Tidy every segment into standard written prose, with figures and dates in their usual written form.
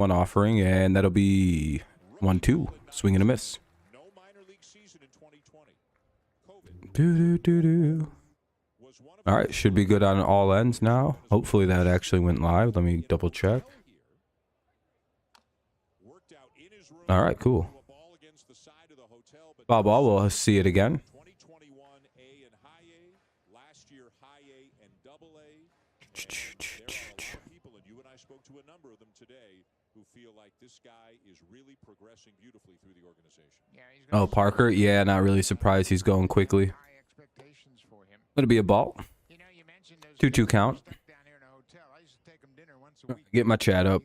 One offering, and that'll be 1-2. Swing and a miss. All right, should be good on all ends now. Hopefully that actually went live. Let me double check. All right, cool. Foul ball, we'll see it again. Oh, Parker? Yeah, not really surprised he's going quickly. It'll be a ball. 2-2 count. Get my chat up.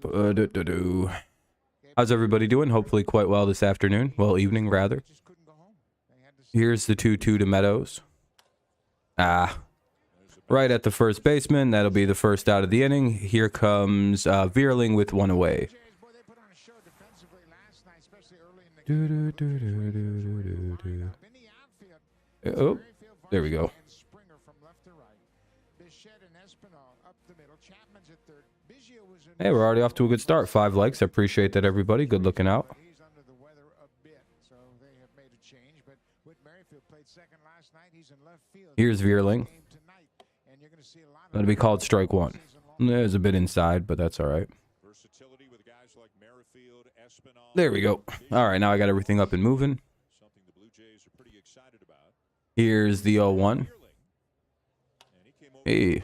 How's everybody doing? Hopefully quite well this afternoon. Well, evening, rather. Here's the 2-2 to Meadows. Right at the first baseman. That'll be the first out of the inning. Here comes Veerling with one away. Oh, there we go. Hey, we're already off to a good start. 5 likes. I appreciate that, everybody. Good looking out. Here's Veerling. That'll be called strike one. There's a bit inside, but that's all right. There we go. All right, now I got everything up and moving. Here's the 0-1. Hey.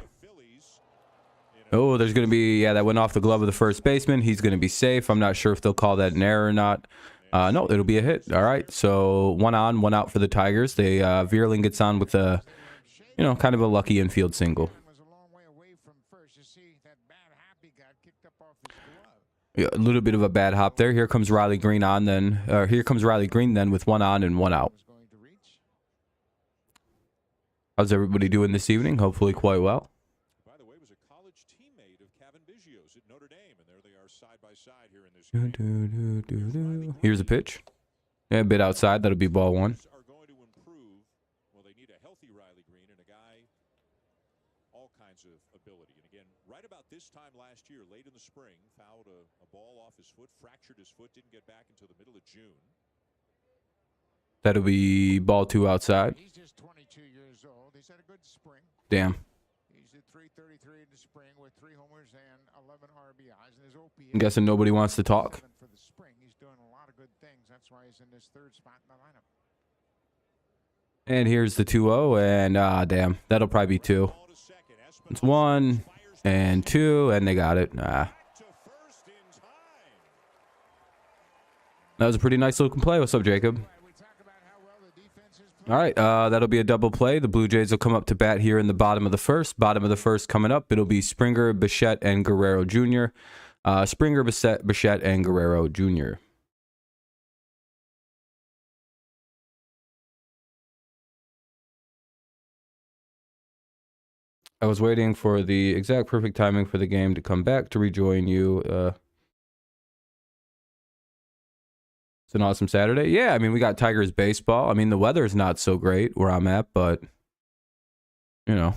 Oh, there's going to be, yeah, that went off the glove of the first baseman. He's going to be safe. I'm not sure if they'll call that an error or not. No, it'll be a hit. All right, so 1 on, 1 out for the Tigers. They Veerling gets on with a, you know, kind of a lucky infield single. Yeah, a little bit of a bad hop there. Here comes Riley Green on then. Here comes Riley Green then with 1 on and 1 out. How's everybody doing this evening? Hopefully quite well. By the way, was a college teammate of Kevin Biggio's at Notre Dame, and there they are side by side here in this game. Here's a pitch. Yeah, a bit outside. That'll be ball 1. Are going to improve. Well, they need a healthy Riley Green and a guy all kinds of ability. And again, right about this time last year, late in the spring, fouled a ball off his foot, fractured his foot, didn't get back until the middle of June. That'll be ball 2 outside. He's just 22 years old. He's had a good spring. Damn. He's at 333 in the spring with 3 homers and 11 RBIs. And his OPS, I'm guessing nobody wants to talk. For the spring, he's doing a lot of good things. That's why he's in this 3rd spot in the lineup. And here's the 2-0, and damn, that'll probably be 2. It's 1 and 2, and they got it. That was a pretty nice looking play. What's up, Jacob? All right, that'll be a double play. The Blue Jays will come up to bat here in the bottom of the 1st. Bottom of the 1st coming up. It'll be Springer, Bichette, and Guerrero Jr. Springer, Bichette, and Guerrero Jr. I was waiting for the exact perfect timing for the game to come back to rejoin you. It's an awesome Saturday. Yeah, I mean, we got Tigers baseball. I mean, the weather's not so great where I'm at, but, you know,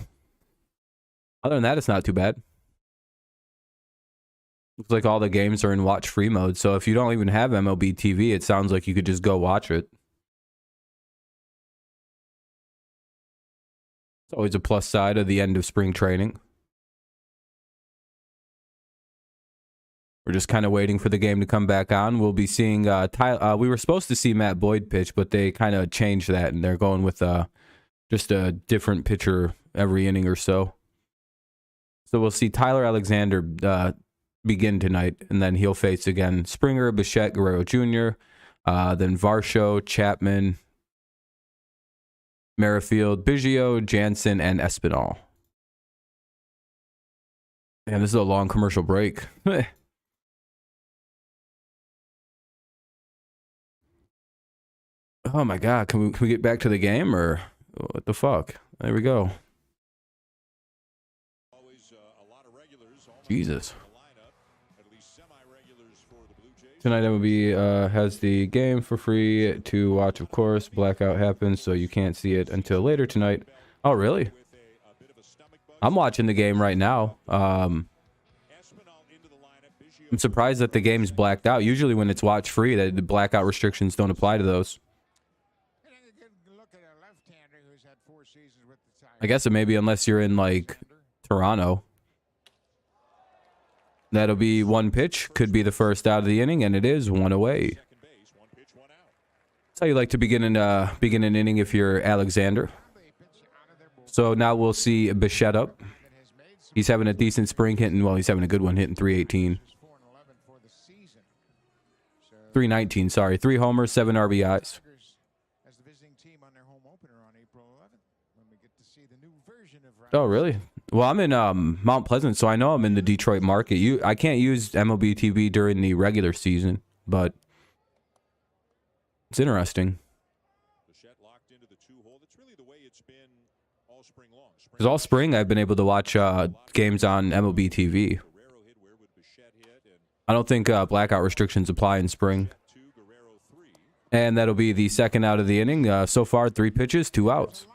other than that, it's not too bad. Looks like all the games are in watch-free mode, so if you don't even have MLB TV, it sounds like you could just go watch it. It's always a plus side of the end of spring training. We're just kind of waiting for the game to come back on. We'll be seeing we were supposed to see Matt Boyd pitch, but they kind of changed that, and they're going with just a different pitcher every inning or so. So we'll see Tyler Alexander begin tonight, and then he'll face again Springer, Bichette, Guerrero Jr., then Varsho, Chapman, Merrifield, Biggio, Jansen, and Espinal. Damn, this is a long commercial break. Oh my God, can we get back to the game, or what the fuck? There we go. Jesus. Tonight MLB has the game for free to watch, of course. Blackout happens, so you can't see it until later tonight. Oh, really? I'm watching the game right now. I'm surprised that the game's blacked out. Usually when it's watch free, the blackout restrictions don't apply to those. I guess it may be unless you're in like Toronto. That'll be one pitch. Could be the first out of the inning, and it is one away. That's how you like to begin an inning if you're Alexander. So now we'll see Bichette up. He's having a decent spring hitting. Well, he's having a good one hitting 318. 319, sorry. 3 homers, 7 RBIs. Oh, really? Well, I'm in Mount Pleasant, so I know I'm in the Detroit market. I can't use MLB TV during the regular season, but it's interesting. Because all spring I've been able to watch games on MLB TV. I don't think blackout restrictions apply in spring. And that'll be the second out of the inning. So far, 3 pitches, 2 outs.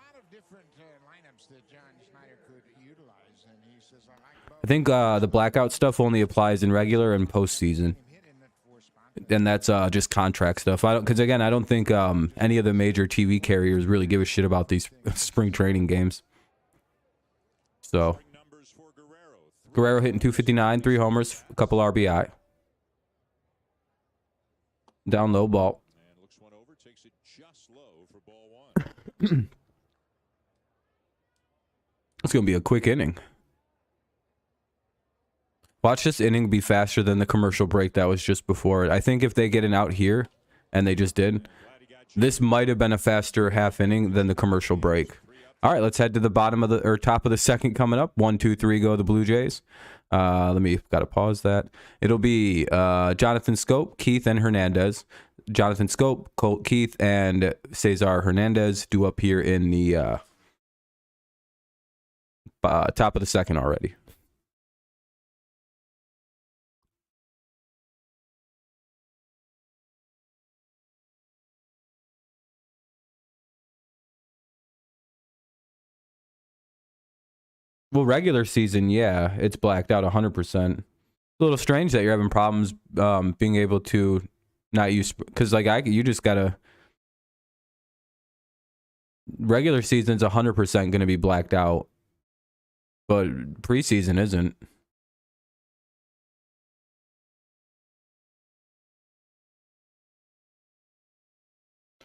I think the blackout stuff only applies in regular and postseason. And that's just contract stuff. Because again, I don't think any of the major TV carriers really give a shit about these spring training games. So, Guerrero hitting 259, 3 homers, a couple RBI. Down low ball. It's going to be a quick inning. Watch this inning be faster than the commercial break that was just before it. I think if they get an out here, and they just did, this might have been a faster half inning than the commercial break. All right, let's head to the bottom of the, or top of the second coming up. 1, 2, 3 go the Blue Jays. Gotta pause that. It'll be Jonathan Scope, Keith, and Hernandez. Jonathan Scope, Colt Keith, and Cesar Hernandez due up here in the top of the second already. Well, regular season, yeah, it's blacked out 100%. A little strange that you're having problems being able to not use, because like you just gotta. Regular season's 100% going to be blacked out, but preseason isn't.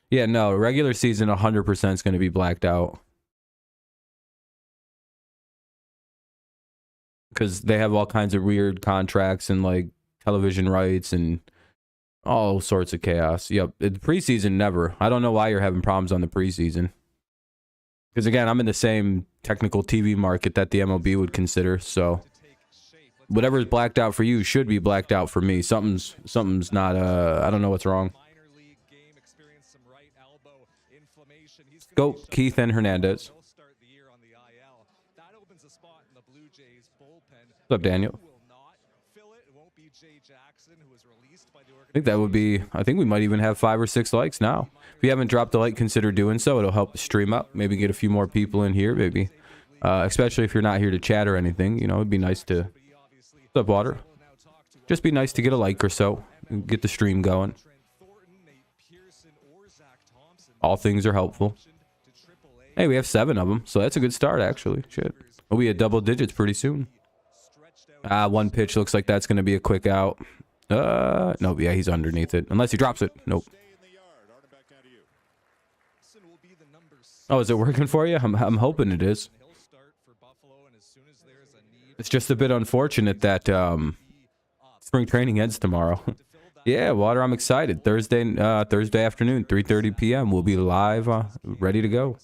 Yeah, no, regular season 100% is going to be blacked out. Because they have all kinds of weird contracts and like television rights and all sorts of chaos. Yep, the preseason never. I don't know why you're having problems on the preseason. Because again, I'm in the same technical TV market that the MLB would consider. So whatever is blacked out for you should be blacked out for me. Something's not. I don't know what's wrong. Go Keith and Hernandez. What's up, Daniel? I think that would be, I think we might even have 5 or 6 likes now. If you haven't dropped a like, consider doing so. It'll help the stream up. Maybe get a few more people in here, maybe. Especially if you're not here to chat or anything. You know, it'd be nice to... What's up, Water? Just be nice to get a like or so. And get the stream going. All things are helpful. Hey, we have 7 of them, so that's a good start, actually. Shit. We'll be at double digits pretty soon. 1 pitch looks like that's going to be a quick out. Nope, yeah, he's underneath it. Unless he drops it. Nope. Oh, is it working for you? I'm hoping it is. It's just a bit unfortunate that spring training ends tomorrow. Yeah, Water, I'm excited. Thursday afternoon, 3:30 p.m. We'll be live, ready to go.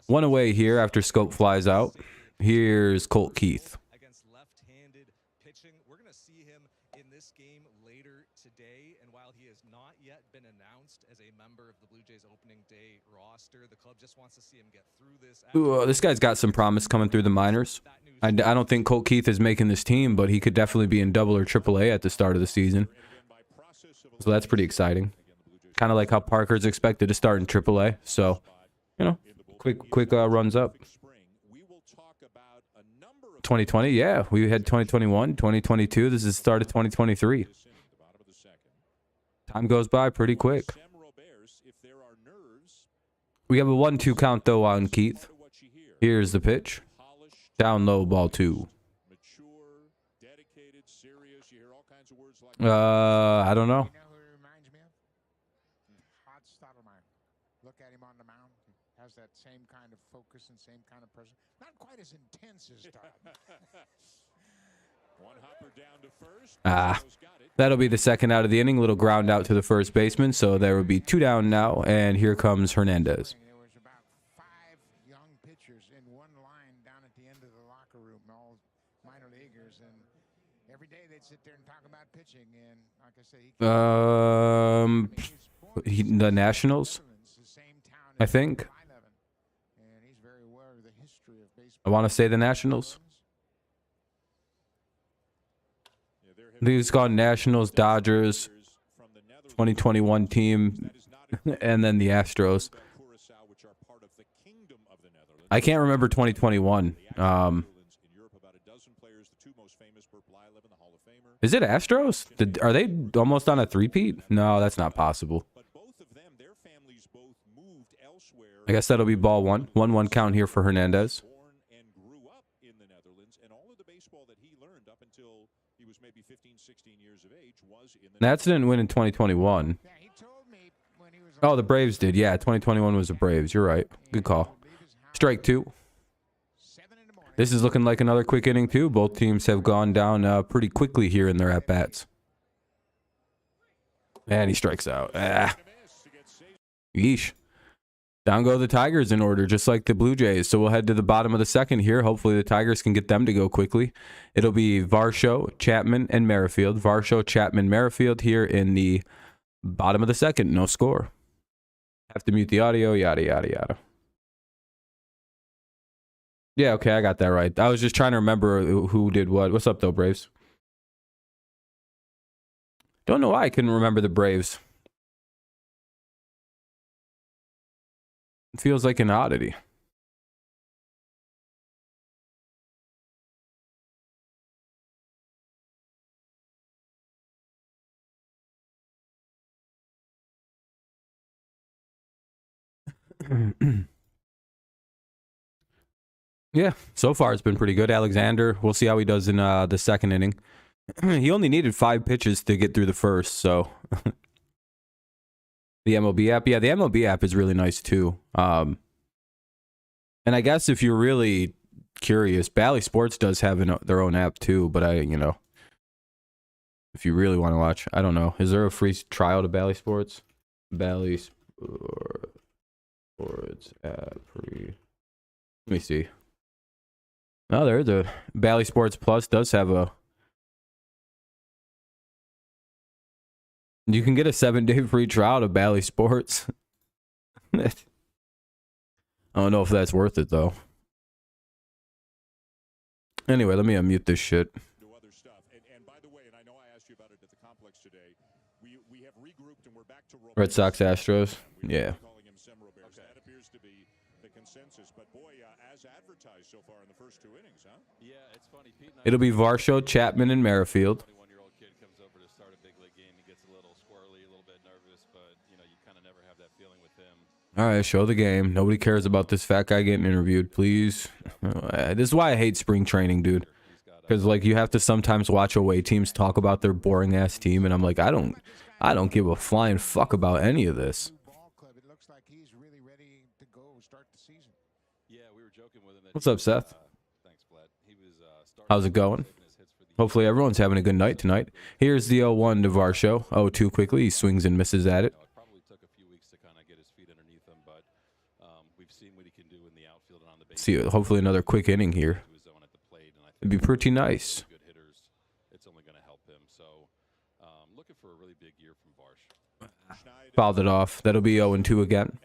1 away here after Scope flies out. Here's Colt Keith. Against left-handed pitching. We're going to see him in this game later today. And while he has not yet been announced as a member of the Blue Jays opening day roster, the club just wants to see him get through this. Ooh, this guy's got some promise coming through the minors. I don't think Colt Keith is making this team, but he could definitely be in double or triple A at the start of the season. So that's pretty exciting. Kind of like how Parker's expected to start in triple A. So, you know, quick runs up. 2020. Yeah, we had 2021, 2022. This is the start of 2023. Time goes by pretty quick. We have a 1-2 count, though, on Keith. Here's the pitch. Down low, ball 2. I don't know. You know who he reminds me of? Hot Stottlemyre. Look at him on the mound. He has that same kind of focus and same kind of presence. Not quite as intense as Todd. That'll be the second out of the inning. Little ground out to the first baseman. So there will be 2 down now. And here comes Hernandez. There was about 5 young pitchers in one line down at the end of the locker room, all minor leaguers, and every day they'd sit there and talk about pitching. And like I say, The Nationals, I think. And he's very aware of the history of baseball. I want to say the Nationals. He's gone Nationals, Dodgers, 2021 team, and then the Astros. I can't remember 2021. Is it Astros? Are they almost on a three-peat? No, that's not possible. I guess that'll be ball 1. 1-1 count here for Hernandez. Nats didn't win in 2021. Oh, the Braves did. Yeah, 2021 was the Braves. You're right. Good call. Strike 2. This is looking like another quick inning, too. Both teams have gone down pretty quickly here in their at-bats. And he strikes out. Yeesh. Down go the Tigers in order, just like the Blue Jays. So we'll head to the bottom of the second here. Hopefully the Tigers can get them to go quickly. It'll be Varsho, Chapman, and Merrifield. Varsho, Chapman, Merrifield here in the bottom of the second. No score. Have to mute the audio, yada, yada, yada. Yeah, okay, I got that right. I was just trying to remember who did what. What's up, though, Braves? Don't know why I couldn't remember the Braves. It feels like an oddity. Yeah, so far it's been pretty good. Alexander, we'll see how he does in the second inning. He only needed 5 pitches to get through the first, so... The MLB app. Yeah, the MLB app is really nice, too. And I guess if you're really curious, Bally Sports does have their own app, too, but if you really want to watch, I don't know. Is there a free trial to Bally Sports? Bally Sports app free. Let me see. Oh, there is a Bally Sports Plus does have a. You can get a 7-day free trial to Bally Sports. I don't know if that's worth it though. Anyway, let me unmute this shit. Red Sox Astros. Yeah. It'll be Varsho, Chapman, and Merrifield. All right, show the game. Nobody cares about this fat guy getting interviewed, please. This is why I hate spring training, dude. Because like you have to sometimes watch away teams talk about their boring ass team, and I'm like, I don't give a flying fuck about any of this. What's up, Seth? How's it going? Hopefully everyone's having a good night tonight. Here's the 0-1 to Varsho. 0-2 quickly. He swings and misses at it. See, hopefully another quick inning here. It'd be pretty nice. Fouled it off. That'll be 0-2 again.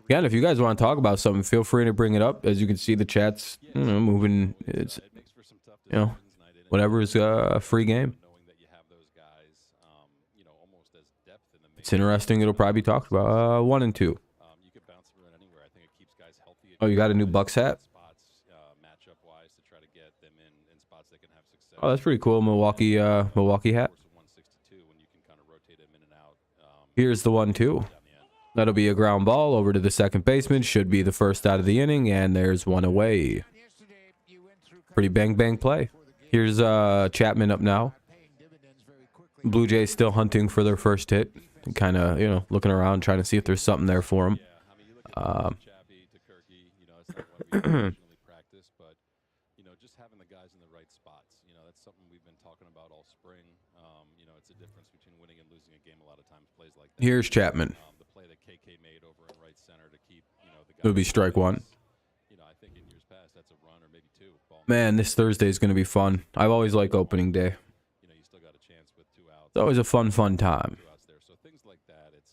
Again, if you guys want to talk about something, feel free to bring it up. As you can see, the chat's moving. It's whatever is a free game. It's interesting. It'll probably be talked about. 1-2. Oh, you got a new Bucks hat? Oh, that's pretty cool. Milwaukee hat. Here's the 1-2. That'll be a ground ball over to the second baseman. Should be the first out of the inning, and there's one away. Pretty bang play. Here's Chapman up now. Blue Jays still hunting for their first hit. Kind of, you know, looking around, trying to see if there's something there for him. Just having the guys in the right spots. You know, that's something we've been talking about all spring. You know, it's a difference between winning and losing a game. A lot of times plays like that. Here's Chapman. The play that KK made over in right center to keep, you know, the guy. It'll be strike one. You know, I think in years past that's a run or maybe two. Man, this Thursday is going to be fun. I've always liked opening day. You know, you still got a chance with 2 outs. It's always a fun time. 2 outs there. So things like that, it's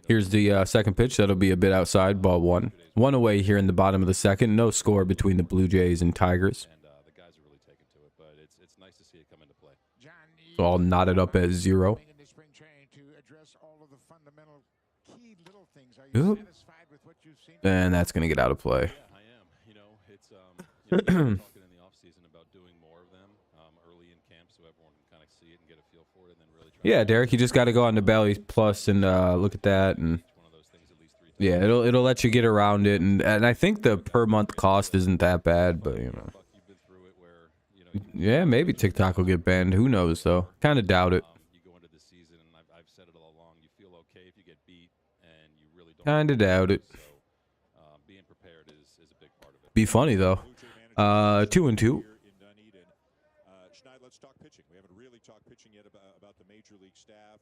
Here's the second pitch. That'll be a bit outside, ball one. One away here in the bottom of the second. No score between the Blue Jays and Tigers. and the guys are really taking to it, but it's nice to see it come into play. So I'll knot it up as 0. Oop. And that's going to get out of play. Yeah, I am. You know, it's you know, talking in the off season about doing more of them early in camp, so everyone can kind of see it and get a feel for it, and then really try. Yeah, Derek, you just got to go on the Belly Plus and look at that, and One of those things at least 3 times. yeah, it'll let you get around it, and I think the per month cost isn't that bad, but you know, Buck, you've been through it where you know yeah, maybe TikTok will get banned. Who knows though? Kind of doubt it. you go into the season, and I've said it all along. You feel okay if you get beat, and you really don't. Kind of doubt it. So being prepared is a big part of it. Be funny though. 2-2. Let's talk pitching. We haven't really talked pitching yet about the major league staff.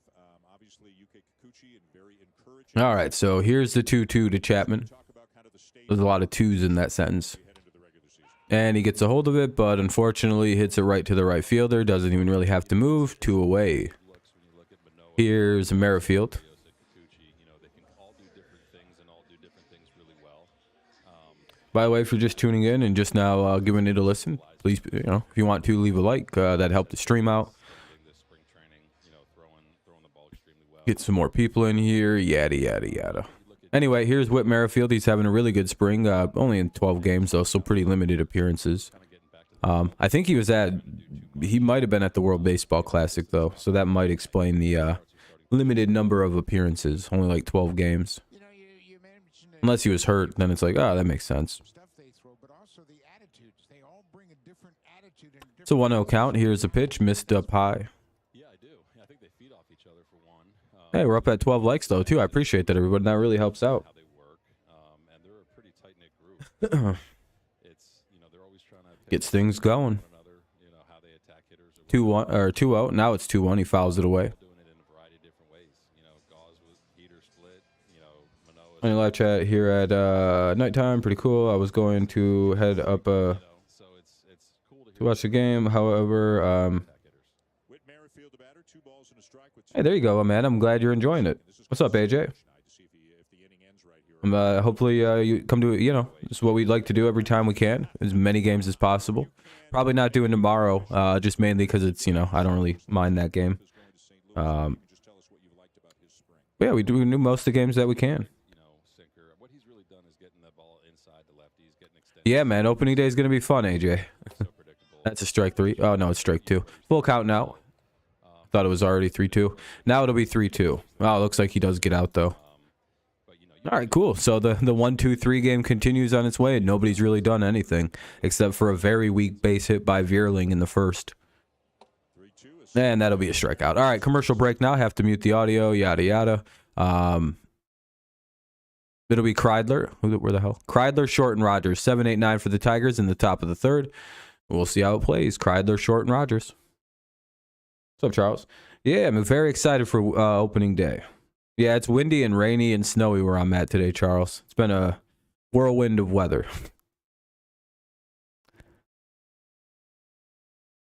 Obviously, UK Kikuchi and very encouraging. All right, so here's the 2-2 to Chapman. Talk about kind of the state There's a lot of twos in that sentence. we head into the regular season. And he gets a hold of it, but unfortunately hits it right to the right fielder. Doesn't even really have to move. 2 away. Looks when you look at Manoa, Here's Merrifield. Kikuchi, you know, they can all do different things and all do different things really well. By the way, if you're just tuning in and just now giving it a listen, please, you know, if you want to, leave a like. That helped the stream out. This spring training, you know, throwing the ball extremely well. Get some more people in here. Yada, yada, yada. Anyway, here's Whit Merrifield. He's having a really good spring. Only in 12 games, though, so pretty limited appearances. I think he might have been at the World Baseball Classic, though, so that might explain the limited number of appearances. Only like 12 games. You know, you mentioned Unless he was hurt, then it's like, oh, that makes sense. stuff they throw, but also the attitudes. They all bring a different attitude and It's a 1-0 count. Here's a pitch. Missed up high. Yeah, I do. I think they feed off each other for one. Hey, we're up at 12 likes, though, too. I appreciate that, everybody. That really helps out. How they work, and they're a pretty tight knit group. It's you know they're always trying to Gets things going. one another. You know how they attack hitters. Or 2-1 or 2-0. Now it's 2-1. He fouls it away. doing it in a variety of different ways. You know, Gauze with heater split. You know, Manoa. On your live chat here at nighttime, pretty cool. I was going to head up So it's cool to to watch the game. However, attack hitters. Whit Merrifield, the batter, 2 balls and a strike with hey, there you go, man. I'm glad you're enjoying it. What's up, AJ? to see if the inning ends right here. Hopefully, you come to it. You know, this is what we'd like to do every time we can. As many games as possible. Probably not doing tomorrow, just mainly because it's, you know, I don't really mind that game. Just tell us what you liked about his spring. But yeah, we do most of the games that we can. You know, sinker. What he's really done is getting the ball inside the lefties, getting extended. Yeah, man. Opening day is gonna be fun, AJ. So predictable. That's a strike 3. Oh no, it's strike 2. Full count now. Thought it was already 3-2. Now it'll be 3-2. Oh, it looks like he does get out though. But you know, All right, cool. So the 1-2-3 game continues on its way, and nobody's really done anything except for a very weak base hit by Veerling in the first. 3-2 is And that'll be a strikeout. All right, commercial break now. Have to mute the audio, yada, yada. It'll be Kreidler. Where the hell? Kreidler, Short, and Rogers. 7, 8, 9 for the Tigers in the top of the third. We'll see how it plays. Kreidler, Short, and Rogers. What's up, Charles? Yeah, I'm very excited for opening day. Yeah, it's windy and rainy and snowy where I'm at today, Charles. It's been a whirlwind of weather.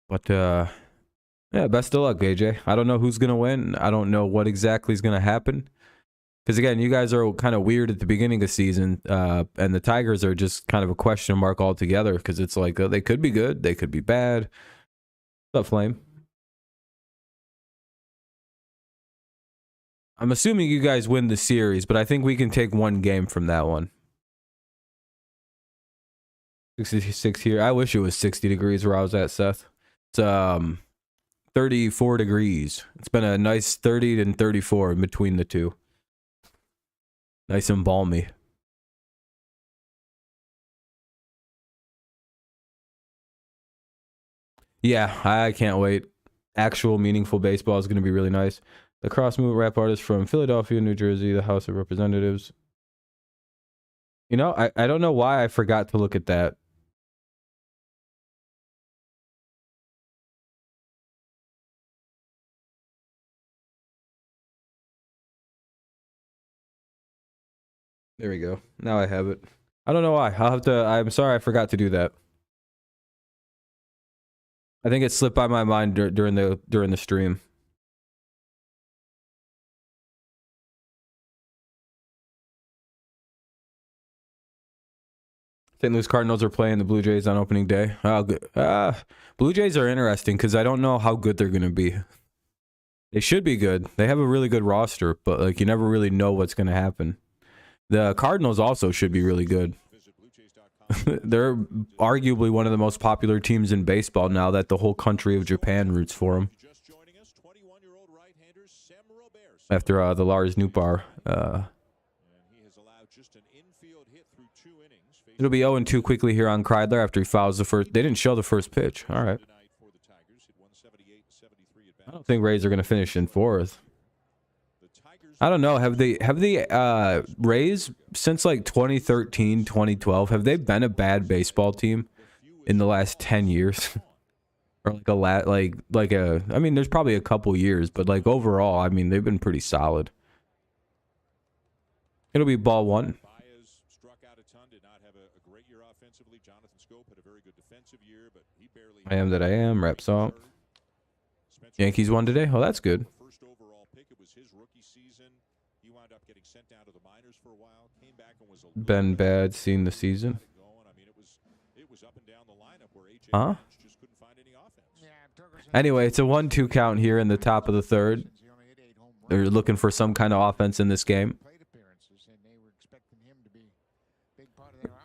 But, yeah, best of luck, AJ. I don't know who's going to win. I don't know what exactly is going to happen. Because, again, you guys are kind of weird at the beginning of the season, and the Tigers are just kind of a question mark altogether because it's like they could be good, they could be bad. What's up, Flame? I'm assuming you guys win the series, but I think we can take one game from that one. 66 here. I wish it was 60 degrees where I was at, Seth. It's 34 degrees. It's been a nice 30 and 34 in between the two. Nice and balmy. Yeah, I can't wait. Actual meaningful baseball is going to be really nice. The cross movement rap artist from Philadelphia, New Jersey, the House of Representatives. You know, I don't know why I forgot to look at that. There we go. Now I have it. I don't know why. I'm sorry I forgot to do that. I think it slipped by my mind during the stream. St. Louis Cardinals are playing the Blue Jays on opening day. Blue Jays are interesting because I don't know how good they're going to be. They should be good. They have a really good roster, but like you never really know what's going to happen. The Cardinals also should be really good. They're arguably one of the most popular teams in baseball now that the whole country of Japan roots for them. After the Lars Nootbaar. It'll be 0-2 quickly here on Kreidler after he fouls the first. They didn't show the first pitch. All right. I don't think Rays are going to finish in fourth. I don't know. Have the Rays since like 2013, 2012, have they been a bad baseball team in the last 10 years? Or like I mean, there's probably a couple years, but like overall, I mean, they've been pretty solid. It'll be ball one. I am that I am. Rap song. Yankees won today. Oh, that's good. Been bad seeing the season. Huh? Anyway, it's a 1-2 count here in the top of the third. They're looking for some kind of offense in this game.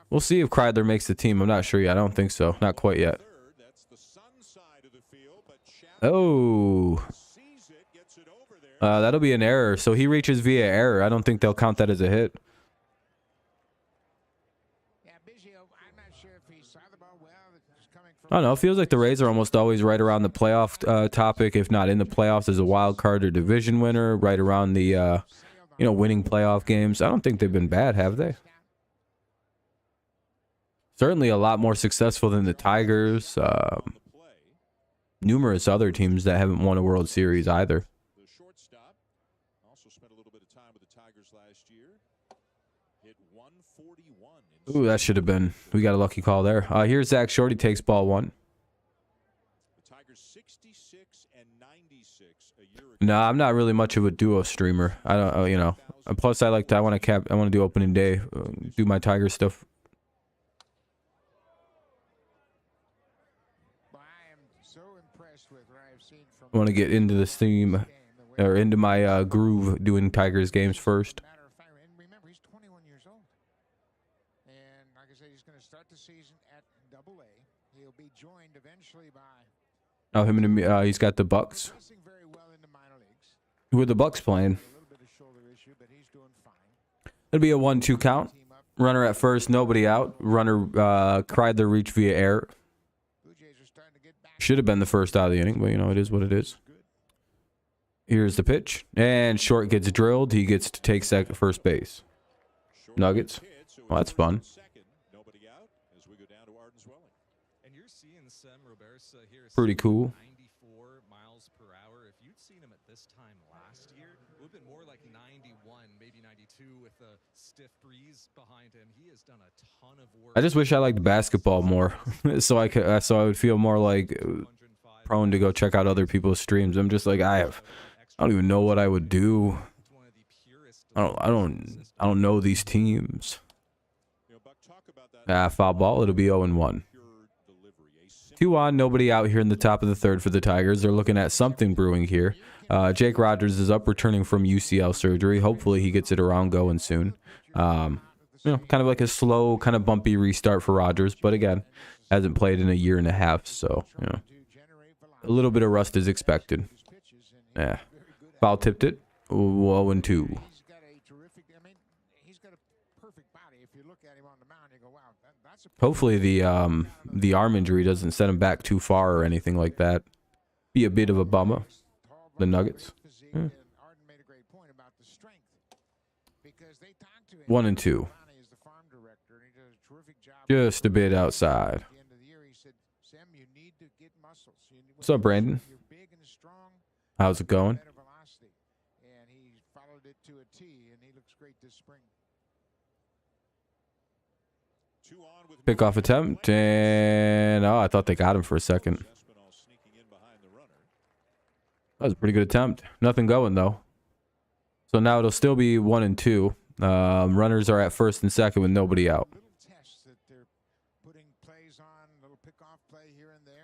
We'll see if Kreidler makes the team. I'm not sure yet. I don't think so. Not quite yet. Oh. That'll be an error. So he reaches via error. I don't think they'll count that as a hit. I don't know. It feels like the Rays are almost always right around the playoff topic, if not in the playoffs as a wild card or division winner, right around the, winning playoff games. I don't think they've been bad, have they? Certainly a lot more successful than the Tigers. Numerous other teams that haven't won a World Series either. Ooh, that should have been. We got a lucky call there. Here's Zach Short. He takes ball one. No, I'm not really much of a duo streamer. I don't, And plus, I want to do opening day, do my Tiger stuff. I want to get into this theme, or into my groove doing Tigers games first. Remember, he's 21 years old. And like I said, he's going to start the season at AA. He'll be joined eventually by... Oh, him and he's got the Bucks. Who are the Bucks playing? It'll be a 1-2 count. Runner at first, nobody out. Runner Kreidler reach via error. Should have been the first out of the inning, but it is what it is. Here's the pitch, and Short gets drilled. He gets to take first base. Nuggets. Well, that's fun. Pretty cool. 94 miles per hour. If you'd seen him at this time last year, it would have been more like 91, maybe 92 with a stiff breeze behind him. He has done a ton of work. I just wish I liked basketball more, so I would feel more like prone to go check out other people's streams. I'm just like I don't even know what I would do. I don't know these teams. Foul ball. It'll be 0-1. 2 on, nobody out here in the top of the third for the Tigers. They're looking at something brewing here. Jake Rogers is up, returning from UCL surgery. Hopefully he gets it around going soon. You know, kind of like a slow, kind of bumpy restart for Rogers. But again, hasn't played in a year and a half, so you know, a little bit of rust is expected. Yeah, foul tipped it. 0-2. He's got a terrific, I mean, he's got a perfect body. If you look at him on the mound, you go, wow, that's a Hopefully the arm injury doesn't send him back too far or anything like that. Be a bit of a bummer. The Nuggets. Yeah. 1-2. Just a bit outside. What's up, Brandon? How's it going? And he followed it to a T, and he looks great this spring. Pick off attempt, and oh, I thought they got him for a second. That was a pretty good attempt. Nothing going though. So now it'll still be 1-2. Runners are at first and second with nobody out.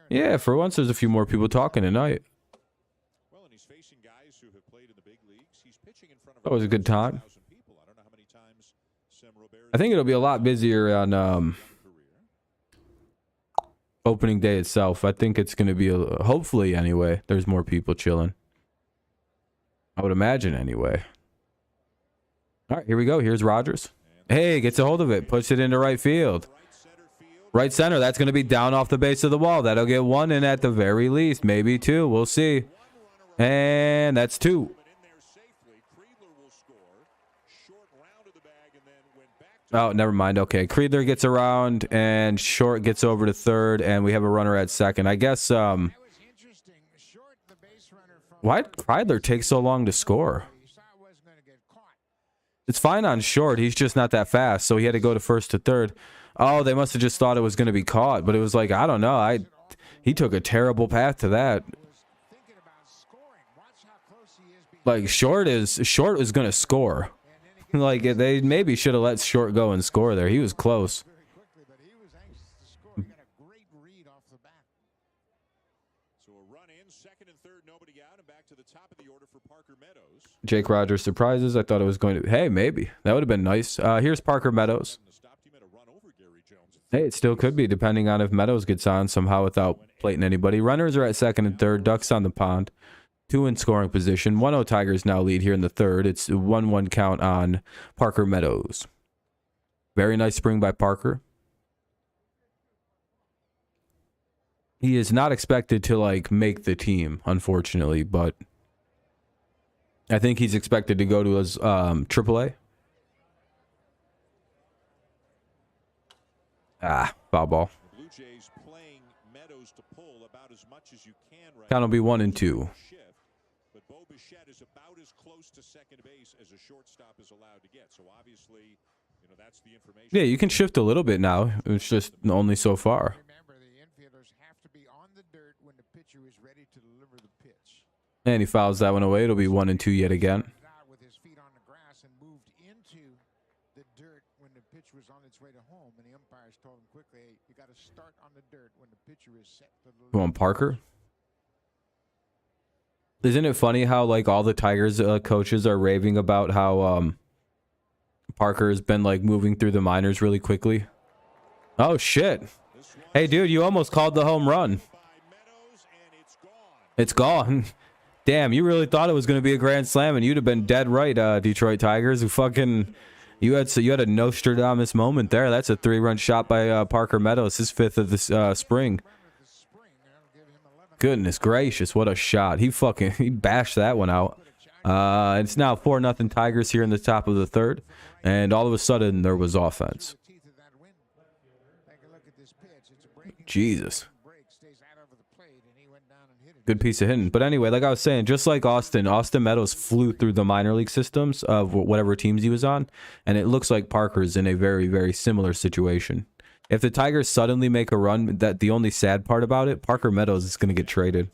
Yeah, for once there's a few more people talking tonight. That was a good time. I think it'll be a lot busier on opening day itself. I think it's going to be, hopefully anyway, there's more people chilling. I would imagine anyway. All right, here we go. Here's Rogers. Hey, gets a hold of it. Puts it into right field. Right center. That's going to be down off the base of the wall. That'll get one in at the very least. Maybe two. We'll see. And that's two. Oh, never mind. Okay, Creedler gets around, and Short gets over to third, and we have a runner at second. I guess, why did Creedler take so long to score? It's fine on Short. He's just not that fast, so he had to go to first to third. Oh, they must have just thought it was going to be caught, but it was like, I don't know. He took a terrible path to that. Like, Short was going to score. Like, they maybe should have let Short go and score there. He was close. Jake Rogers surprises. I thought it was going to. Hey, maybe. That would have been nice. Here's Parker Meadows. Hey, it still could be, depending on if Meadows gets on somehow without plating anybody. Runners are at second and third. Ducks on the pond. 2 in scoring position. 1-0 Tigers now lead here in the third. It's a 1-1 count on Parker Meadows. Very nice spring by Parker. He is not expected to, like, make the team, unfortunately, but I think he's expected to go to his AAA. Foul ball. Count will be 1-2. Yeah, you can shift a little bit now. It's just only so far. And he fouls that one away. It'll be 1-2 yet again. Come on, Parker. Isn't it funny how, like, all the Tigers coaches are raving about how Parker has been, like, moving through the minors really quickly? Oh, shit. Hey, dude, you almost called the home run. It's gone. Damn, you really thought it was going to be a grand slam, and you'd have been dead right, Detroit Tigers. You had a Nostradamus moment there. That's a 3-run shot by Parker Meadows, his 5th of the spring. Goodness gracious, what a shot. He bashed that one out. It's now 4-0 Tigers here in the top of the third, and all of a sudden there was offense. Jesus. Good piece of hitting. But anyway, like I was saying, just like Austin Meadows flew through the minor league systems of whatever teams he was on, and it looks like Parker's in a very, very similar situation. If the Tigers suddenly make a run, that the only sad part about it, Parker Meadows is going to get traded.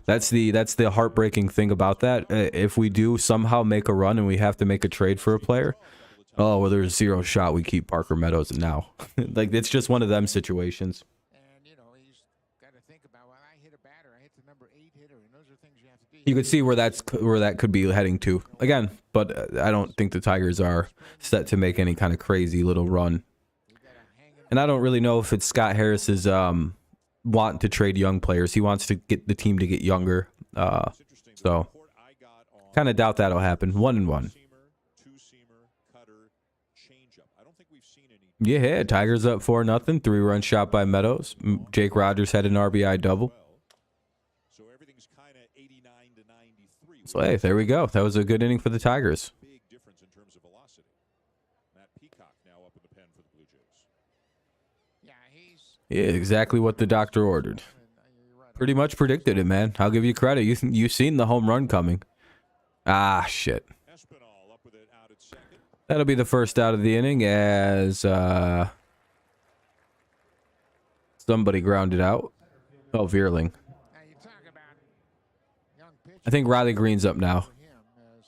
That's the heartbreaking thing about that. If we do somehow make a run and we have to make a trade for a player, oh, well, there's 0 shot we keep Parker Meadows now. Like, it's just one of them situations. got to think about, well, I hit a batter, I hit the number 8 hitter, and those are things you have to do. You could see where that could be heading to again, but I don't think the Tigers are set to make any kind of crazy little run. And I don't really know if it's Scott Harris's want to trade young players. He wants to get the team to get younger. So kind of doubt that'll happen. 1-1. Yeah, Tigers up 4-0. 3-run shot by Meadows. Jake Rogers had an RBI double. So hey, there we go. That was a good inning for the Tigers. Big difference in terms of velocity. Matt Peacock now up in the pen for the Blue Jays. Yeah, Yeah, exactly what the doctor ordered. Pretty much predicted it, man. I'll give you credit. You've seen the home run coming. Ah, shit. Espinal up with it out at second. That'll be the first out of the inning as somebody grounded out. Oh, Veerling. now you talk about young pitchers. I think Riley Green's up now. For him as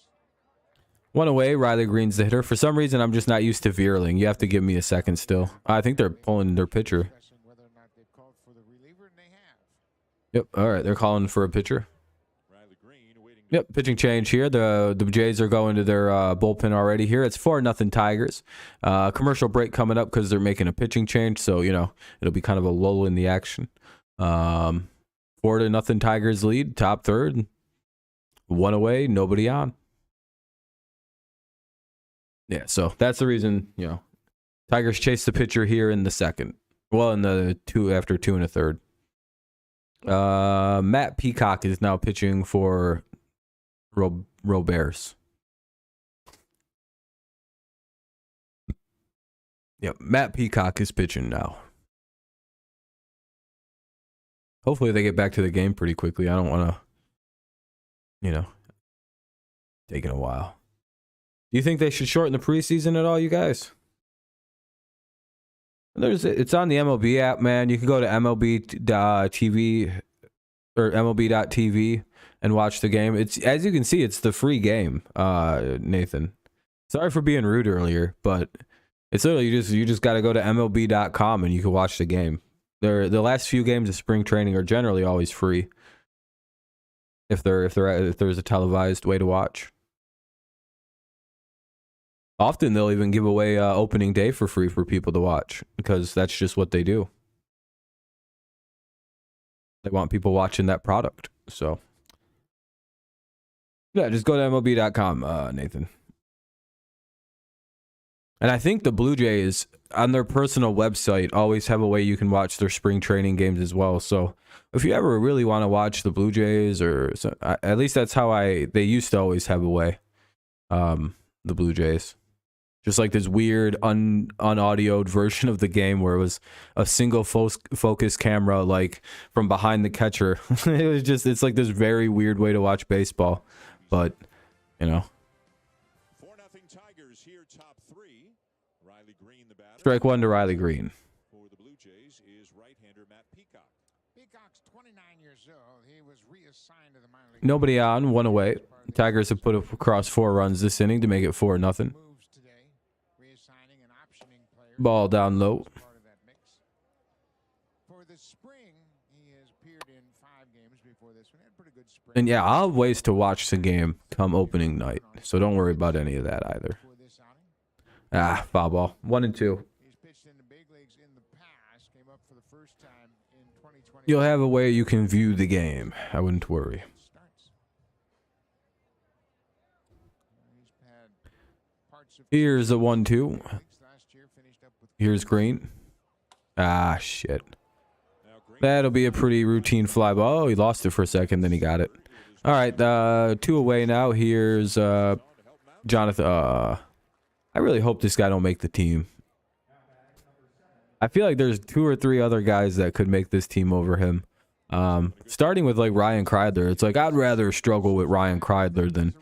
1 away, Riley Green's the hitter. For some reason, I'm just not used to Veerling. You have to give me a second still. I think they're pulling their pitcher. discussing whether or not they've called for the reliever, and they have. Yep, all right, they're calling for a pitcher. Riley Green waiting to Yep, pitching change here. The Jays are going to their bullpen already here. It's 4-0 Tigers. Commercial break coming up because they're making a pitching change, so it'll be kind of a lull in the action. 4-0 Tigers lead, top third. 1 away, nobody on. Yeah, so that's the reason Tigers chase the pitcher here in the second. Well, in the after 2 1/3. Matt Peacock is now pitching for Roberts. Yep, Matt Peacock is pitching now. Hopefully they get back to the game pretty quickly. I don't want to, taking a while. Do you think they should shorten the preseason at all, you guys? It's on the MLB app, man. You can go to MLB.TV or MLB.TV and watch the game. It's, as you can see, it's the free game, Nathan. Sorry for being rude earlier, but it's literally you just got to go to MLB.com and you can watch the game. The last few games of spring training are generally always free. If there's a televised way to watch. Often they'll even give away opening day for free for people to watch because that's just what they do. They want people watching that product. So, yeah, just go to MLB.com, Nathan. And I think the Blue Jays, on their personal website, always have a way you can watch their spring training games as well. So if you ever really want to watch the Blue Jays, at least that's how they used to always have a way, the Blue Jays. Just like this weird unaudioed version of the game where it was a single focus camera, like from behind the catcher. It's like this very weird way to watch baseball. But, 4-0 Tigers here, top 3. Riley Green, the batter. Strike one to Riley Green. For the Blue Jays is right-hander Matt Peacock. Peacock's 29 years old. He was reassigned to the minor league. Nobody on, 1 away. Tigers have put across 4 runs this inning to make it 4-0. Moves today, reassigning and optioning players. Ball down low. Part of that mix. For the spring, he has appeared in 5 games before this one. Had a pretty good spring. And yeah, I'll have ways to watch the game come opening night. So don't worry about any of that either. For this outing. Foul ball. 1-2. He's pitched in the big leagues in the past. Came up for the first time in 2020. You'll have a way you can view the game. I wouldn't worry. Starts. He's had parts of Here's a 1-2. last year, finished up with Here's Green. Shit. Now Green That'll be a pretty routine fly ball. Oh, he lost it for a second, then he got it. All right, 2 away now. Here's Jonathan. I really hope this guy don't make the team. I feel like there's 2 or 3 other guys that could make this team over him. Starting with like Ryan Kreidler. It's like I'd rather struggle with Ryan Kreidler than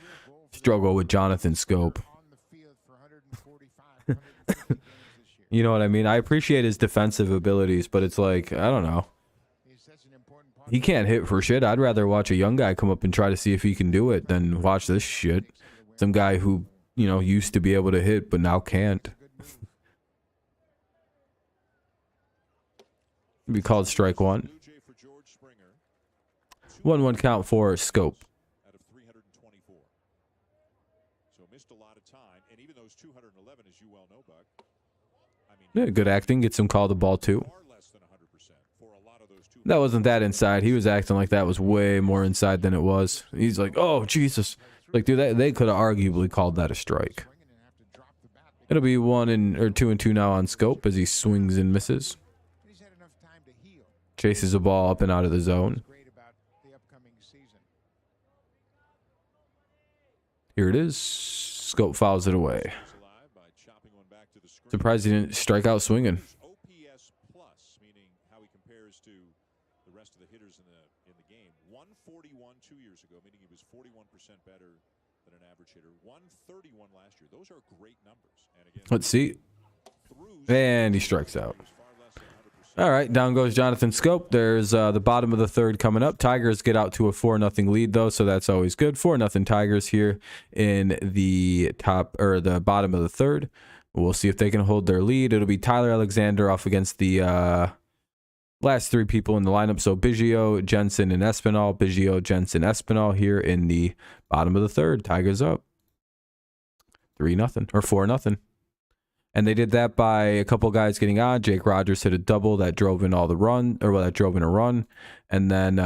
struggle with Jonathan Scope. on the field for 145, 150 games this year. You know what I mean? I appreciate his defensive abilities, but it's like, I don't know. He's such an important part. He can't hit for shit. I'd rather watch a young guy come up and try to see if he can do it than watch this shit. Some guy who, used to be able to hit, but now can't. Be called strike one. Blue Jay for 1-1 count for Scope. Out of 324. So missed a lot of time, and even those 211, as you well know, Buck. I mean, Yeah, good acting. Gets him called the ball too. far less than 100% for a lot of those two. That wasn't that inside. He was acting like that was way more inside than it was. He's like, oh, Jesus. Like, dude, they could have arguably called that a strike. It'll be 2-2 now on Scope as he swings and misses. Chases a ball up and out of the zone. Here it is. Scope fouls it away. Surprised he didn't strike out swinging. OPS plus, meaning how he compares to the rest of the hitters in the game. 141 2 years ago, meaning he was 41% better than an average hitter. 131 last year. Those are great numbers. And again, Let's see. And he strikes out. All right, down goes Jonathan Scope. There's the bottom of the third coming up. Tigers get out to a 4-0 lead, though, so that's always good. 4-0 Tigers here in the the bottom of the third. We'll see if they can hold their lead. It'll be Tyler Alexander off against the last three people in the lineup. So Biggio, Jensen, and Espinal. Biggio, Jensen, Espinal here in the bottom of the third. Tigers up 3-0 or 4-0. And they did that by a couple guys getting on. Jake Rogers hit a double that drove in all the run, or well, that drove in a run. And then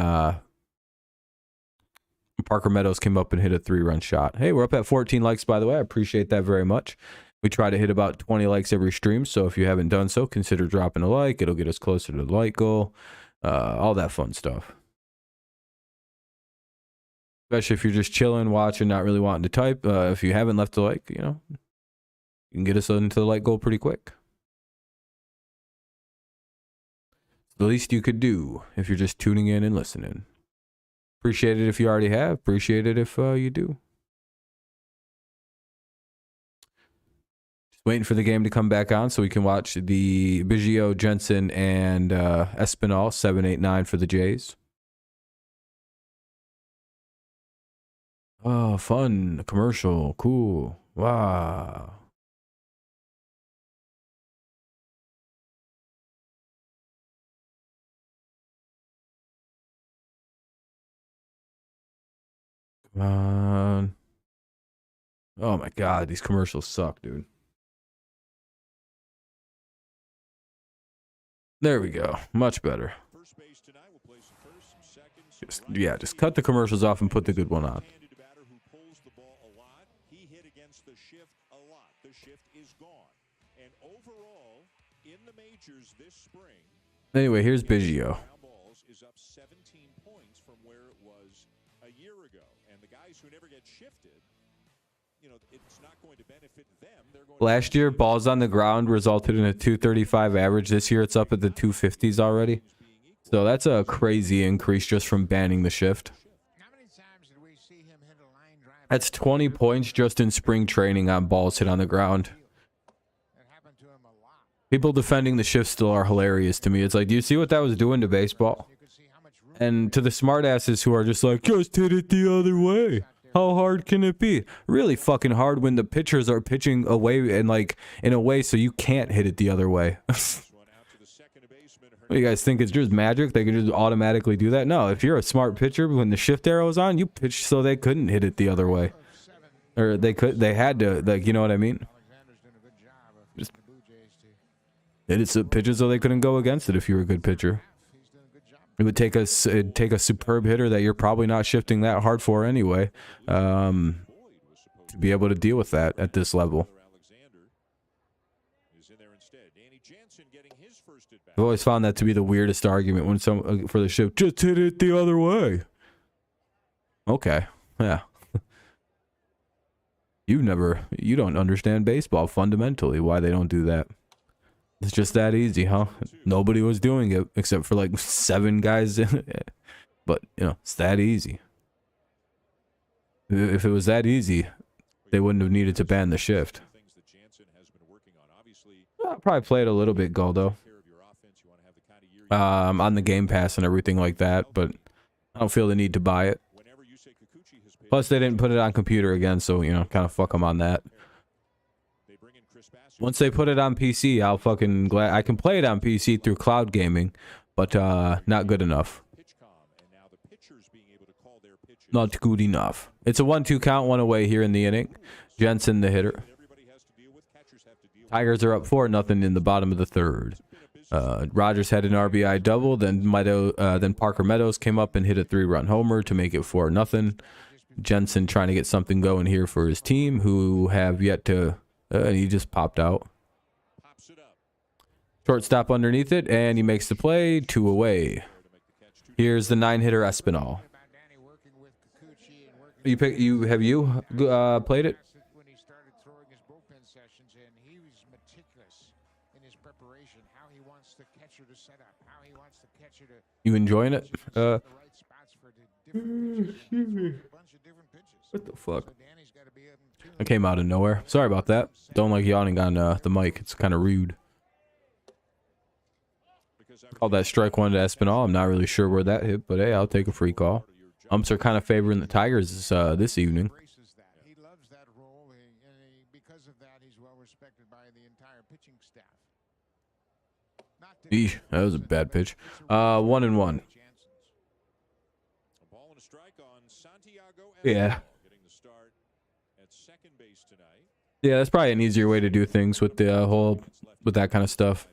Parker Meadows came up and hit a 3-run shot. Hey, we're up at 14 likes, by the way. I appreciate that very much. We try to hit about 20 likes every stream. So if you haven't done so, consider dropping a like. It'll get us closer to the like goal. All that fun stuff. Especially if you're just chilling, watching, not really wanting to type. If you haven't left a like, you know, you can get us into the like goal pretty quick. The least you could do if you're just tuning in and listening. Appreciate it if you already have. Appreciate it if you do. Just waiting for the game to come back on so we can watch the Biggio, Jensen, and Espinal 7-8-9 for the Jays. Oh, fun. Commercial. Cool. Wow. Come on. Oh my God, these commercials suck, dude. There we go. Much better. Just cut the commercials off and put the good one on. He hit against the shift a lot. The shift is gone. And overall, in the majors this spring, Anyway, here's Biggio. is up 17 points from where it was a year ago. And the guys who never get shifted, you know, it's not going to benefit them. They're going Last year, balls on the ground resulted in a 235 average. This year, it's up at the 250s already. So that's a crazy increase just from banning the shift. That's 20 points just in spring training on balls hit on the ground. People defending the shift still are hilarious to me. It's like, do you see what that was doing to baseball? And to the smartasses who are just like, just hit it the other way. How hard can it be? Really fucking hard when the pitchers are pitching away and like in a way so you can't hit it the other way. What do you guys think? It's just magic? They can just automatically do that? No, if you're a smart pitcher, when the shift arrow is on, you pitch so they couldn't hit it the other way. Or they had to, like, you know what I mean? Just hit it pitches so they couldn't go against it if you were a good pitcher. It would take a superb hitter that you're probably not shifting that hard for anyway, to be able to deal with that at this level. I've always found that to be the weirdest argument when some for the shift, just hit it the other way. Okay, yeah. You don't understand baseball fundamentally, why they don't do that. It's just that easy, huh? Nobody was doing it except for like 7 guys. But, you know, it's that easy. If it was that easy, they wouldn't have needed to ban the shift. I'll probably play it a little bit, Goldo. On the Game Pass and everything like that, but I don't feel the need to buy it. Plus, they didn't put it on computer again, so, you know, kind of fuck them on that. Once they put it on PC, I'll fucking glad I can play it on PC through cloud gaming, but not good enough. Not good enough. It's a 1-2 count, one away here in the inning. Jensen, the hitter. Tigers are up 4-0 in the bottom of the third. Rogers had an RBI double, then Parker Meadows came up and hit a 3-run homer to make it 4-0. Jensen trying to get something going here for his team, who have yet to. He just popped out. Shortstop underneath it, and he makes the play. 2 away. Here's the 9-hitter Espinal. Have you played it? When he started throwing his bullpen sessions in, he was meticulous in his preparation, how he wants the catcher to set up, how he wants the catcher to You enjoying it? the right spots for the different pitches, and throw a bunch of different pitches. What the fuck? So Danny's got to be up in tune. I came out of nowhere. Sorry about that. Don't like yawning on the mic. It's kind of rude. Called that strike one to Espinal. I'm not really sure where that hit, but hey, I'll take a free call. Umps are kind of favoring the Tigers this evening. He loves that role, and because of that, he's well respected by the entire pitching staff. Eesh, that was a bad pitch. 1-1. Yeah. Yeah, that's probably an easier way to do things with the with that kind of stuff.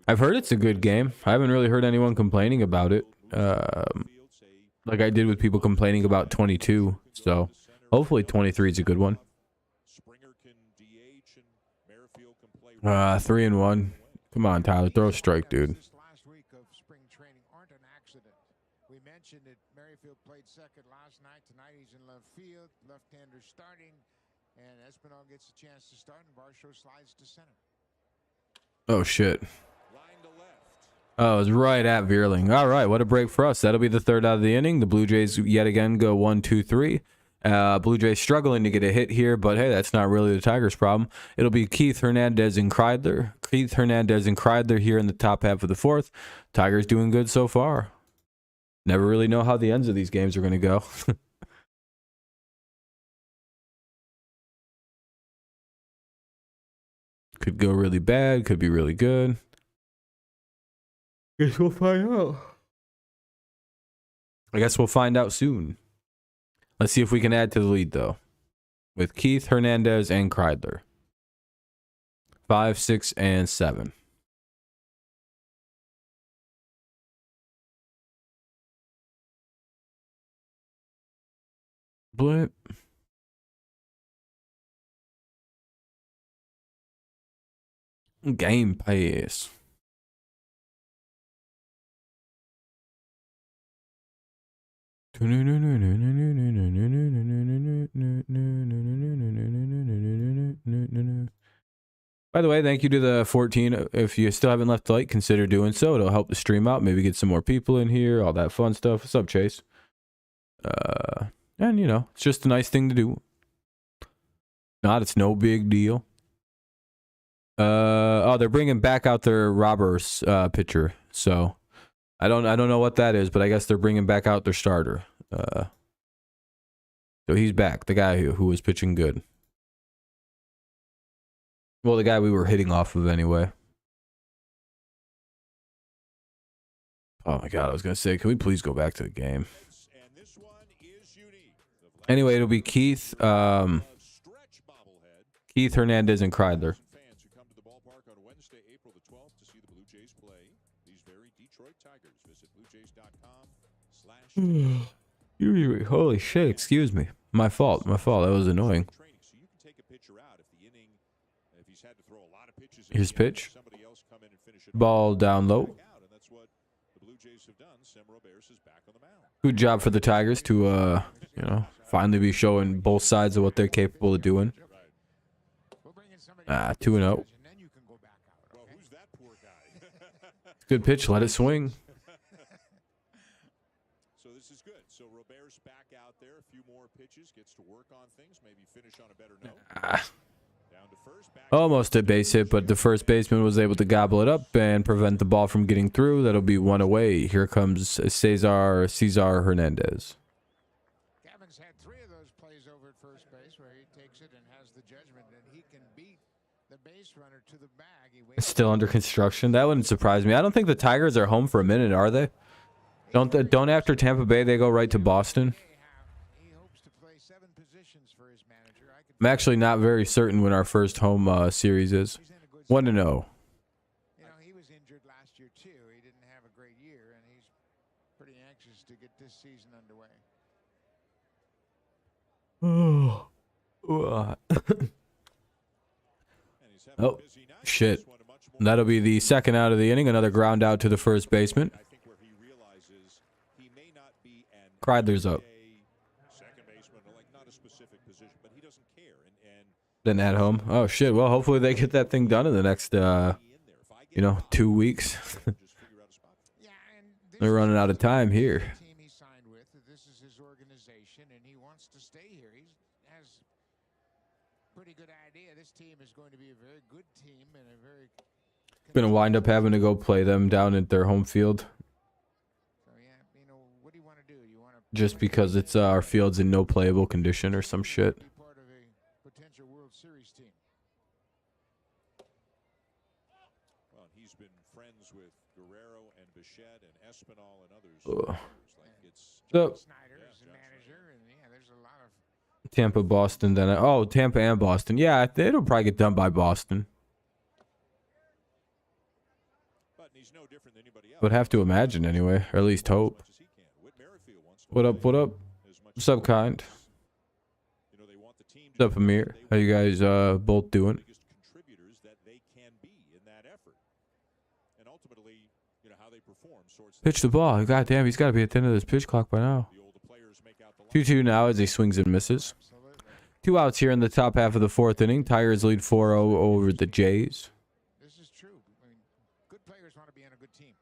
I've heard it's a good game. I haven't really heard anyone complaining about it. Like I did with people complaining about 22. So hopefully 23 is a good one. 3-1. Come on, Tyler. Throw a strike, dude. This last week of spring training aren't an accident. We mentioned that Merrifield played second last night. Tonight he's in left field. Left-hander starting. And Espinal gets a chance to start, and Varsho slides to center. Oh, shit. Oh, it was right at Veerling. All right, what a break for us. That'll be the third out of the inning. The Blue Jays yet again go 1-2-3. Blue Jays struggling to get a hit here, but hey, that's not really the Tigers' problem. It'll be Keith Hernandez and Kreidler. Keith Hernandez and Kreidler here in the top half of the fourth. Tigers doing good so far. Never really know how the ends of these games are going to go. Could go really bad, could be really good. Guess we'll find out. I guess we'll find out soon. Let's see if we can add to the lead, though. With Keith, Hernandez, and Kreidler. 5, 6, and 7. Blip. Game Pass. By the way, thank you to the 14. If you still haven't left a like, consider doing so. It'll help the stream out. Maybe get some more people in here. All that fun stuff. What's up, Chase? And, you know, it's just a nice thing to do. It's no big deal. Oh, they're bringing back out their robbers pitcher. So I don't know what that is, but I guess they're bringing back out their starter. So he's back, the guy who was pitching good. Well, the guy we were hitting off of anyway. Oh my God, I was gonna say, can we please go back to the game? Anyway, it'll be Keith, Keith Hernandez and Kreidler. Holy shit, excuse me. My fault. That was annoying. Here's pitch. Ball down low. Good job for the Tigers to, you know, finally be showing both sides of what they're capable of doing. 2-0. Good pitch. Let it swing. So this is good. So Robert's back out there. A few more pitches. Gets to work on things. Maybe finish on a better note. Down to first. Almost a base hit, but the first baseman was able to gobble it up and prevent the ball from getting through. That'll be one away. Here comes Cesar Hernandez. Gavin's had 3 of those plays over at first base where he takes it and has the judgment, and he can beat the base runner to the bag. Tigers. Still under construction. That wouldn't surprise me. I don't think the Tigers are home for a minute, are they? Don't after Tampa Bay they go right to Boston? He hopes to play 7 positions for his manager. I'm actually not very certain when our first home series is. He's in a good 1-0. You know, he was injured last year too. He didn't have a great year, and he's pretty anxious to get this season underway. Oh, shit. That'll be the second out of the inning. Another ground out to the first baseman. Kreidler's up. Then at home. Oh, shit. Well, hopefully they get that thing done in the next, 2 weeks. They're running out of time here. Team he signed with. This is his organization, and he wants to stay here. He has pretty good idea. This team is going to be a very good team and a very Gonna wind up having to go play them down at their home field. So yeah, you know, what do you want to do? You want to Just because it's our field's in no playable condition or some shit. be part of a potential World Series team. Well, he's been friends with Guerrero and Bichette and Espinal and others. Ugh. John So, Snyder is the manager, and yeah, there's a lot of Tampa, Boston, then Tampa and Boston. Yeah, it'll probably get done by Boston. But he's no different than anybody else. Would have to imagine anyway, or at least hope. As he can. Whit Merrifield wants to What up? What up? as much What's up, kind? you know, they want the team What's up, Amir? How you guys both doing? biggest contributors that they can be in that effort. And ultimately, you know, how they perform sorts Pitch the ball. God damn, he's got to be at the end of this pitch clock by now. the older players make out the 2-2 now as he swings and misses. absolutely. 2 outs here in the top half of the 4th inning. Tigers lead 4-0 over the Jays. This is true. I mean, good players want to be on a good team.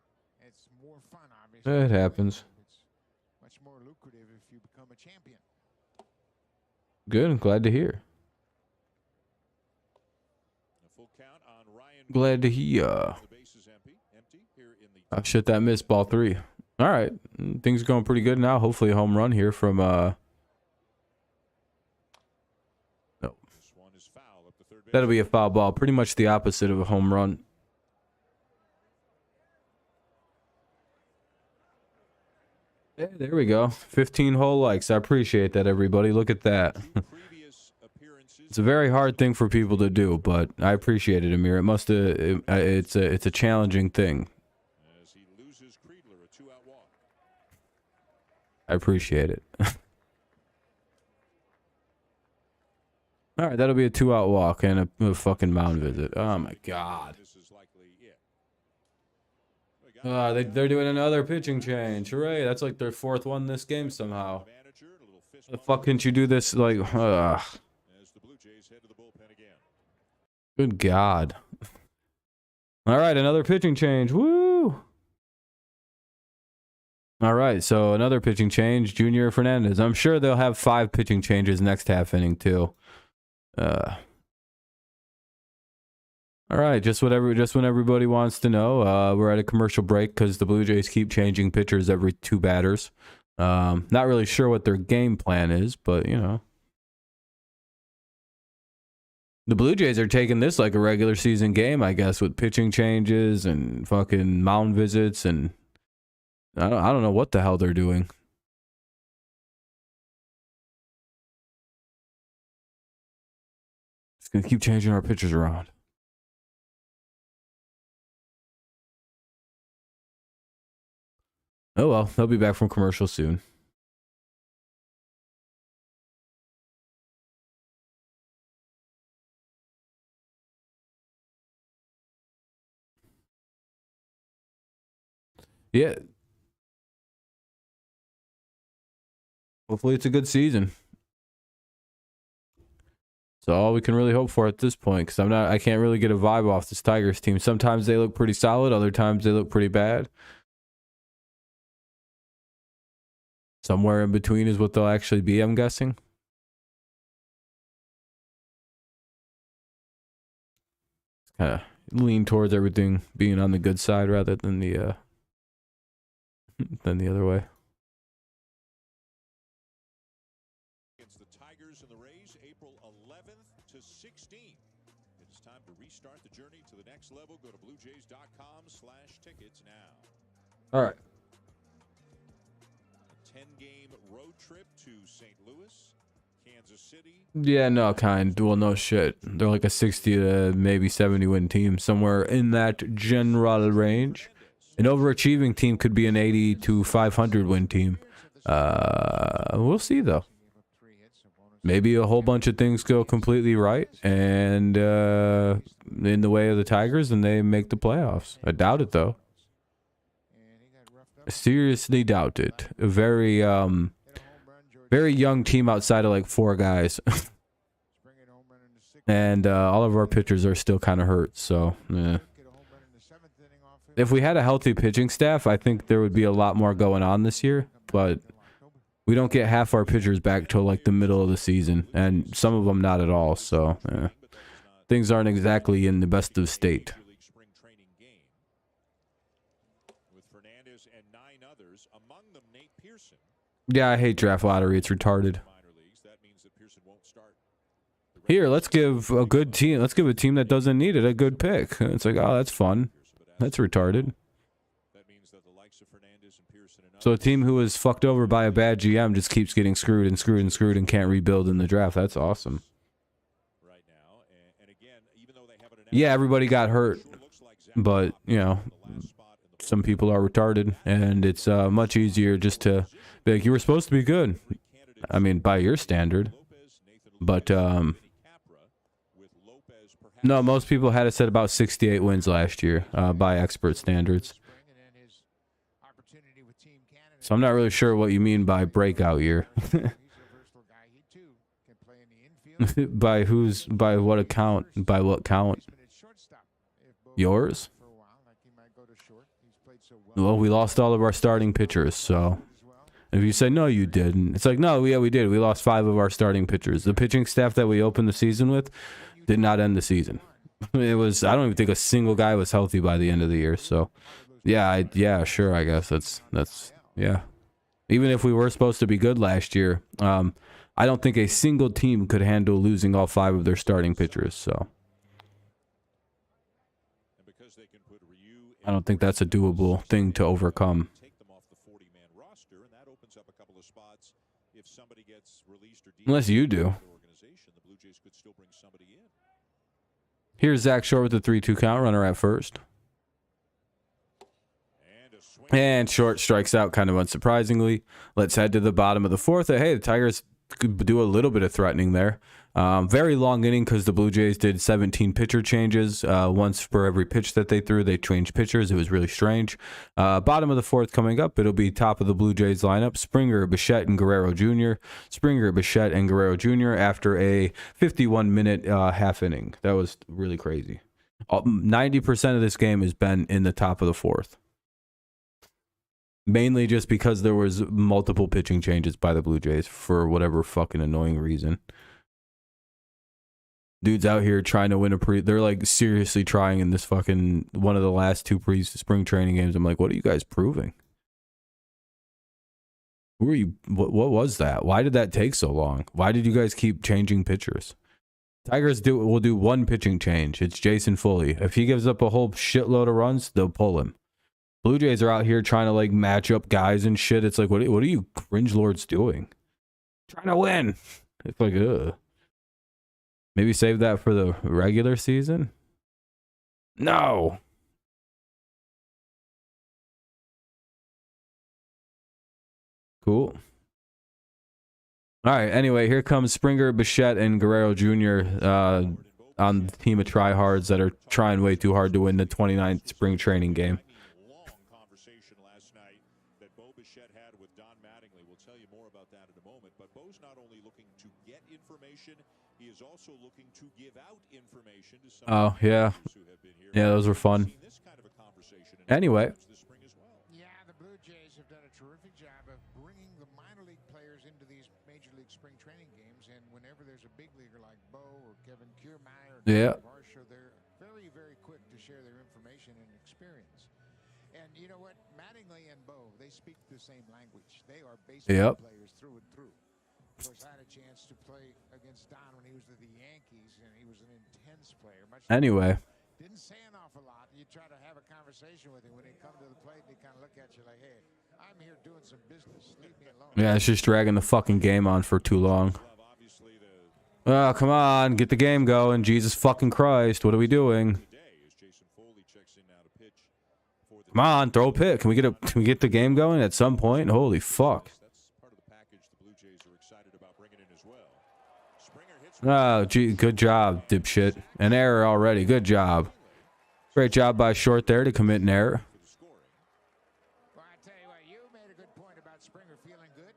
It's more fun, obviously. It happens. It's much more lucrative if you become a champion. Good. I'm glad to hear. A full count on Ryan. Glad to hear. The base is empty here in the Oh, shit, that missed ball 3. All right. Things are going pretty good now. Hopefully a home run here from this one is foul up the third base. that'll be a foul ball. Pretty much the opposite of a home run. Yeah, there we go. 15 whole likes. I appreciate that, everybody. Look at that. Previous appearances It's a very hard thing for people to do, but I appreciate it, Amir. It must it's a challenging thing. as he loses Kreidler, a 2-out walk. I appreciate it. All right, that'll be a 2-out walk and a fucking mound visit. Oh my god. This is likely it. They're doing another pitching change. Hooray! That's like their 4th one this game somehow. Manager, a little fist The fuck can't you do this? Like, as the Blue Jays head to the bullpen again. good god. All right, another pitching change. Woo! All right, so another pitching change. Junior Fernandez. I'm sure they'll have 5 pitching changes next half inning too. All right, just when everybody wants to know, we're at a commercial break because the Blue Jays keep changing pitchers every 2 batters. Not really sure what their game plan is, but you know, the Blue Jays are taking this like a regular season game, I guess, with pitching changes and fucking mound visits, and I don't know what the hell they're doing. It's gonna keep changing our pitchers around. Oh well, they'll be back from commercial soon. Yeah. Hopefully it's a good season. That's all we can really hope for at this point, because I can't really get a vibe off this Tigers team. Sometimes they look pretty solid, other times they look pretty bad. Somewhere in between is what they'll actually be, I'm guessing. Kind of lean towards everything being on the good side rather than the other way. Against the Tigers and the Rays, April 11th to 16th. It is time to restart the journey to the next level. Go to STREAMLABS.com/tickets now. All right. 10-game road trip to St. Louis, Kansas City. Yeah, no, well, no shit. They're like a 60 to maybe 70 win team, somewhere in that general range. An overachieving team could be an 80 to 500 win team. We'll see though. Maybe a whole bunch of things go completely right and in the way of the Tigers, and they make the playoffs. I doubt it though. I seriously doubt it. A very very young team outside of like 4 guys. And all of our pitchers are still kind of hurt, so yeah. If we had a healthy pitching staff, I think there would be a lot more going on this year, but we don't get half our pitchers back till like the middle of the season, and some of them not at all, so yeah. Things aren't exactly in the best of state. Spring Training game with Fernandez and 9 others, among them Nate Pearson. Yeah, I hate draft lottery. It's retarded. Minor leagues. That means that Pearson won't start. Here, let's give a good team. Let's give a team that doesn't need it a good pick. It's like, oh, that's fun. That's retarded. That means that the likes of Fernandez and Pearson and So a team who was fucked over by a bad GM just keeps getting screwed and screwed and screwed and can't rebuild in the draft. That's awesome. right now, and again, even though they haven't Yeah, everybody got hurt, but you know, some people are retarded, and it's much easier just to be like, you were supposed to be good. I mean, by your standard, but no, most people had it set about 68 wins last year by expert standards. So I'm not really sure what you mean by breakout year. By what account? By what count? Yours? Well, we lost all of our starting pitchers, so if you say no, you didn't. It's like, no, yeah, we did. We lost 5 of our starting pitchers. The pitching staff that we opened the season with did not end the season. It was, I don't even think a single guy was healthy by the end of the year. So, yeah, yeah, sure, I guess that's yeah. Even if we were supposed to be good last year, I don't think a single team could handle losing all 5 of their starting pitchers. So, I don't think that's a doable thing to overcome. Unless you do. Here's Zach Short with the 3-2 count, runner at first. And Short strikes out kind of unsurprisingly. Let's head to the bottom of the 4th. Hey, the Tigers could do a little bit of threatening there. Very long inning because the Blue Jays did 17 pitcher changes. Once for every pitch that they threw, they changed pitchers. It was really strange. Bottom of the 4th coming up, it'll be top of the Blue Jays lineup. Springer, Bichette, and Guerrero Jr. Springer, Bichette, and Guerrero Jr. after a 51-minute half inning. That was really crazy. 90% of this game has been in the top of the 4th. Mainly just because there was multiple pitching changes by the Blue Jays for whatever fucking annoying reason. Dude's out here trying to win they're like seriously trying in this fucking one of the last 2 spring training games. I'm like, what are you guys proving? Who are you? What was that? Why did that take so long? Why did you guys keep changing pitchers? Tigers will do 1 pitching change. It's Jason Foley. If he gives up a whole shitload of runs, they'll pull him. Blue Jays are out here trying to like match up guys and shit. It's like, what are you cringe lords doing? Trying to win. It's like, ugh. Maybe save that for the regular season? No. Cool. All right, anyway, here comes Springer, Bichette, and Guerrero Jr. On the team of tryhards that are trying way too hard to win the 29th spring training game. He is also looking to give out information to some Oh, yeah. who have been here. Yeah, those were fun. Anyway. Yeah, the Blue Jays have done a terrific job of bringing the minor league players into these major league spring training games, and whenever there's a big leaguer like Bo or Kevin Kiermaier or Yeah. Varsho, they're very, very quick to share their information and experience. And you know what? Mattingly and Bo, they speak the same language. They are baseball players through and through. Of course, I had a chance to play against Don when he was with the Yankees, and he was an intense player. Anyway. Didn't say an awful lot. You try to have a conversation with him. When he come to the plate, they kind of look at you like, hey, I'm here doing some business. Leave me alone. Yeah, it's just dragging the fucking game on for too long. Oh, come on. Get the game going. Jesus fucking Christ. What are we doing? Come on, throw a pitch. Can we get the game going at some point? Holy fuck. Oh, gee, good job, dipshit. An error already. Good job. Great job by short there to commit an error.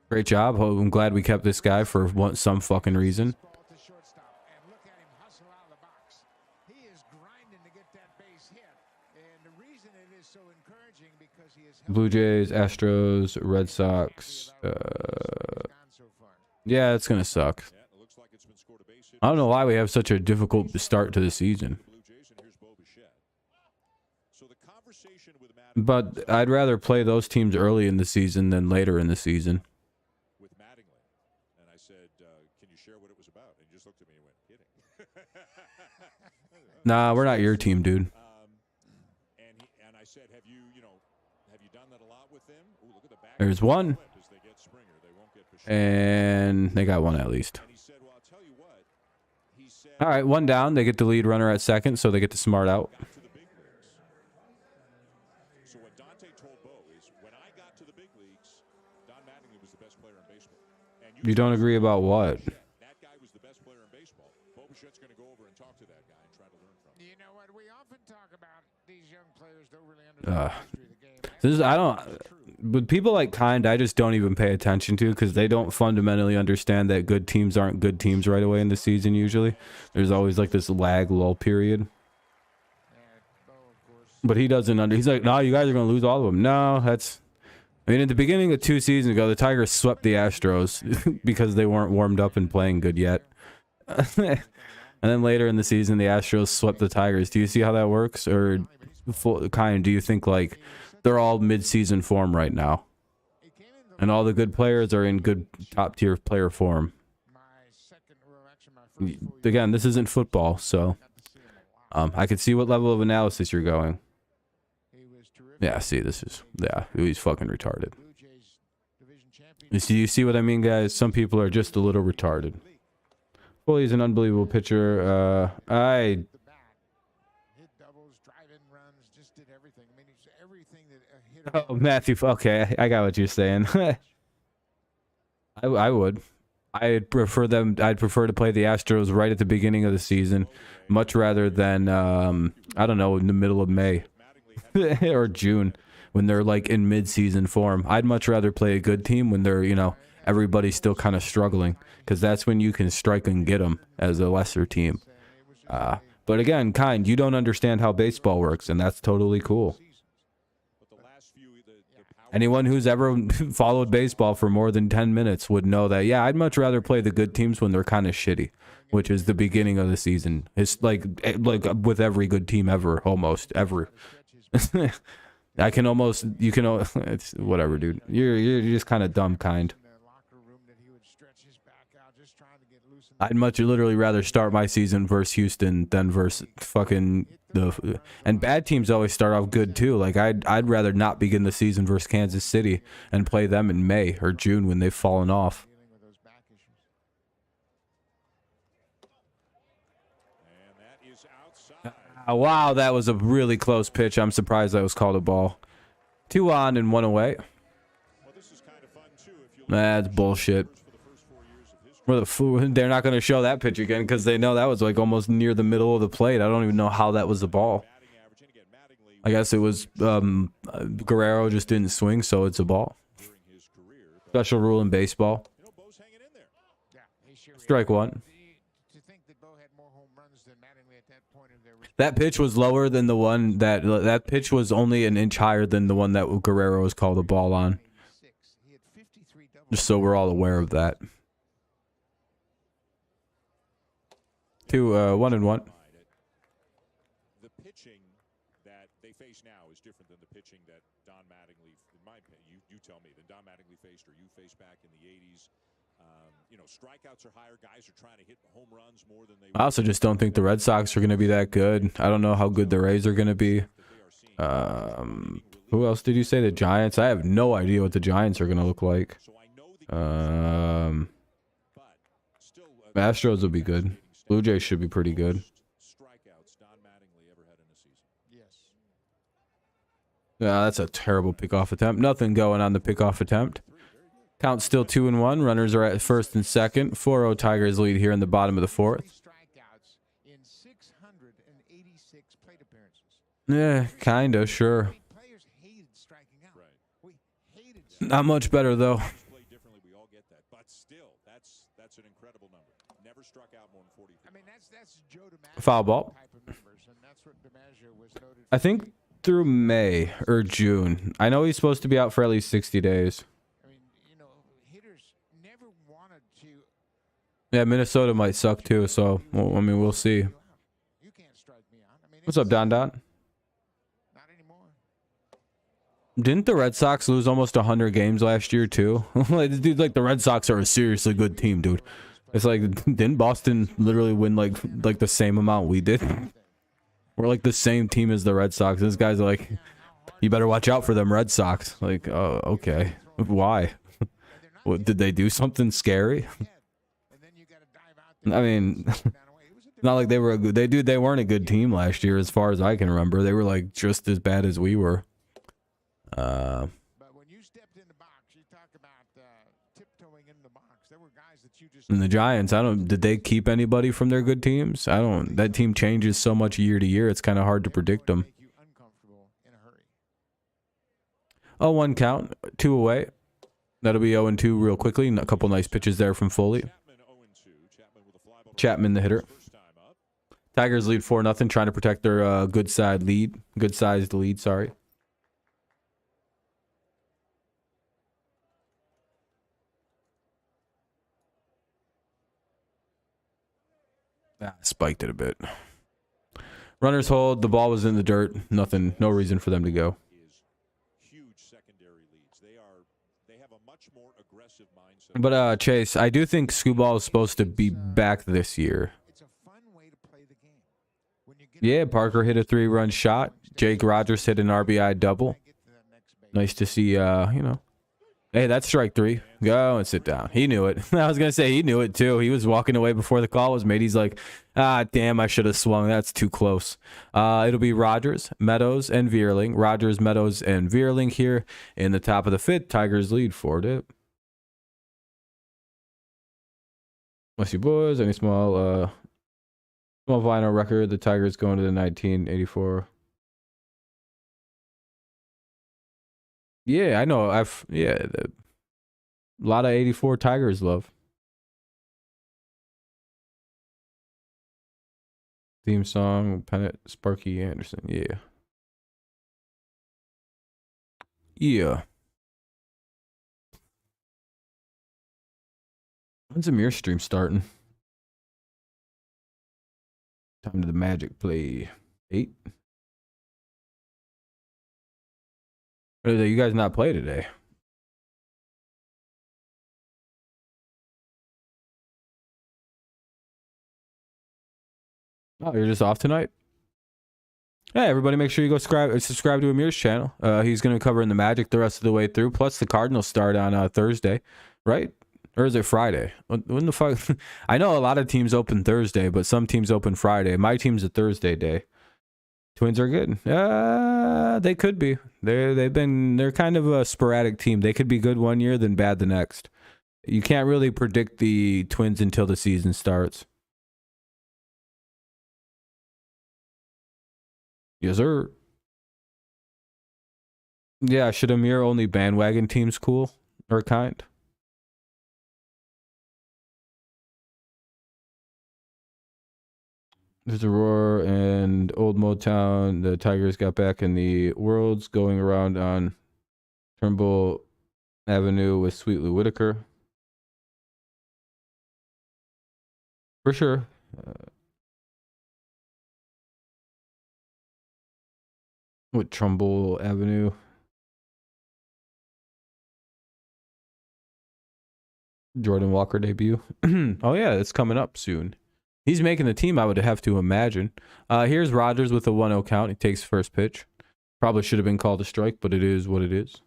Great job. Oh, I'm glad we kept this guy for some fucking reason. Blue Jays, Astros, Red Sox. Yeah, it's going to suck. I don't know why we have such a difficult start to the season. But I'd rather play those teams early in the season than later in the season. Nah, we're not your team, dude. There's one. And they got one at least. All right, one down. They get the lead runner at second, so they get to smart out. You don't agree about what? But people like Kind, I just don't even pay attention to because they don't fundamentally understand that good teams aren't good teams right away in the season usually. There's always like this lag lull period. But he doesn't he's like, no, you guys are going to lose all of them. No, that's... I mean, at the beginning of 2 seasons ago, the Tigers swept the Astros because they weren't warmed up and playing good yet. And then later in the season, the Astros swept the Tigers. Do you see how that works? Or Kind, do you think like they're all mid-season form right now and all the good players are in good top-tier player form? Again, this isn't football, so I can see what level of analysis you're going. Yeah, see, this is... Yeah, he's fucking retarded. You see what I mean, guys? Some people are just a little retarded. Foley is an unbelievable pitcher. Oh, Matthew. Okay, I got what you're saying. I would. I'd prefer to play the Astros right at the beginning of the season, much rather than I don't know, in the middle of May or June when they're like in mid-season form. I'd much rather play a good team when they're, you know, everybody's still kind of struggling, because that's when you can strike and get them as a lesser team. But again, Kind, you don't understand how baseball works, and that's totally cool. Anyone who's ever followed baseball for more than 10 minutes would know that, yeah, I'd much rather play the good teams when they're kind of shitty, which is the beginning of the season. It's like with every good team ever, almost ever. I can almost, you can, it's whatever, dude. You're just kind of dumb, Kind. I'd much literally rather start my season versus Houston than versus fucking and bad teams always start off good too. Like I'd rather not begin the season versus Kansas City and play them in May or June when they've fallen off. Wow, that was a really close pitch. I'm surprised that was called a ball. 2 on and 1 away. That's bullshit. They're not going to show that pitch again because they know that was like almost near the middle of the plate. I don't even know how that was the ball. I guess it was Guerrero just didn't swing, so it's a ball. Special rule in baseball. Strike one. That pitch was lower than the one that pitch was only an inch higher than the one that Guerrero was called a ball on. Just so we're all aware of that. 1 and 1. The pitching that they face now is different than the pitching that Don Mattingly, in my opinion, you tell me, that Don Mattingly faced or you faced back in the 80s. You know, strikeouts are higher. Guys are trying to hit home runs more than they. I also just don't think the Red Sox are going to be that good. I don't know how good the Rays are going to be. Who else did you say? The Giants? I have no idea what the Giants are going to look like. Astros will be good. Blue Jays should be pretty good. Yeah, that's a terrible pickoff attempt. Nothing going on the pickoff attempt. Count still 2-1. Runners are at first and second. 4-0 Tigers lead here in the bottom of the fourth. Yeah, kind of, sure. Not much better, though. Foul ball. I think through May or June. I know he's supposed to be out for at least 60 days. Yeah, Minnesota might suck too, so, well, I mean, we'll see. What's up, Don Don? Didn't the Red Sox lose almost 100 games last year too? Like, dude, like the Red Sox are a seriously good team, dude. It's like, didn't Boston literally win like the same amount we did? We're like the same team as the Red Sox. This guy's like, you better watch out for them Red Sox. Like, oh, okay. Why? What, did they do something scary? I mean, not like they were a good. They weren't a good team last year, as far as I can remember. They were like just as bad as we were. But when you stepped in the box, you talk about tiptoeing in the box. There were guys that you just. And the Giants, did they keep anybody from their good teams? That team changes so much year to year. It's kind of hard to predict them. 0-1 count, 2 away. That'll be 0-2 real quickly. A couple nice pitches there from Foley. Chapman, the hitter. Tigers lead 4-0, trying to protect their good-sized lead. Sorry. Spiked it a bit. Runners hold. The ball was in the dirt. Nothing. No reason for them to go. But Chase, I do think Scooball is supposed to be back this year. Yeah, Parker hit a 3-run shot. Jake Rogers hit an RBI double. Nice to see, you know. Hey, that's strike 3. Go and sit down. He knew it. I was going to say he knew it too. He was walking away before the call was made. He's like, ah, damn, I should have swung. That's too close. It'll be Rogers, Meadows, and Vierling. Rogers, Meadows, and Vierling here in the top of the 5th. Tigers lead 4-2. Bless you, boys. Any small vinyl record. The Tigers going to the 1984. Yeah, I know. A lot of 84 Tigers love. Theme song, Pennant, Sparky Anderson. Yeah. Yeah. When's Amir's stream starting? Time to the Magic play. 8. Or did you guys not play today? Oh, you're just off tonight? Hey, everybody, make sure you go subscribe to Amir's channel. He's going to be covering the Magic the rest of the way through. Plus, the Cardinals start on Thursday, right? Or is it Friday? When the fuck? I know a lot of teams open Thursday, but some teams open Friday. My team's a Thursday day. Twins are good. They could be. They're kind of a sporadic team. They could be good one year, then bad the next. You can't really predict the Twins until the season starts. Yes, sir. Yeah, should Amir only bandwagon teams cool or kind? There's a roar and Old Motown. The Tigers got back in the worlds, going around on Turnbull Avenue with Sweetly Whitaker. For sure. With Trumbull Avenue. Jordan Walker debut. Oh yeah, it's coming up soon. He's making the team, I would have to imagine. Here's Rogers with a 1-0 count. He takes first pitch. Probably should have been called a strike, but it is what it is.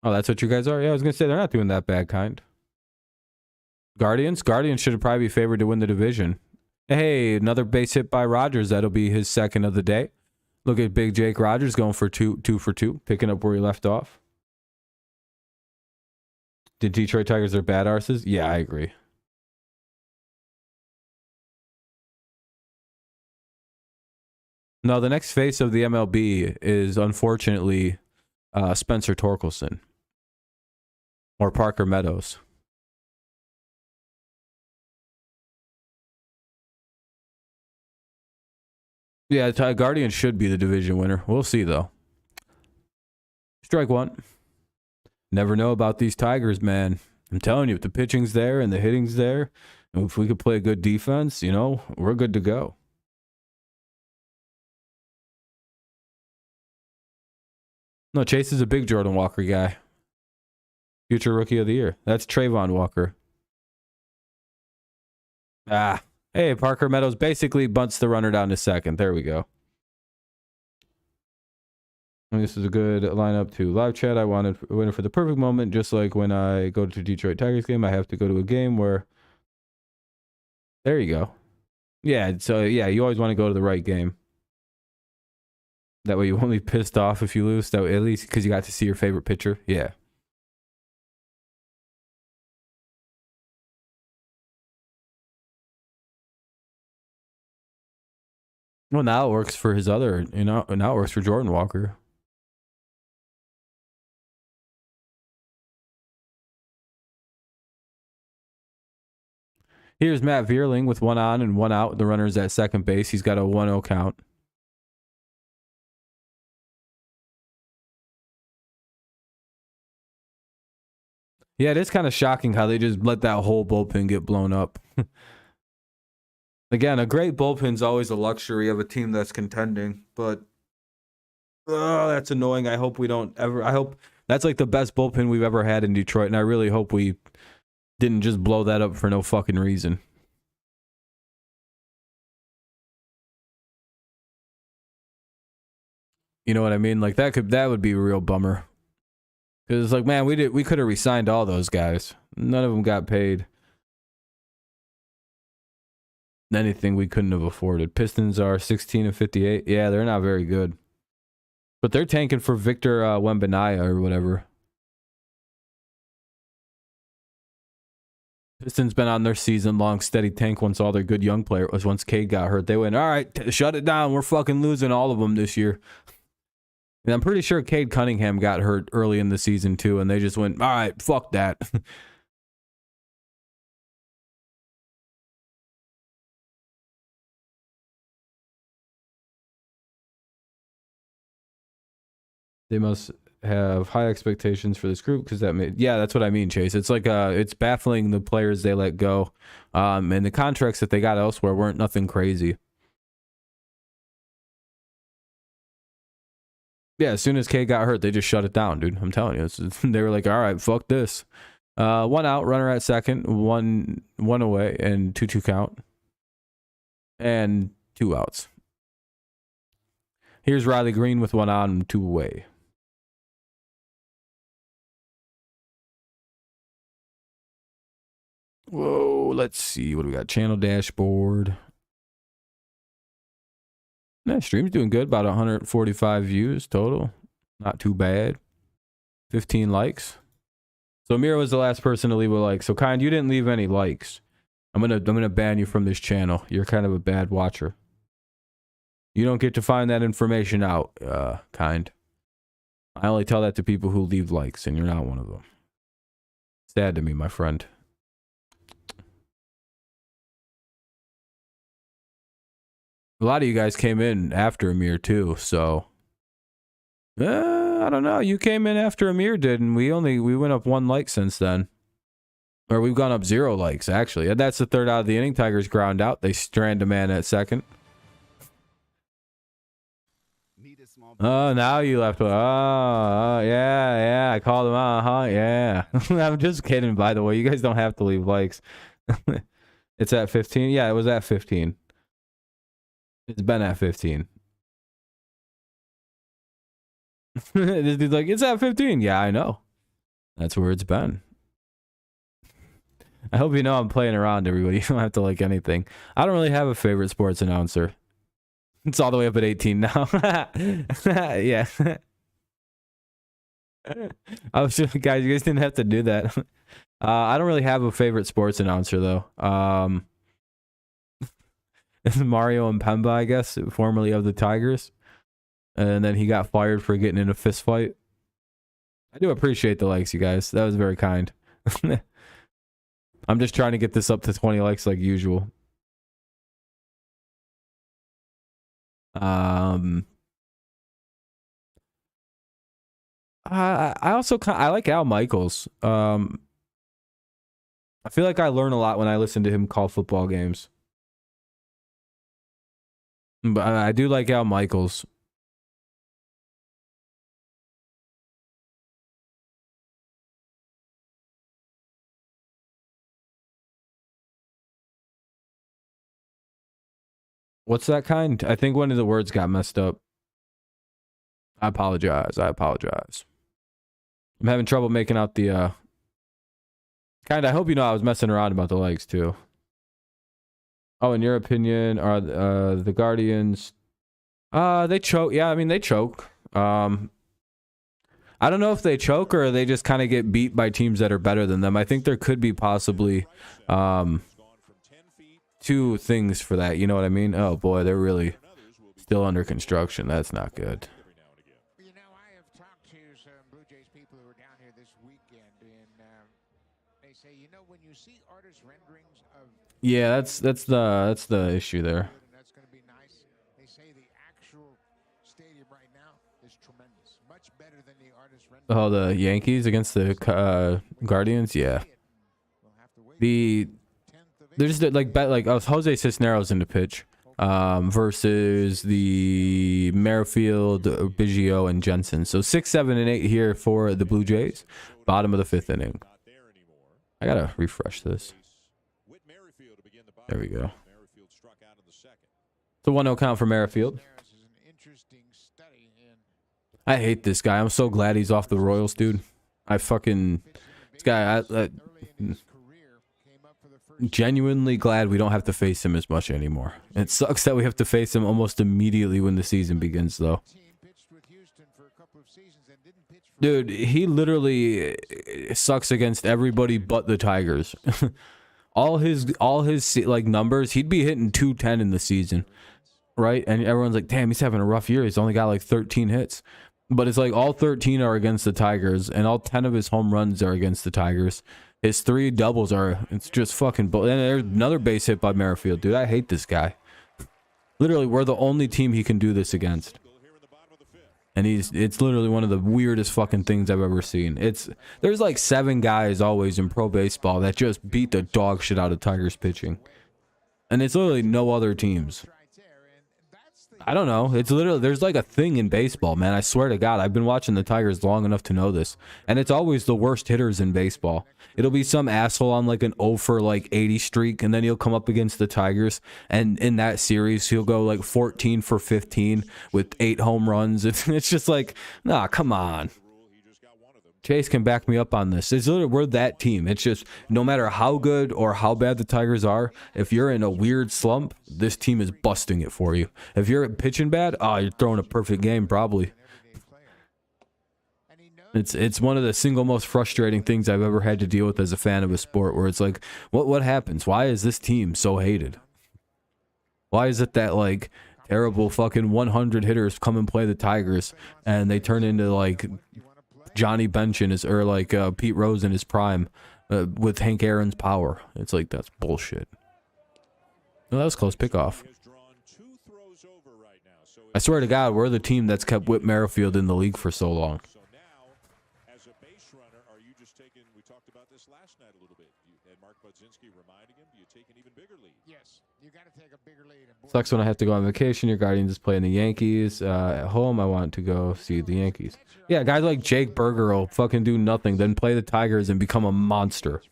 Oh, that's what you guys are? Yeah, I was going to say they're not doing that bad, kind. Guardians? Guardians should probably be favored to win the division. Hey, another base hit by Rogers. That'll be his second of the day. Look at Big Jake Rogers going for two for two, picking up where he left off. Did Detroit Tigers are bad arses? Yeah, I agree. No, the next face of the MLB is unfortunately Spencer Torkelson or Parker Meadows. Yeah, Guardians should be the division winner. We'll see, though. Strike one. Never know about these Tigers, man. I'm telling you, if the pitching's there and the hitting's there, and if we could play a good defense, you know, we're good to go. No, Chase is a big Jordan Walker guy. Future Rookie of the Year. That's Trayvon Walker. Ah. Hey, Parker Meadows basically bunts the runner down to second. There we go. And this is a good lineup to live chat. I waited for the perfect moment, just like when I go to Detroit Tigers game. I have to go to a game where... There you go. Yeah, so yeah, you always want to go to the right game. That way you won't be pissed off if you lose. That way, at least because you got to see your favorite pitcher. Yeah. Well, now it works for his other, you know, now it works for Jordan Walker. Here's Matt Vierling with one on and one out. The runner's at second base. He's got a 1-0 count. Yeah, it is kind of shocking how they just let that whole bullpen get blown up. Again, a great bullpen's always a luxury of a team that's contending, but that's annoying. I hope we don't ever... I hope that's like the best bullpen we've ever had in Detroit, and I really hope we didn't just blow that up for no fucking reason. You know what I mean? Like that would be a real bummer. Cause it's like, man, we could have re-signed all those guys. None of them got paid anything we couldn't have afforded. Pistons are 16-58. Yeah, they're not very good. But they're tanking for Victor Wembanyama or whatever. Pistons been on their season-long steady tank once all their good young players, once Cade got hurt. They went, all right, shut it down. We're fucking losing all of them this year. And I'm pretty sure Cade Cunningham got hurt early in the season, too, and they just went, all right, fuck that. They must have high expectations for this group because yeah, that's what I mean, Chase. It's like it's baffling the players they let go, and the contracts that they got elsewhere weren't nothing crazy. Yeah, as soon as K got hurt, they just shut it down, dude. I'm telling you, they were like, all right, fuck this. One out, runner at second, one away, and 2-2 count, and 2 outs. Here's Riley Green with 1 on and 2 away. Whoa, let's see. What do we got? Channel dashboard. Yeah, stream's doing good. About 145 views total. Not too bad. 15 likes. So Amir was the last person to leave a like. So Kind, you didn't leave any likes. I'm gonna ban you from this channel. You're kind of a bad watcher. You don't get to find that information out, Kind. I only tell that to people who leave likes, and you're not one of them. Sad to me, my friend. A lot of you guys came in after Amir too, so I don't know. You came in after Amir did, and we went up 1 like since then. Or we've gone up 0 likes, actually. And that's the 3rd out of the inning. Tigers ground out. They strand a man at second. Need a small Oh, now you left. Yeah. I called him out, huh? Yeah. I'm just kidding, by the way. You guys don't have to leave likes. It's at 15. Yeah, it was at 15. It's been at 15. This dude's like, it's at 15. Yeah, I know. That's where it's been. I hope you know I'm playing around, everybody. You don't have to like anything. I don't really have a favorite sports announcer. It's all the way up at 18 now. Yeah. I was just, guys, you guys didn't have to do that. I don't really have a favorite sports announcer though. It's Mario Mpemba, I guess, formerly of the Tigers. And then he got fired for getting in a fist fight. I do appreciate the likes, you guys. That was very kind. I'm just trying to get this up to 20 likes like usual. I also I like Al Michaels. I feel like I learn a lot when I listen to him call football games. But I do like Al Michaels. What's that kind? I think one of the words got messed up. I apologize. I'm having trouble making out the kind. I hope you know I was messing around about the likes too. Oh, in your opinion, are the Guardians they choke? Yeah, I mean they choke. I don't know if they choke or they just kind of get beat by teams that are better than them. I think there could be possibly two things for that. You know what I mean? Oh boy, they're really still under construction. That's not good. You know, I have talked to some Blue Jays people who were down here this weekend, and they say, you know, when you see artist renderings of Yeah, that's the issue there. that's going to be nice. They say the actual stadium right now is tremendous, much better than the artist rendering. Oh, the Yankees against the Guardians. Yeah, there's like Jose Cisneros in the pitch versus the Merrifield, Biggio, and Jensen. So 6, 7, and 8 here for the Blue Jays. Bottom of the 5th inning. I gotta refresh this. There we go. It's a 1-0 count for Merrifield. I hate this guy. I'm so glad he's off the Royals, dude. This guy, genuinely glad we don't have to face him as much anymore. It sucks that we have to face him almost immediately when the season begins, though. Dude, he literally sucks against everybody but the Tigers. all his like numbers, he'd be hitting 210 in the season, right? And everyone's like, damn, he's having a rough year. He's only got like 13 hits. But it's like all 13 are against the Tigers, and all 10 of his home runs are against the Tigers. His 3 doubles are, it's just fucking and there's another base hit by Merrifield. Dude, I hate this guy. Literally, we're the only team he can do this against. And it's literally one of the weirdest fucking things I've ever seen. There's like 7 guys always in pro baseball that just beat the dog shit out of Tigers pitching. And it's literally no other teams. I don't know. It's literally, there's like a thing in baseball, man. I swear to God, I've been watching the Tigers long enough to know this. And it's always the worst hitters in baseball. It'll be some asshole on like an 0 for like 80 streak, and then he'll come up against the Tigers. And in that series, he'll go like 14 for 15 with 8 home runs. It's just like, nah, come on. Chase can back me up on this. It's literally, we're that team. It's just no matter how good or how bad the Tigers are, if you're in a weird slump, this team is busting it for you. If you're pitching bad, you're throwing a perfect game probably. It's one of the single most frustrating things I've ever had to deal with as a fan of a sport, where it's like, what happens? Why is this team so hated? Why is it that like terrible fucking 100 hitters come and play the Tigers and they turn into like Johnny Bench in his, or like Pete Rose in his prime with Hank Aaron's power? It's like, that's bullshit. No, that was close pickoff. I swear to God, we're the team that's kept Whit Merrifield in the league for so long. So now, as a base runner, are you just taking, we talked about this last night a little bit, and Mark Budzinski reminding him, do you take an even bigger lead? Yes, You got to take a bigger lead. Sucks when I have to go on vacation. Your Guardians is playing the Yankees. At home, I want to go see the Yankees. Yeah, guys like Jake Berger will fucking do nothing, then play the Tigers and become a monster.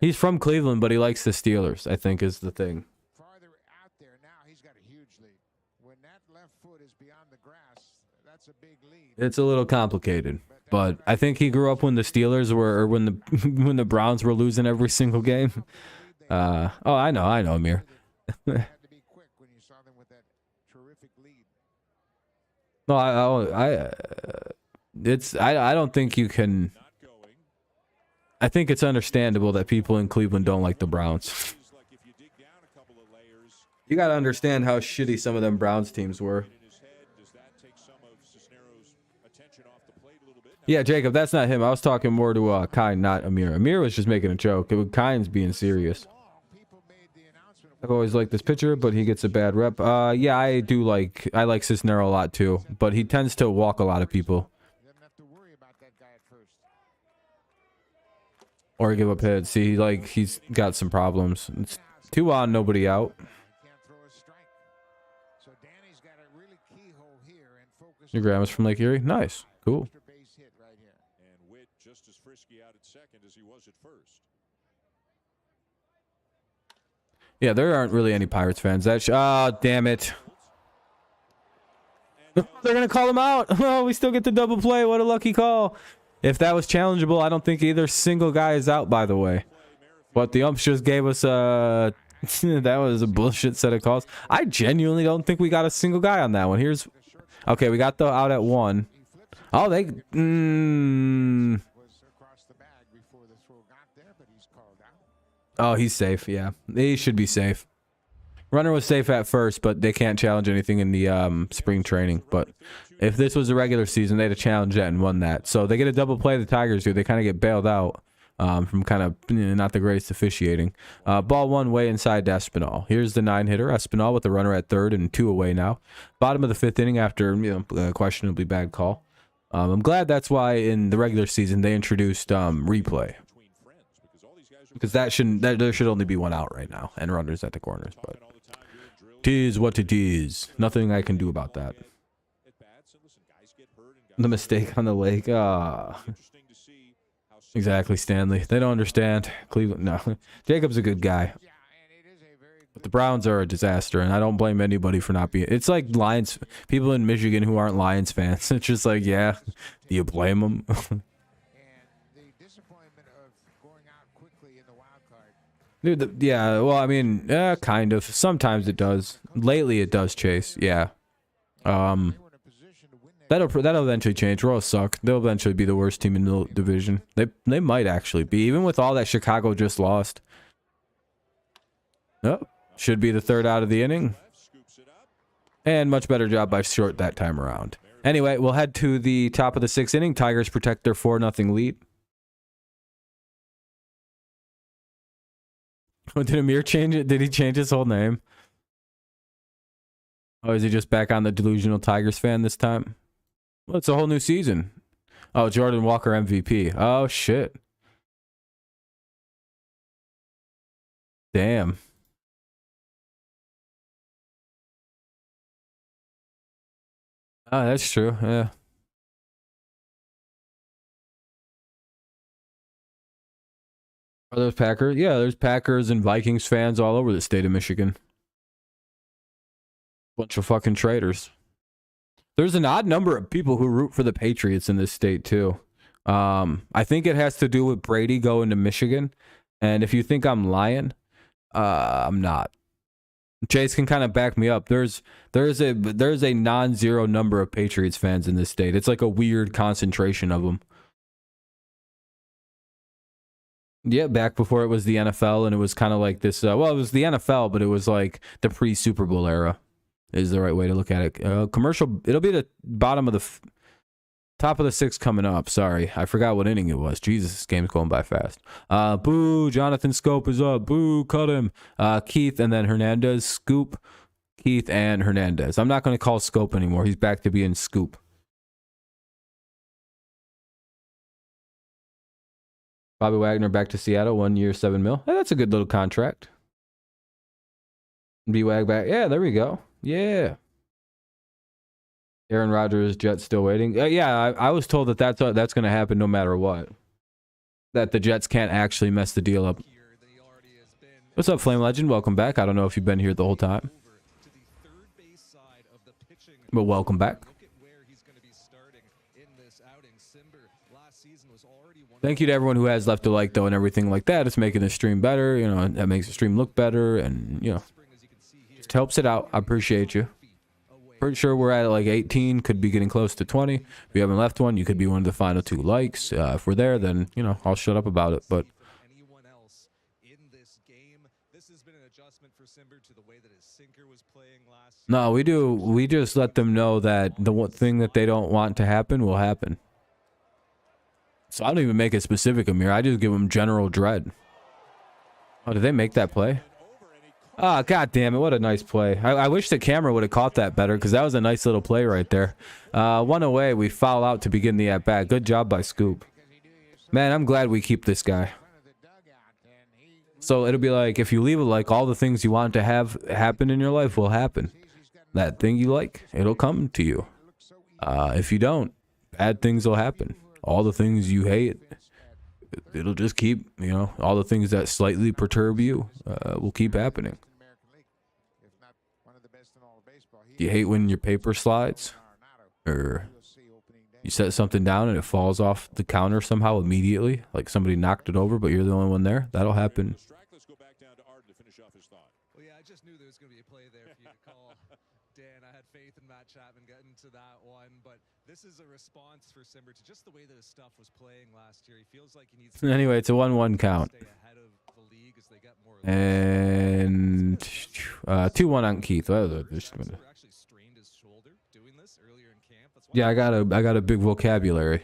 He's from Cleveland, but he likes the Steelers, I think, is the thing. Farther out there now, he's got a huge lead. When that left foot is beyond the grass, that's a big lead. It's a little complicated, but I think he grew up when the Steelers were, or when the when the Browns were losing every single game. Oh, I know, Amir. No, I don't think you can. I think it's understandable that people in Cleveland don't like the Browns. You got to understand how shitty some of them Browns teams were. Yeah, Jacob, that's not him. I was talking more to Kai, not Amir. Amir was just making a joke. Kai's being serious. I've always liked this pitcher, but he gets a bad rep. Yeah, I like Cisnero a lot too, but he tends to walk a lot of people. Or give up hits. See, like, he's got some problems. It's 2 on, nobody out. Your grandma's from Lake Erie? Nice. Cool. And Witt just as frisky out at second as he was at first. Yeah, there aren't really any Pirates fans. Damn it. They're going to call him out. Oh, we still get the double play. What a lucky call. If that was challengeable, I don't think either single guy is out, by the way. But the umps just gave us that was a bullshit set of calls. I genuinely don't think we got a single guy on that one. Okay, we got the out at 1. Oh, oh, he's safe. Yeah, he should be safe. Runner was safe at first, but they can't challenge anything in the spring training. But if this was a regular season, they'd have challenged that and won that. So they get a double play. The Tigers do. They kind of get bailed out from kind of not the greatest officiating. Ball 1 way inside to Espinal. Here's the 9-hitter. Espinal with the runner at third and 2 away now. Bottom of the 5th inning after a questionably bad call. I'm glad that's why in the regular season they introduced replay. Because there should only be 1 out right now and runners at the corners. But it is what it is. Nothing I can do about that. The mistake on the lake. Exactly, Stanley. They don't understand. Cleveland, no. Jacob's a good guy. But the Browns are a disaster, and I don't blame anybody for not being. It's like Lions, people in Michigan who aren't Lions fans. It's just like, yeah, do you blame them? Dude, yeah, well, I mean, kind of. Sometimes it does. Lately, it does, Chase. Yeah. That'll eventually change. Royals suck. They'll eventually be the worst team in the division. They might actually be, even with all that Chicago just lost. Oh, should be the 3rd out of the inning. And much better job by Short that time around. Anyway, we'll head to the top of the 6th inning. Tigers protect their 4-0 lead. Oh, did Amir change it? Did he change his whole name? Oh, is he just back on the delusional Tigers fan this time? Well, it's a whole new season. Oh, Jordan Walker MVP. Oh, shit. Damn. Oh, that's true. Yeah. Are those Packers? Yeah, there's Packers and Vikings fans all over the state of Michigan. Bunch of fucking traitors. There's an odd number of people who root for the Patriots in this state, too. I think it has to do with Brady going to Michigan. And if you think I'm lying, I'm not. Chase can kind of back me up. There's a non-zero number of Patriots fans in this state. It's like a weird concentration of them. Yeah, back before it was the NFL, and it was kind of like this. Well, it was the NFL, but it was like the pre-Super Bowl era. Is the right way to look at it. Commercial. It'll be the bottom of the top of the 6th coming up. Sorry, I forgot what inning it was. Jesus, this game's going by fast. Boo! Jonathan Scope is up. Boo! Cut him. Keith and then Hernandez. Scoop. Keith and Hernandez. I'm not going to call Scope anymore. He's back to being Scoop. Bobby Wagner back to Seattle, 1 year, $7 million. Hey, that's a good little contract. B-Wag back. Yeah, there we go. Yeah. Aaron Rodgers, Jets still waiting. Yeah, I was told that that's going to happen no matter what. That the Jets can't actually mess the deal up. What's up, Flame Legend? Welcome back. I don't know if you've been here the whole time, but welcome back. Thank you to everyone who has left a like, though, and everything like that. It's making the stream better. You know, that makes the stream look better, and, you know, just helps it out. I appreciate you. Pretty sure we're at like 18, could be getting close to 20. If you haven't left one, you could be one of the final 2 likes. If we're there, then, you know, I'll shut up about it. But no, we do. We just let them know that the one thing that they don't want to happen will happen. So I don't even make it specific, Amir. I just give them general dread. Oh, did they make that play? Ah, oh, god damn it. What a nice play. I wish the camera would have caught that better, because that was a nice little play right there. 1 away. We foul out to begin the at-bat. Good job by Scoop. Man, I'm glad we keep this guy. So it'll be like, if you leave it like, all the things you want to have happen in your life will happen. That thing you like, it'll come to you. If you don't, bad things will happen. All the things you hate, it'll just keep, you know, all the things that slightly perturb you will keep happening. Do you hate when your paper slides? Or you set something down and it falls off the counter somehow immediately? Like somebody knocked it over, but you're the only one there? That'll happen. Well, yeah, I just knew there was going to be a play there for you to call. Dan, I had faith in Matt Chapman getting to that one, but this is a response for Simber to just the way that his stuff was playing last year. He feels like he needs to anyway, it's a 1-1 count. And 2-1 on Keith. Yeah, I got a big vocabulary.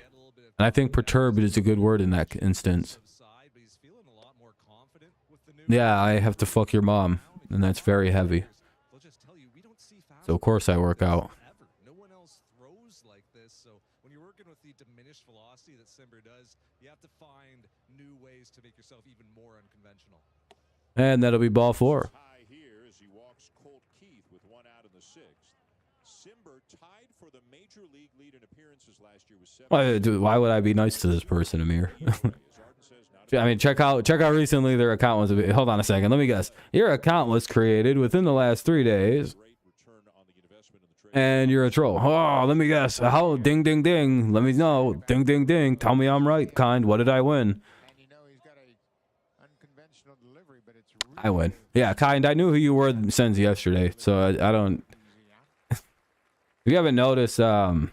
And I think perturbed is a good word in that instance. Yeah, I have to fuck your mom, and that's very heavy. So of course I work out. No one else throws like this. So when you're working with the diminished velocity that Simber does, you have to find new ways to make yourself even more unconventional. And that'll be ball 4. Here as he walks Colt Keith with 1 out in the 6th. Simber tied for the major league lead in appearances last year with 7. Why would I be nice to this person, Amir? I mean, check out recently their account was hold on a second. Let me guess. Your account was created within the last 3 days. And you're a troll. Oh, let me guess. How? Ding, ding, ding. Let me know. Ding, ding, ding. Tell me I'm right, kind. What did I win? I win. Yeah, kind. I knew who you were since yesterday, so I don't. If you haven't noticed, I've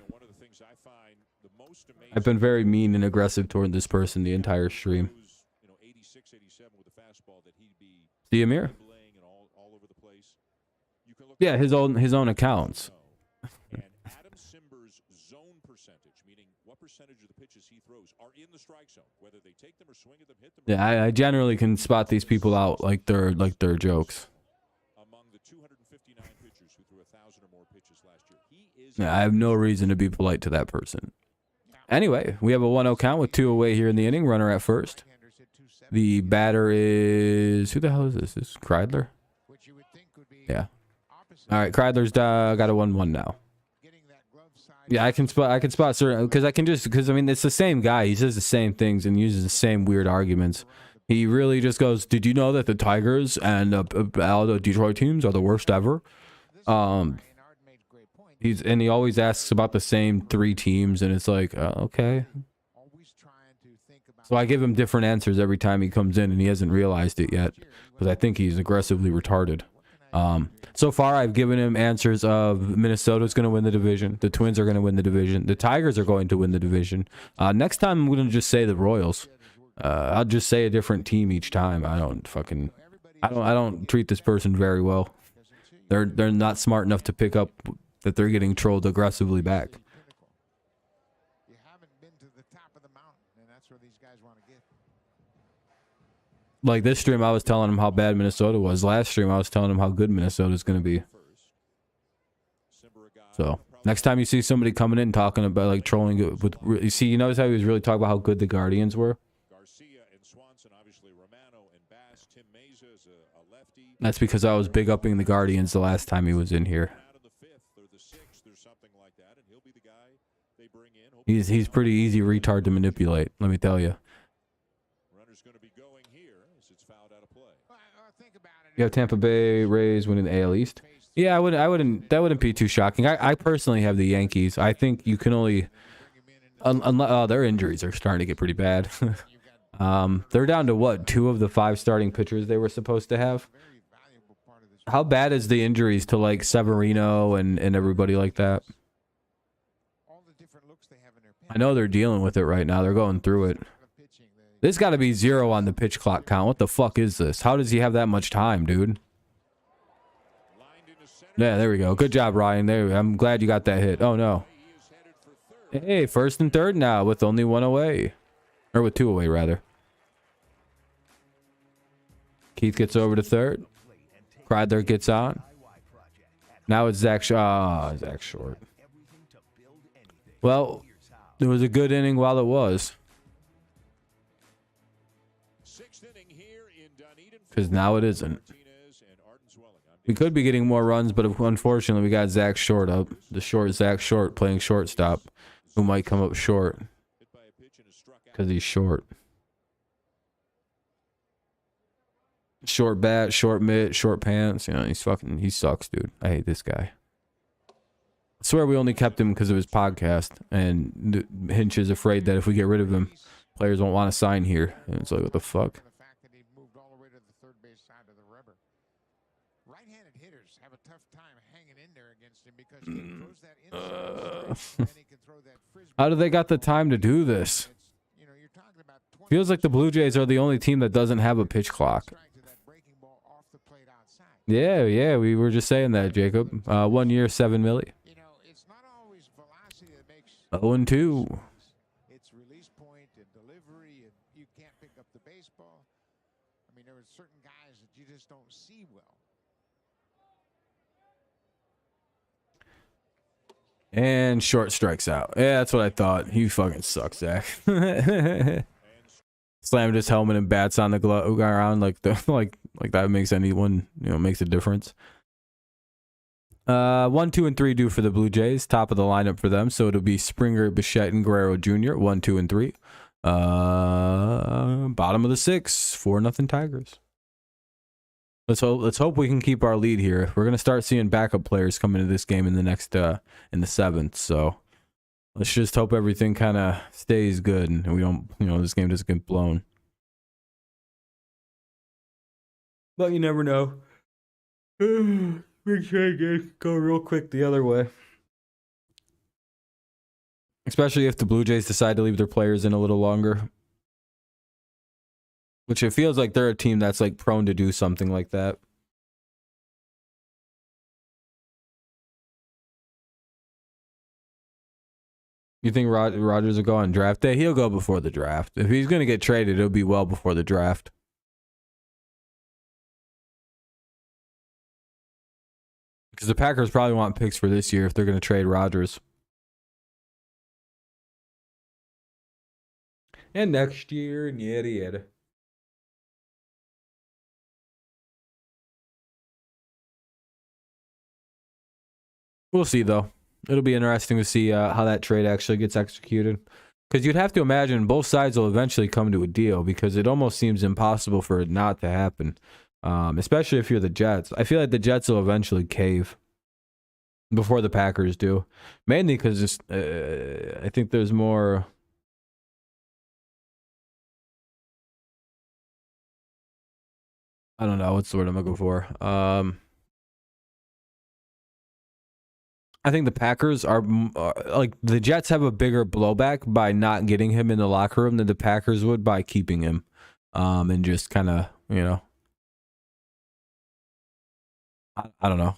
been very mean and aggressive toward this person the entire stream. See, Amir? Yeah, his own accounts. And Adam Simber's zone percentage, meaning what percentage of the pitches he throws are in the strike zone, whether they take them or swing at them, hit them. Yeah, I generally can spot these people out like they're jokes. Among the 259 pitchers who threw 1,000 or more pitches last year, he is. Yeah, I have no reason to be polite to that person. Anyway, we have a 1-0 count with 2 away here in the inning. Runner at first. The batter is, who the hell is this? Is Kreidler? Yeah. All right, Kreidler's got a 1-1 now. Yeah, I can spot certain, because I mean it's the same guy. He says the same things and uses the same weird arguments. He really just goes, "Did you know that the Tigers and all the Detroit teams are the worst ever?" He always asks about the same 3 teams, and it's like, okay. So I give him different answers every time he comes in, and he hasn't realized it yet, because I think he's aggressively retarded. So far, I've given him answers of Minnesota's going to win the division. The Twins are going to win the division. The Tigers are going to win the division. Next time, I'm going to just say the Royals. I'll just say a different team each time. I don't treat this person very well. They're not smart enough to pick up that they're getting trolled aggressively back. You haven't been to the top of the mountain, and that's where these guys want to get. Like this stream, I was telling him how bad Minnesota was. Last stream, I was telling him how good Minnesota is going to be. So next time you see somebody coming in talking about like trolling with, you see, you notice how he was really talking about how good the Guardians were. That's because I was big upping the Guardians the last time he was in here. Out of the 5th or the 6th or something like that, and he'll be the guy they bring in. He's pretty easy retard to manipulate, let me tell you. Runner's going to be going here as it's fouled out of play. Think about it. You have Tampa Bay Rays winning the AL East. Yeah, that wouldn't be too shocking. I personally have the Yankees. I think you can only, their injuries are starting to get pretty bad. They're down to what, 2 of the 5 starting pitchers they were supposed to have. How bad is the injuries to like Severino and everybody like that? I know they're dealing with it right now. They're going through it. There's got to be 0 on the pitch clock count. What the fuck is this? How does he have that much time, dude? Yeah, there we go. Good job, Ryan. There, I'm glad you got that hit. Oh no. Hey, 1st and 3rd now with only 1 away, or with 2 away rather. Keith gets over to 3rd. Kreidler gets on. Now it's Zach Short. Well, it was a good inning while it was. Because now it isn't. We could be getting more runs, but unfortunately we got Zach Short up. The short Zach Short playing shortstop, who might come up short. Because he's short. Short bat, short mitt, short pants. You know, he sucks, dude. I hate this guy. I swear we only kept him because of his podcast, and Hinch is afraid that if we get rid of him, players won't want to sign here. And it's like, what the fuck? Right-handed hitters have a tough time hanging in there against him because he throws that inside and he can throw that frisbee. How do they got the time to do this? You know, you're talking about Feels like the Blue Jays are the only team that doesn't have a pitch clock. Yeah, we were just saying that, Jacob. 1 year, $7 million. You know, it's not always velocity that makes 0-2. It's release point and delivery, and you can't pick up the baseball. I mean, there are certain guys that you just don't see well. And Short strikes out. Yeah, that's what I thought. You fucking suck, Zach. Slammed his helmet and bats on the glove around like that makes anyone, makes a difference. 1, 2, and 3 due for the Blue Jays. Top of the lineup for them. So it'll be Springer, Bichette, and Guerrero Jr. 1, 2, and 3. Bottom of the 6. 4-0 Tigers. Let's hope we can keep our lead here. We're gonna start seeing backup players come into this game in the next in the 7th. So let's just hope everything kind of stays good and we don't, this game doesn't get blown. But you never know. Big game go real quick the other way. Especially if the Blue Jays decide to leave their players in a little longer. Which it feels like they're a team that's like prone to do something like that. You think Rodgers will go on draft day? He'll go before the draft. If he's going to get traded, it'll be well before the draft. Because the Packers probably want picks for this year if they're going to trade Rodgers. And next year, and yada yada. We'll see, though. It'll be interesting to see how that trade actually gets executed. Because you'd have to imagine both sides will eventually come to a deal because it almost seems impossible for it not to happen. Especially if you're the Jets. I feel like the Jets will eventually cave before the Packers do. Mainly because I think there's more... I don't know. What's the word I'm looking for? I think the Packers are like the Jets have a bigger blowback by not getting him in the locker room than the Packers would by keeping him, and just kind of I don't know.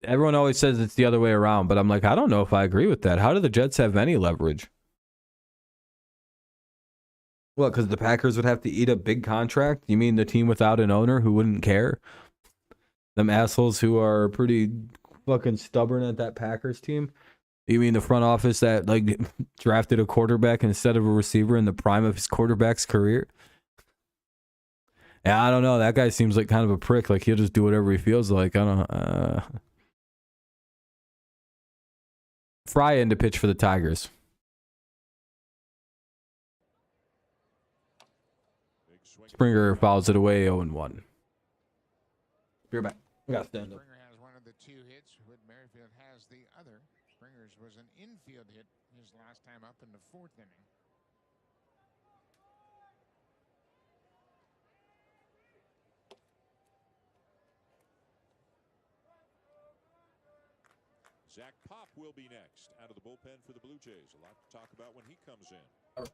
Everyone always says it's the other way around, but I'm like I don't know if I agree with that. How do the Jets have any leverage? Well, because the Packers would have to eat a big contract. You mean the team without an owner who wouldn't care? Them assholes who are pretty fucking stubborn at that Packers team. You mean the front office that like drafted a quarterback instead of a receiver in the prime of his quarterback's career? Yeah, I don't know. That guy seems like kind of a prick. Like he'll just do whatever he feels like. I don't. Fry in to pitch for the Tigers. Springer fouls it away 0-1. You're back. I got stand up. Springer has one of the 2 hits. Whit Merrifield has the other. Springer's was an infield hit his last time up in the 4th inning. Zach Pop will be next out of the bullpen for the Blue Jays. A lot to talk about when he comes in.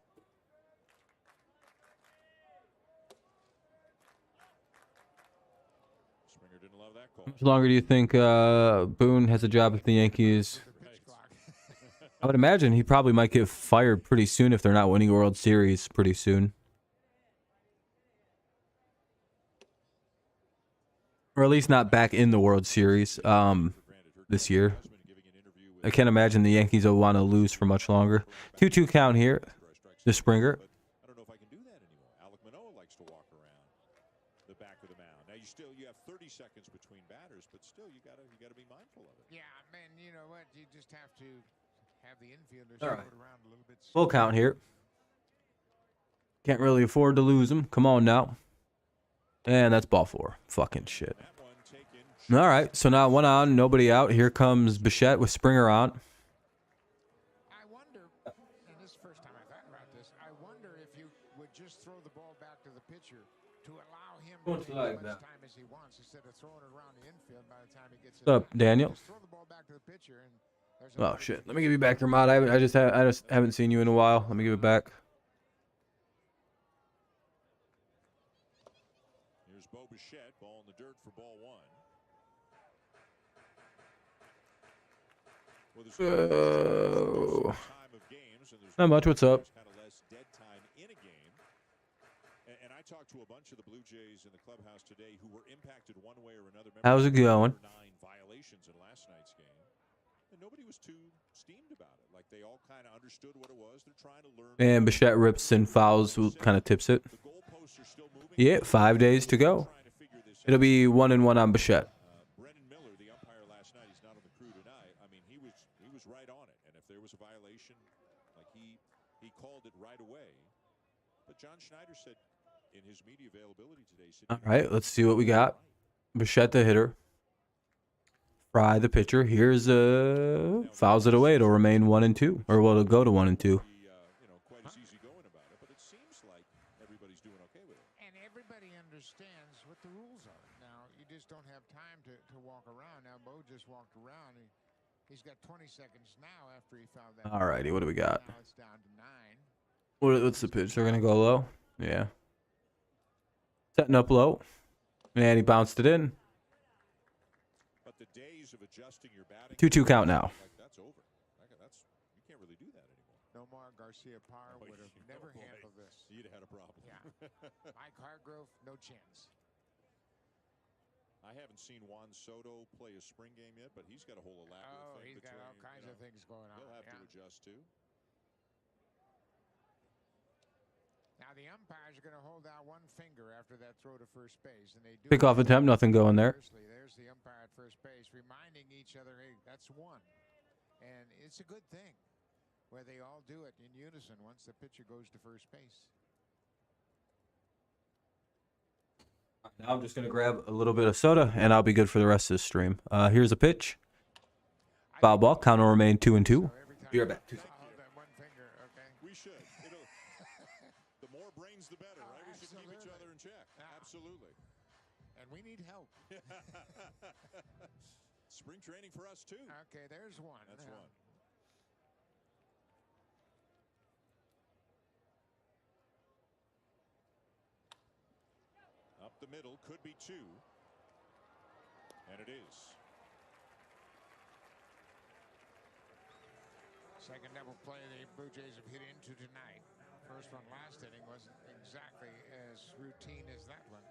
Springer didn't love that call. How much longer do you think Boone has a job at the Yankees? I would imagine he probably might get fired pretty soon if they're not winning a World Series pretty soon. Or at least not back in the World Series this year. I can't imagine the Yankees will want to lose for much longer. 2-2 count here to Springer. I don't know if I can do that anymore. Alec Manoah likes to walk around the back of the mound. Now you have 30 seconds between batters, but still you gotta be mindful of it. Yeah, man, you know what? You just have to have the infielders All right. throw it around a little bit. Full count here. Can't really afford to lose him. Come on now. And that's ball 4. Fucking shit. All right, so now 1 on, nobody out. Here comes Bichette with Springer on. I wonder, and this is the first time I thought about this, I wonder if you would just throw the ball back to the pitcher to allow him to take as much time as he wants instead of throwing it around the infield by the time he gets it. What's up, Daniel? Just throw the ball back to the pitcher and there's Oh shit! Let me give you back your mod. I just haven't seen you in a while. Let me give it back. Here's Bo Bichette, ball in the dirt for ball 1. Oh. Not much. What's up? Kind of less dead time in a game. And I talked to a bunch of the Blue Jays in the clubhouse today who were impacted one way or another. How's it going? 9 violations in last night's game. And nobody was too steamed about it. Like they all kind of understood what it was. They're trying to learn. And Bichette rips and fouls, kind of tips it. The goalposts are still moving. Yeah, 5 days to go. It'll be 1-1 on Bichette. Brennan Miller, the umpire last night, he's not on the crew tonight. I mean, he was right on it. And if there was a violation, like he called it right away. But John Schneider said in his media availability today. All right, let's see what we got. Bichette the hitter. Fry the pitcher. Here's fouls it away. It'll remain 1-2, or will it go to 1-2? Quite as easy going about it, but it seems like everybody's doing okay with it. and everybody understands what the rules are. Now you just don't have time to walk around. Now Bo just walked around. He's got 20 seconds now after he fouled that. All righty, what do we got? Now it's down to 9. What's the pitch? They're gonna go low. Yeah. Setting up low, and he bounced it in. But the days of adjusting your batting 2-2 count now. like that's over. You can't really do that anymore. Nomar Garcia Parr would have never handled this. You'd have had a problem. Yeah. Mike Hargrove, no chance. I haven't seen Juan Soto play a spring game yet, but he's got a whole elaborate Oh, thing he's got all between, kinds of things going on. He'll have Yeah. to adjust too. Now the umpires are going to hold out one finger after that throw to first base, and they do. Pickoff attempt, nothing going there. There's the umpire at first base, reminding each other, "Hey, that's 1," and it's a good thing where they all do it in unison once the pitcher goes to first base. Now I'm just gonna grab a little bit of soda, and I'll be good for the rest of the stream. Here's a pitch. Foul ball. Count will remain 2-2. Be right back. Hold that one finger, okay? We should. The more brains, the better, right? We should keep each other in check. Absolutely. And we need help. Spring training for us too. Okay, there's 1. That's 1. Up the middle, could be 2. And it is. Second double play the Blue Jays have hit into tonight. First one last inning wasn't exactly as routine as that one.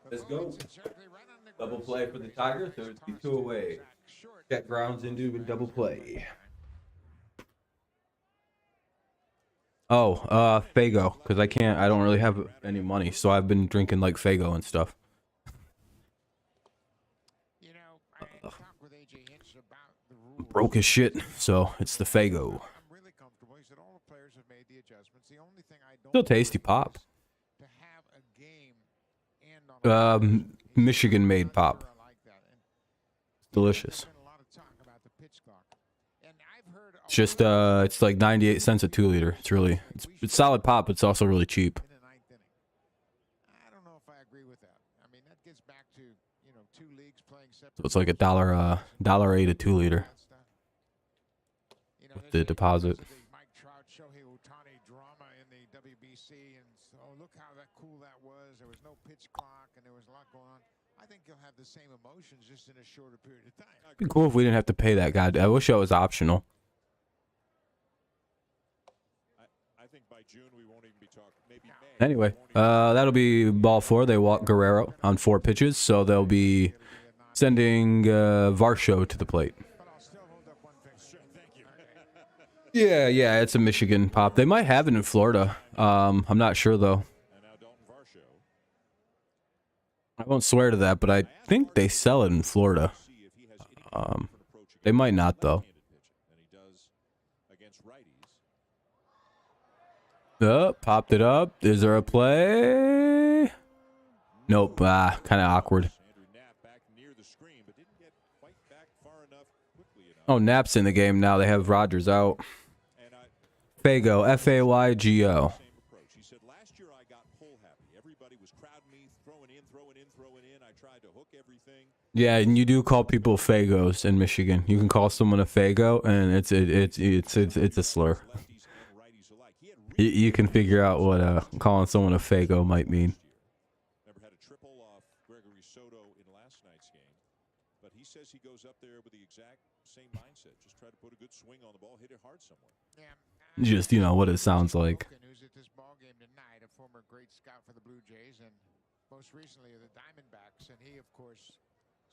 But Let's Bo go. hits it sharply right on the Double groove. play for the Tigers. So it's 2 away. Jack Brown's into a double play. Oh, Fago, because I don't really have any money, so I've been drinking like Fago and stuff. You know, I talked with AJ Hinch about the rules. Broke as shit, so it's the Fago. I'm really comfortable. He said all the players have made the adjustments. The only thing I don't Still tasty pop. to have a game end on Michigan made pop. I like that. And Delicious. there's been a lot of talk about the pitch clock. And I've heard It's just it's like 98 cents a 2-liter. It's solid pop, but it's also really cheap. in the ninth inning. I don't know if I agree with that. I mean, that gets back to, you know, two leagues playing separate. So it's like $1.08 a 2-liter You know, with the deposit. the Mike Trout, Shohei Ohtani drama in the WBC, and so look how cool that was. There was no pitch clock, and there was a lot going on. I think you'll have the same emotions just in a shorter period of time. It'd be cool if we didn't have to pay that guy. I wish that was optional. I think by June we won't even be talking. Maybe May. Anyway, that'll be ball 4. They walk Guerrero on 4 pitches, so they'll be sending Varsho to the plate. But I'll still hold up one finger. Thank you. Yeah, it's a Michigan pop. They might have it in Florida. I'm not sure though. And now Dalton Varsho. I won't swear to that, but I think they sell it in Florida. See if he has any different approach They might not though. left-handed pitching than he does against righties. Popped it up. Is there a play? Nope. Kind of awkward. Andrew Knapp back near the screen, but didn't get quite back far enough, quickly enough. Oh, Knapp's in the game now. They have Rogers out. And Fago, Faygo. same approach. He said, last year I got pull happy. Everybody was crowding me, throwing in. I tried to hook everything. Yeah, and you do call people Fagos in Michigan. You can call someone a Fago, and it's a slur. Lefties and righties alike. He had really You can figure out what calling someone a Fago might mean. never had a triple off Gregory Soto in last night's game. But he says he goes up there with the exact same mindset. Just try to put a good swing on the ball, hit it hard somewhere. Yeah. Just, what it sounds like. Who's at this ball game tonight, a former great scout for the Blue Jays and most recently of the Diamondbacks, and he, of course,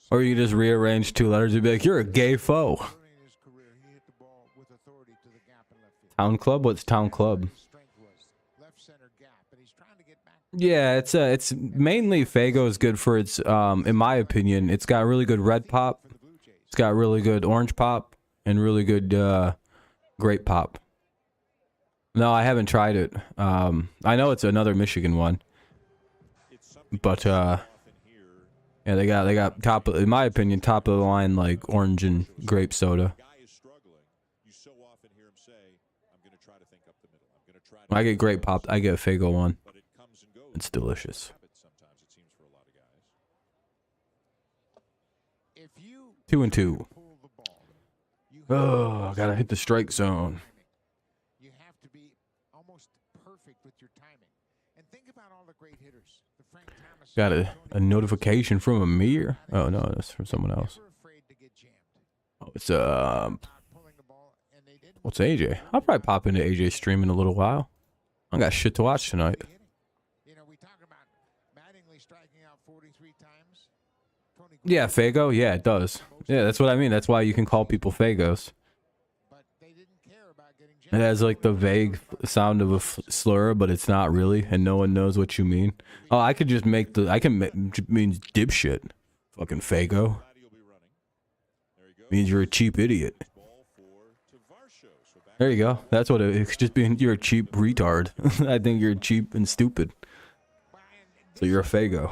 Or you just rearrange 2 letters and be like, you're a gay foe. early in his career, he hit the ball with authority to the gap in left field. Town Club? What's Town Club? His strength was left center gap, and he's trying to get back. Yeah, it's mainly Fago is good for its in my opinion, it's got really good red pop. For the Blue Jays. It's got really good orange pop and really good grape pop. No, I haven't tried it. I know it's another Michigan one, It's something but often here. yeah, they got top in my opinion top of the line like orange and grape soda. Guy is struggling. You so often hear him say, I'm going to try to think up the middle. I'm going to try to I get grape pop. I get a Fago one. But it comes and goes. It's delicious. Habit sometimes, it seems, for a lot of guys. If you 2 and 2. pull the ball, you Oh, gotta hit the strike zone. You have to be almost perfect with your timing. And think about all the great hitters. The Frank Thomas. Got a notification from Amir. Oh no, that's from someone else. Never afraid to get jammed. Oh, it's Not pulling the ball, and they didn't. what's AJ? I'll probably pop into AJ's stream in a little while. I got shit to watch tonight. You know, we talk about Mattingly striking out 43 times. Tony Yeah, Gwynn, Fago. Yeah, it does. Yeah, that's what I mean. That's why you can call people Fagos. but they didn't care about getting It jammed. has like the vague sound of a slur, but it's not really, and no one knows what you mean. Oh, I could just make means dipshit. Fucking Fago Glad he'll be running. There you go. means you're a cheap idiot. Ball to Varsho. So back There you go. That's what it's just being. You're a cheap retard. I think you're cheap and stupid. So you're a Fago.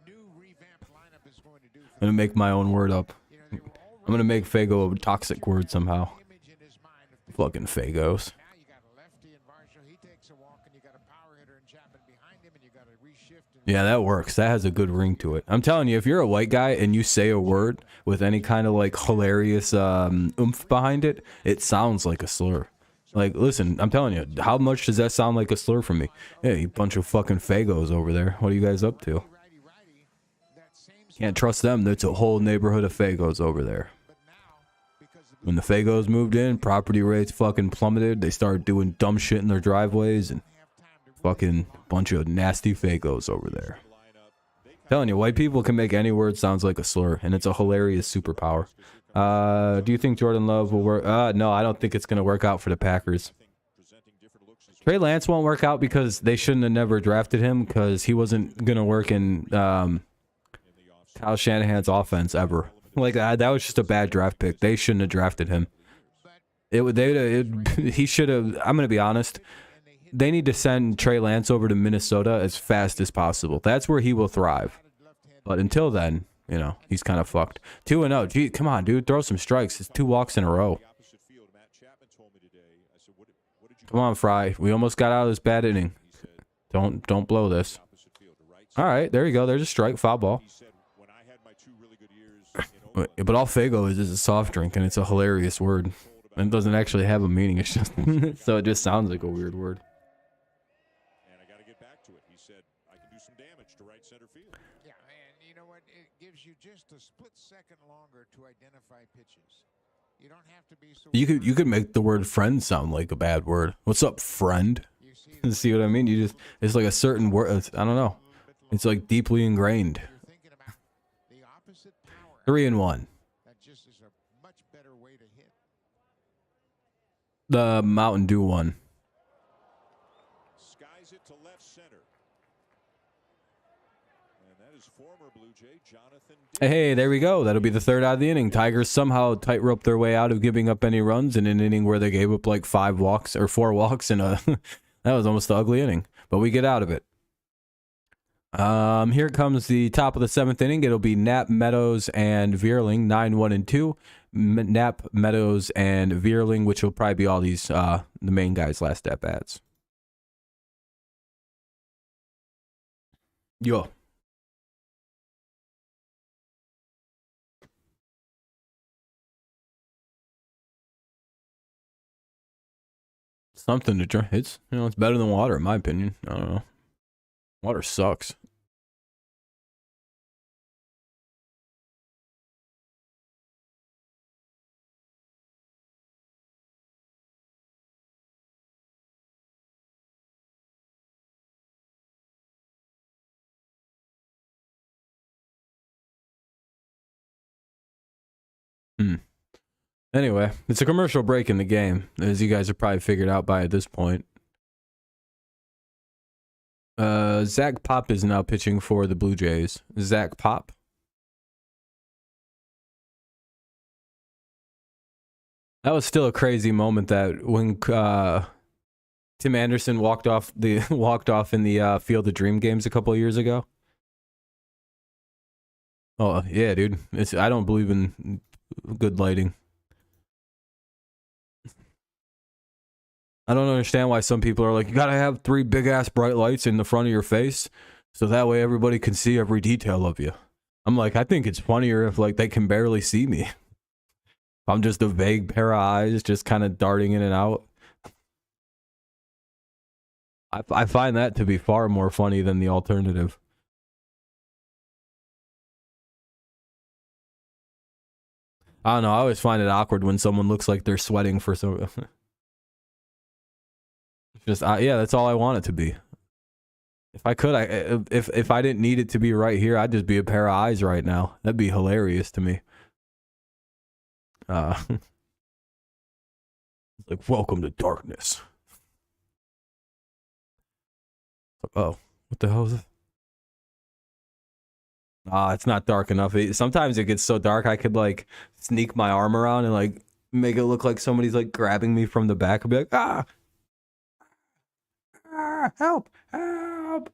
New revamped lineup is going to do for I'm gonna make my own word up. you know, they were I'm gonna make Fago a toxic word somehow. image in his mind of Fucking Fagos. now you got a lefty in Varsho, he takes a walk, and you got a power hitter in Chapman behind him, and you got a reshift. And Yeah, that works. That has a good ring to it. I'm telling you, if you're a white guy and you say a word with any kind of like hilarious oomph behind it, it sounds like a slur. Like, listen, I'm telling you, how much does that sound like a slur from me? Hey, you bunch of fucking Fagos over there. What are you guys up to? righty, that same Can't trust them. There's a whole neighborhood of Fagos over there. but now because the When the Fagos moved in, property rates fucking plummeted. They started doing dumb shit in their driveways and have time to fucking bunch of nasty Fagos over there. Telling you, white people can make any word sounds like a slur, and it's a hilarious superpower. Do you think Jordan Love will work? No, I don't think it's gonna work out for the Packers. Trey Lance won't work out because they shouldn't have never drafted him because he wasn't going to work in Kyle Shanahan's offense ever. Like that was just a bad draft pick. They shouldn't have drafted him. He should have. I'm going to be honest. They need to send Trey Lance over to Minnesota as fast as possible. That's where he will thrive. But until then, you know, he's kind of fucked. 2-0. Gee, come on, dude. Throw some strikes. It's 2 walks in a row. Come on, Fry. We almost got out of this bad inning. Don't blow this. All right, there you go. There's a strike. Foul ball. But all Fago is a soft drink, and it's a hilarious word. And it doesn't actually have a meaning. It's just so it just sounds like a weird word. And I got to get back to it. He said I can do some damage to right center field. Yeah, and you know what? It gives you just a split second longer to identify pitches. You don't have to be so. You could make the word friend sound like a bad word. What's up, friend? See what I mean? It's like a certain word. I don't know. It's like deeply ingrained. 3-1. That just is a much better way to hit. The Mountain Dew one. Skies it to left center. And that is former Blue Jay Jonathan. Hey, there we go. That'll be the 3rd out of the inning. Tigers somehow tightrope their way out of giving up any runs in an inning where they gave up like 4 walks in a that was almost the ugly inning. But we get out of it. Here comes the top of the 7th inning. It'll be Knapp, Meadows, and Vierling, 9-1 and 2. Knapp, Meadows, and Vierling, which will probably be all these the main guys' last at bats. Yo. Something to drink. It's better than water in my opinion. I don't know. Water sucks. Anyway, it's a commercial break in the game, as you guys have probably figured out by this point. Zach Pop is now pitching for the Blue Jays. Zach Pop. That was still a crazy moment that when Tim Anderson walked off in the Field of Dream games a couple of years ago. Oh yeah, dude. I don't believe in good lighting. I don't understand why some people are like, you gotta have 3 big ass bright lights in the front of your face so that way everybody can see every detail of you. I'm like, I think it's funnier if like they can barely see me. If I'm just a vague pair of eyes just kind of darting in and out. I find that to be far more funny than the alternative. I don't know, I always find it awkward when someone looks like they're sweating for some just yeah, that's all I want it to be. If I could, if I didn't need it to be right here, I'd just be a pair of eyes right now. That'd be hilarious to me. It's like, welcome to darkness. Oh, what the hell is it? It's not dark enough. Sometimes it gets so dark I could like sneak my arm around and like make it look like somebody's like grabbing me from the back and be like, help, help.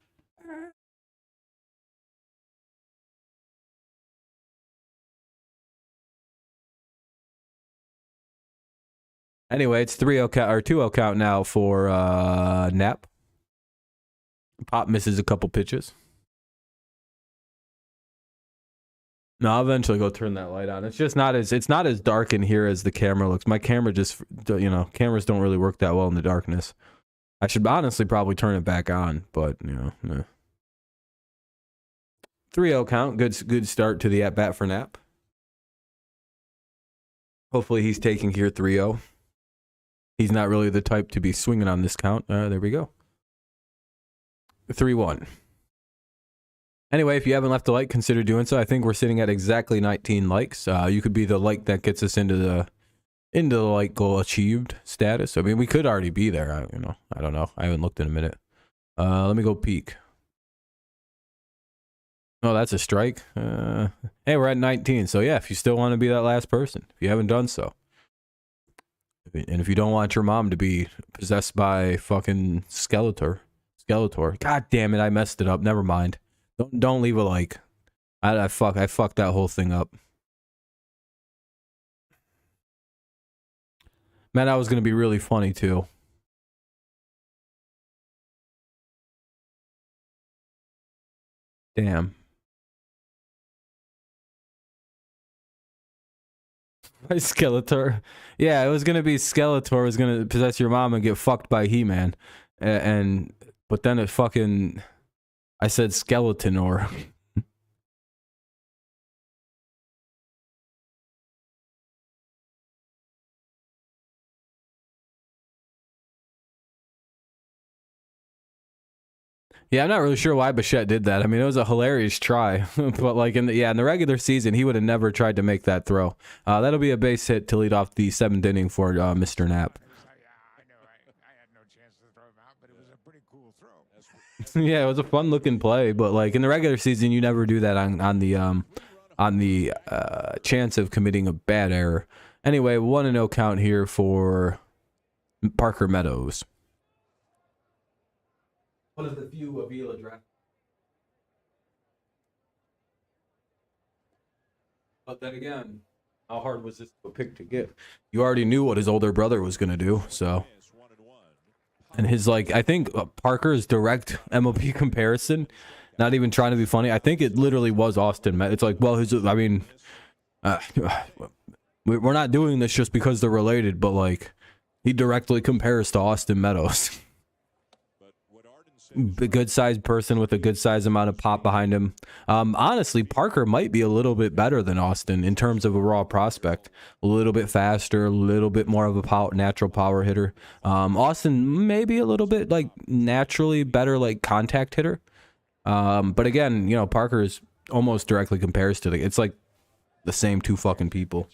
Anyway, it's 3-0 count or 2-0 count now for Knapp. Pop misses a couple pitches. No, I'll eventually go turn that light on. It's just not as dark in here as the camera looks. My camera just, cameras don't really work that well in the darkness. I should honestly probably turn it back on, but, no. 3-0 count. Good start to the at-bat for Knapp. Hopefully he's taking here 3-0. He's not really the type to be swinging on this count. There we go. 3-1. Anyway, if you haven't left a like, consider doing so. I think we're sitting at exactly 19 likes. You could be the like that gets us into into the like goal achieved status. I mean, we could already be there. I don't know. I haven't looked in a minute. Let me go peek. Oh, that's a strike. Hey, we're at 19. So yeah, if you still want to be that last person, if you haven't done so, and if you don't want your mom to be possessed by fucking Skeletor. God damn it, I messed it up. Never mind. Don't leave a like. I fucked that whole thing up. Man, that was gonna be really funny too. Damn. By Skeletor. Yeah, it was gonna be Skeletor was gonna possess your mom and get fucked by He-Man. But then it fucking I said Skeletonor. Yeah, I'm not really sure why Bichette did that. I mean, it was a hilarious try, but like in the regular season, he would have never tried to make that throw. That'll be a base hit to lead off the 7th inning for Mr. Knapp. I know I had no chance to throw him out, but it was a pretty cool throw. Yeah, it was a fun looking play, but like in the regular season, you never do that on the chance of committing a bad error. Anyway, 1-0 count here for Parker Meadows. One of the few Avila draft. But then again, how hard was this a pick to get? You already knew what his older brother was going to do, so. And his, like, I think Parker's direct MLB comparison, not even trying to be funny, I think it literally was Austin. It's like, well, we're not doing this just because they're related, but, like, he directly compares to Austin Meadows. A good-sized person with a good-sized amount of pop behind him. Honestly, Parker might be a little bit better than Austin in terms of a raw prospect. A little bit faster, a little bit more of a natural power hitter. Austin maybe a little bit like naturally better like contact hitter. But again, you know, Parker is almost directly compares to it's like the same two fucking people.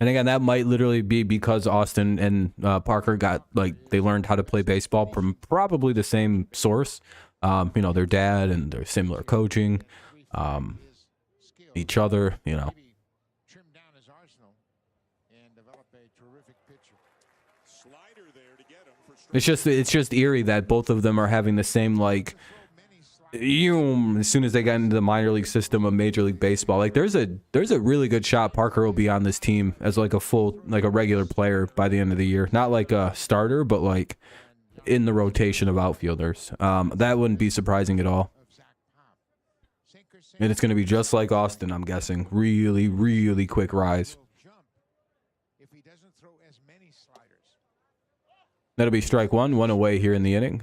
And again, that might literally be because Austin and Parker got, like, they learned how to play baseball from probably the same source. You know, their dad and their similar coaching, each other, you know. It's just eerie that both of them are having the same, like, as soon as they got into the minor league system of Major League Baseball. Like there's a really good shot Parker will be on this team as like a regular player by the end of the year. Not like a starter, but like in the rotation of outfielders. That wouldn't be surprising at all. And it's going to be just like Austin, I'm guessing. Really, really quick rise. That'll be strike one away here in the inning.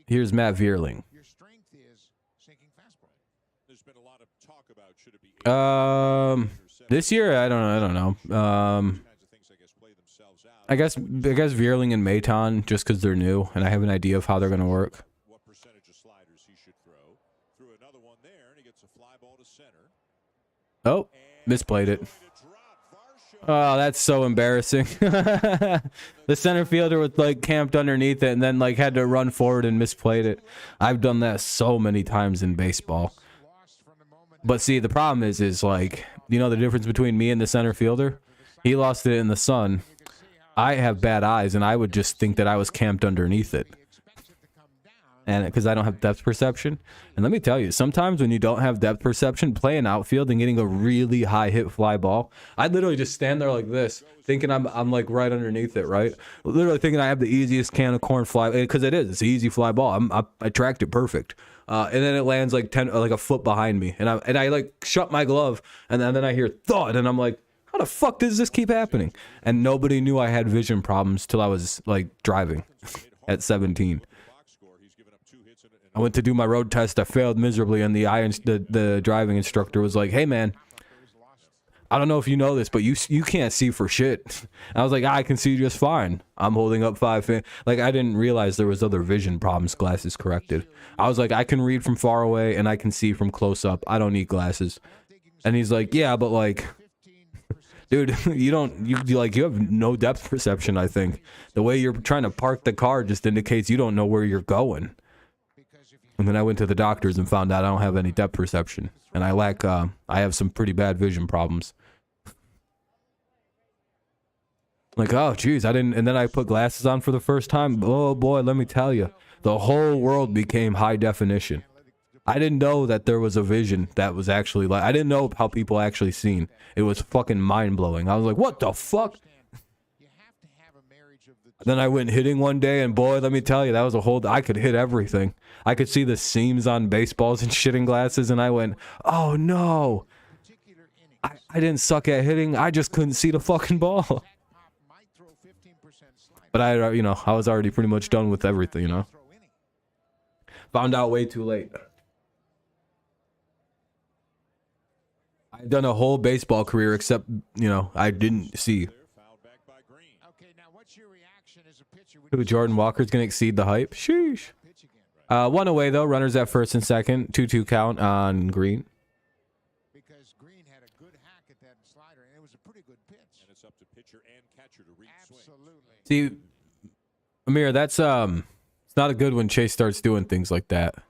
Here's Matt Vierling. This year I don't know. I guess Vierling and Maton just because they're new and I have an idea of how they're gonna work. What percentage of sliders he should throw? Threw another one there, and he gets a fly ball to center. Oh, misplayed it. Oh, that's so embarrassing. The center fielder was like camped underneath it and then like had to run forward and misplayed it. I've done that so many times in baseball. But see, the problem is like, you know the difference between me and the center fielder? He lost it in the sun. I have bad eyes and I would just think that I was camped underneath it. And because I don't have depth perception. And let me tell you, sometimes when you don't have depth perception, playing outfield and getting a really high hit fly ball, I literally just stand there like this, thinking I'm like right underneath it, right? Literally thinking I have the easiest can of corn fly, because it's an easy fly ball. I tracked it perfect. And then it lands like a foot behind me, and I like shut my glove, and then I hear thud, and I'm like, how the fuck does this keep happening? And nobody knew I had vision problems till I was like driving at 17. I went to do my road test. I failed miserably, and the driving instructor was like, "Hey, man, I don't know if you know this, but you can't see for shit." And I was like, "I can see just fine. I'm holding up 5 feet." Like I didn't realize there was other vision problems. Glasses corrected. I was like, I can read from far away and I can see from close up. I don't need glasses. And he's like, "Yeah, but like, Dude, you have no depth perception, I think. The way you're trying to park the car just indicates you don't know where you're going. And then I went to the doctors and found out I don't have any depth perception. And I have some pretty bad vision problems. Like, oh, geez, and then I put glasses on for the first time. Oh, boy, let me tell you. The whole world became high definition. I didn't know that there was a vision that was actually like, I didn't know how people actually seen. It was fucking mind-blowing. I was like, what the fuck? Then I went hitting one day, and boy, let me tell you, that was I could hit everything. I could see the seams on baseballs and shit in glasses, and I went, oh no. I didn't suck at hitting, I just couldn't see the fucking ball. But I was already pretty much done with everything, Found out way too late. I've done a whole baseball career except, I didn't see. Who, Jordan Walker's going to exceed the hype? Sheesh. One away, though. Runners at first and second. 2-2 count on Green. Because Green had a good hack at that slider, and it was a pretty good pitch. And it's up to pitcher and catcher to read swings. Absolutely. See, Amir, that's it's not a good when Chase starts doing things like that. And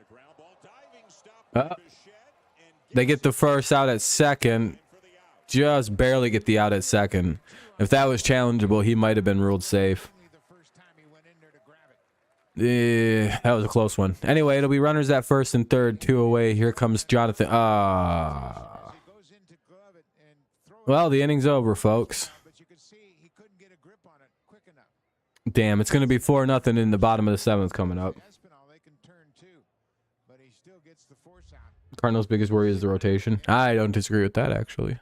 a ground ball diving stop by Bichette, and They get the first out at second. Just barely get the out at second. If that was challengeable, he might have been ruled safe. Yeah, that was a close one. Anyway, it'll be runners at first and third, 2 away. Here comes Jonathan. Well, the inning's over, folks. Damn, it's going to be 4-0 in the bottom of the 7th coming up. Cardinals' biggest worry is the rotation. I don't disagree with that, actually.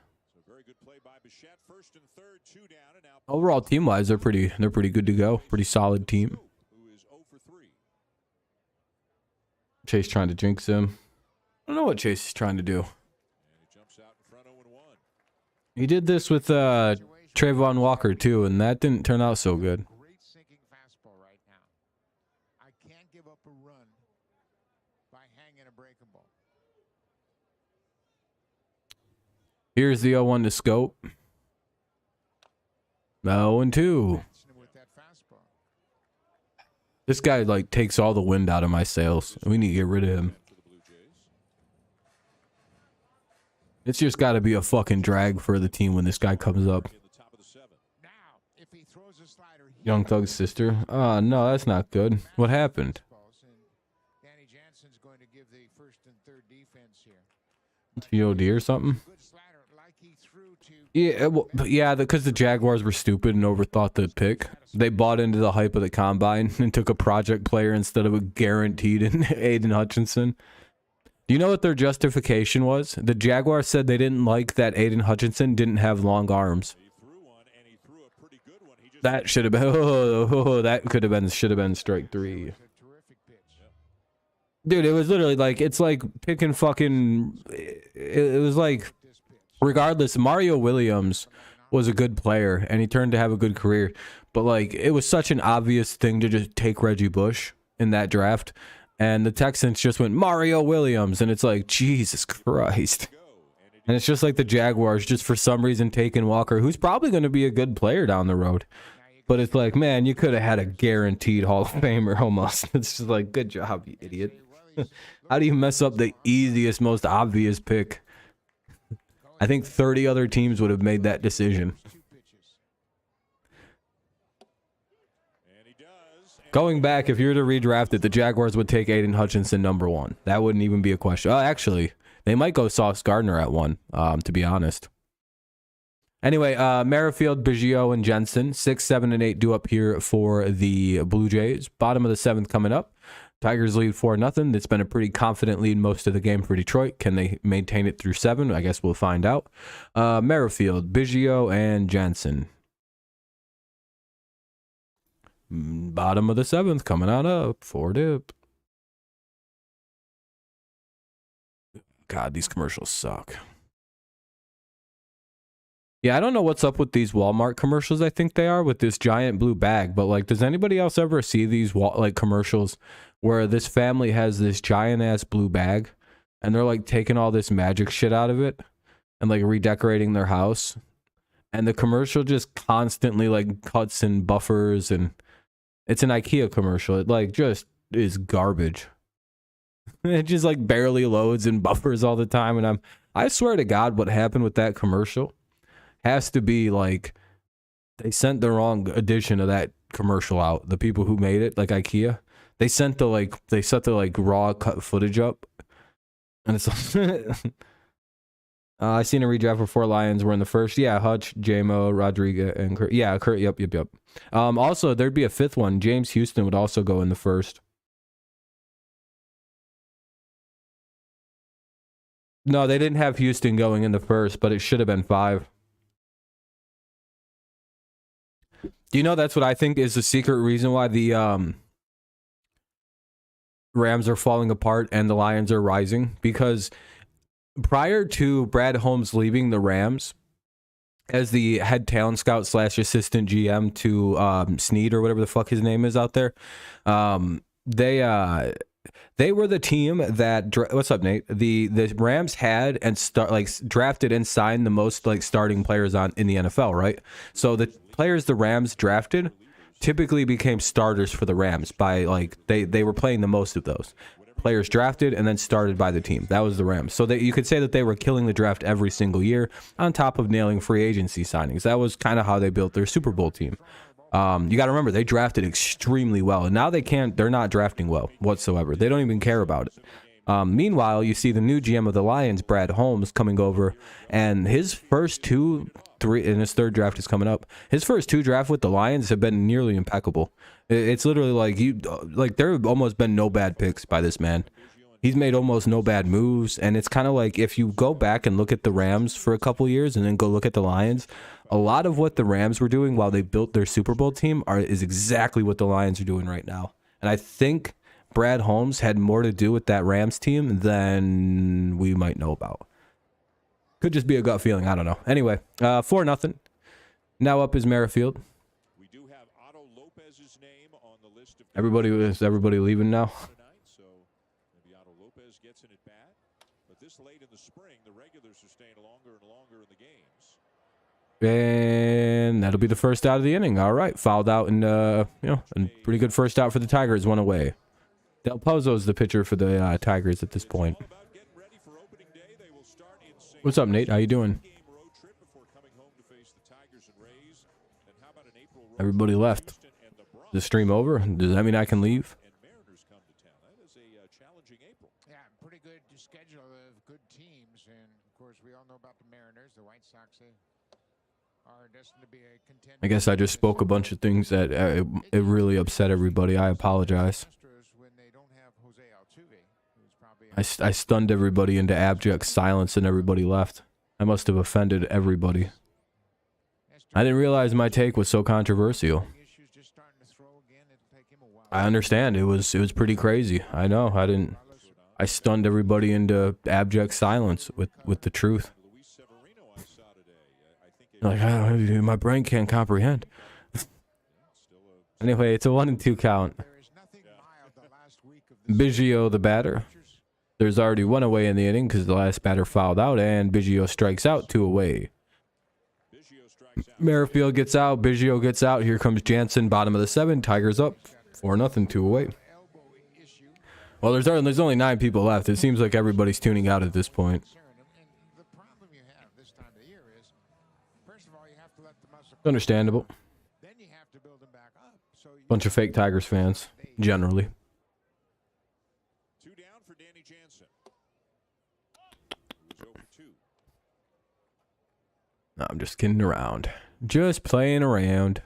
Overall, team-wise, they're pretty good to go. Pretty solid team. Chase trying to jinx him. I don't know what Chase is trying to do. He did this with Trayvon Walker too, and that didn't turn out so good. Great sinking fastball right now. I can't give up a run by hanging a breaking ball. Here's the 0-1 to Scope. 0-2. This guy like takes all the wind out of my sails. We need to get rid of him. It's just got to be a fucking drag for the team when this guy comes up. Young Thug's sister. Oh, no, that's not good. What happened? POD or something? Yeah, well, yeah, because the Jaguars were stupid and overthought the pick. They bought into the hype of the combine and took a project player instead of a guaranteed Aiden Hutchinson. Do you know what their justification was? The Jaguars said they didn't like that Aiden Hutchinson didn't have long arms. That should have been, should have been strike 3. Dude, it was literally like, it's like picking fucking, it was like, regardless, Mario Williams was a good player and he turned to have a good career, but like it was such an obvious thing to just take Reggie Bush in that draft, and the Texans just went Mario Williams, and it's like, Jesus Christ. And it's just like the Jaguars just for some reason taking Walker, who's probably going to be a good player down the road, but it's like, man, you could have had a guaranteed Hall of Famer almost. It's just like, good job, you idiot. How do you mess up the easiest, most obvious pick? I think 30 other teams would have made that decision. Going back, if you were to redraft it, the Jaguars would take Aiden Hutchinson #1. That wouldn't even be a question. Oh, actually, they might go Sauce Gardner at 1, to be honest. Anyway, Merrifield, Biggio, and Jensen, 6, 7, and 8 due up here for the Blue Jays. Bottom of the 7th coming up. Tigers lead 4-0. It's been a pretty confident lead most of the game for Detroit. Can they maintain it through 7? I guess we'll find out. Merrifield, Biggio, and Jensen. Bottom of the 7th coming on up. 4 dip. God, these commercials suck. Yeah, I don't know what's up with these Walmart commercials. I think they are with this giant blue bag. But like, does anybody else ever see these commercials where this family has this giant ass blue bag and they're like taking all this magic shit out of it? and like redecorating their house, and the commercial just constantly like cuts and buffers, and it's an IKEA commercial. It like just is garbage. It just like barely loads and buffers all the time, and I swear to God, what happened with that commercial has to be like they sent the wrong edition of that commercial out. The people who made it, like IKEA, they set the raw cut footage up, and it's I seen a redraft where 4 Lions were in the first. Yeah, Hutch, JMO, Rodriguez, and Kurt. Yeah, Kurt. Yep. Also, there'd be a 5th one. James Houston would also go in the first. No, they didn't have Houston going in the first, but it should have been 5. Do you know that's what I think is the secret reason why the Rams are falling apart and the Lions are rising? Because prior to Brad Holmes leaving the Rams as the head talent scout / assistant GM to Snead or whatever the fuck his name is out there, they were the team that what's up, Nate? The Rams had and drafted and signed the most like starting players in the NFL, right? So the players the Rams drafted typically became starters for the Rams by like they were playing the most of those players drafted and then started by the team. That was the Rams. So you could say that they were killing the draft every single year on top of nailing free agency signings. That was kind of how they built their Super Bowl team. You got to remember, they drafted extremely well, and now they're not drafting well whatsoever. They don't even care about it. Meanwhile, you see the new GM of the Lions, Brad Holmes, coming over, and his first 2, 3, and his 3rd draft is coming up. His first 2 drafts with the Lions have been nearly impeccable. It's literally like there have almost been no bad picks by this man. He's made almost no bad moves, and it's kind of like if you go back and look at the Rams for a couple years and then go look at the Lions, a lot of what the Rams were doing while they built their Super Bowl team is exactly what the Lions are doing right now. And I think Brad Holmes had more to do with that Rams team than we might know about. Could just be a gut feeling. I don't know. Anyway, 4-0. Now up is Merrifield. We do have Otto Lopez's name on the list of Everybody leaving now? so maybe Otto Lopez gets in at bat. But this late in the spring, the regulars are staying longer and longer in the games. And that'll be the first out of the inning. All right, fouled out, and a pretty good first out for the Tigers. 1 away. Del Pozo's the pitcher for the Tigers at this point. What's up, Nate? How you doing? Everybody left. Is the stream over? Does that mean I can leave? Yeah, pretty good schedule of good teams, and of course we all know about the Mariners, the White Sox. Are destined to be a contender. I guess I just spoke a bunch of things that it really upset everybody. I apologize. I stunned everybody into abject silence and everybody left. I must have offended everybody. I didn't realize my take was so controversial. I understand. It was pretty crazy. I know. I stunned everybody into abject silence with the truth. Like, my brain can't comprehend. Anyway, it's a 1-2 count. Biggio, the batter. There's already 1 away in the inning because the last batter fouled out, and Biggio strikes out, 2 away. Merrifield gets out. Biggio gets out. Here comes Jansen, bottom of the 7. Tigers up, 4-0, 2 away. Well, there's only 9 people left. It seems like everybody's tuning out at this point. Understandable. Bunch of fake Tigers fans, generally. 2 down for Danny Jansen. No, I'm just kidding around. Just playing around.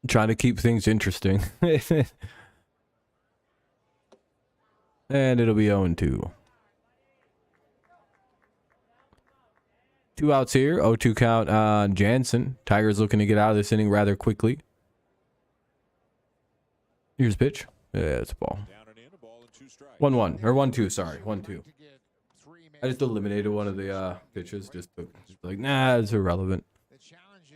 Trying to keep things interesting. And it'll be 0-2. 2 outs here. 0-2 count on Jansen. Tigers looking to get out of this inning rather quickly. Here's pitch. Yeah, it's a ball. 1-1. Or 1-2, sorry. 1-2. I just eliminated one of the pitches. Just like, nah, it's irrelevant.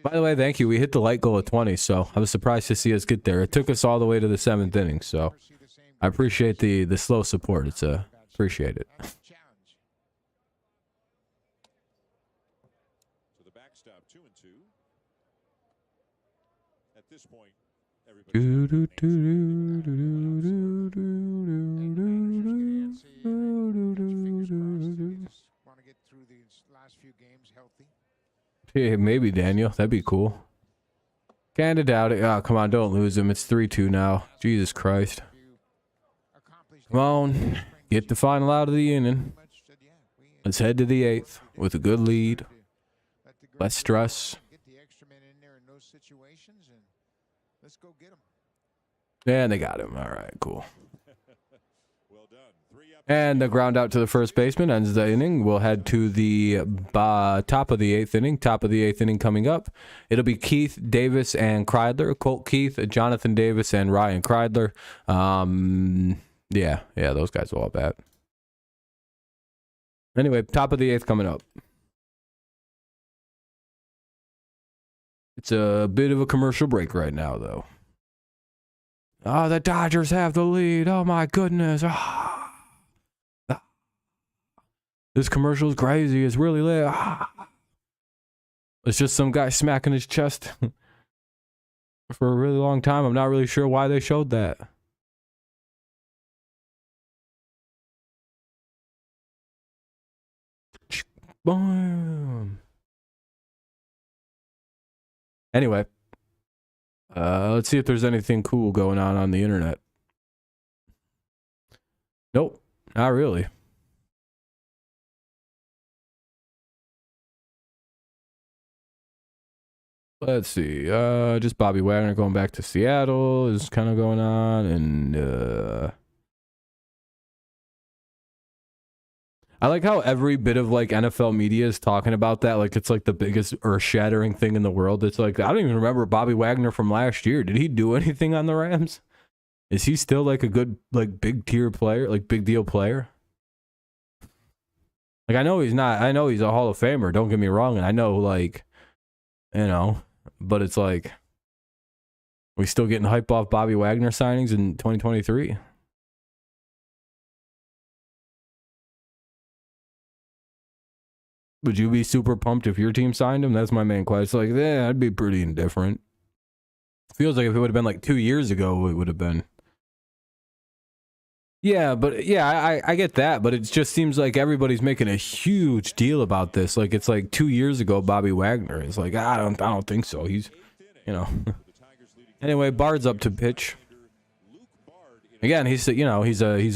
By the way, thank you. We hit the light goal at 20, so I was surprised to see us get there. It took us all the way to the 7th inning, so I appreciate the slow support. It's appreciate it. backstop 2-2. At this point, everybody's want to get through these last few games healthy. Yeah, maybe Daniel. That'd be cool. Kinda doubt it. Oh, come on, don't lose him. It's 3-2 now. Jesus Christ. Come on, get the final out of the inning. Let's head to the 8th with a good lead. Less stress. Get the extra men in there in those situations, and let's go get them. And they got him. All right, cool. well done. 3 up. And the ground out to the first baseman ends the inning. We'll head to the top of the 8th inning. Top of the 8th inning coming up. It'll be Keith, Davis, and Kreidler. Colt Keith, Jonathan Davis, and Ryan Kreidler. Yeah, those guys are all bad. Anyway, top of the 8th coming up. It's a bit of a commercial break right now, though. Oh, the Dodgers have the lead. Oh, my goodness. This commercial is crazy. It's really lit. It's just some guy smacking his chest for a really long time. I'm not really sure why they showed that. Boom. Anyway, let's see if there's anything cool going on the internet. Nope, not really. Let's see. Just Bobby Wagner going back to Seattle is kind of going on, and I like how every bit of like NFL media is talking about that. Like it's like the biggest earth-shattering thing in the world. It's like I don't even remember Bobby Wagner from last year. Did he do anything on the Rams? Is he still like a good like big tier player, like big deal player? Like I know he's not. I know he's a Hall of Famer. Don't get me wrong, and I know like, you know, but it's like we still getting hype off Bobby Wagner signings in 2023. Would you be super pumped if your team signed him? That's my main question. It's like, yeah, I'd be pretty indifferent. Feels like if it would have been like 2 years ago, it would have been. Yeah, but yeah, I get that, but it just seems like everybody's making a huge deal about this. Like it's like 2 years ago, Bobby Wagner. It's like I don't think so. He's, you know. Anyway, Bard's up to pitch. Again, he's he's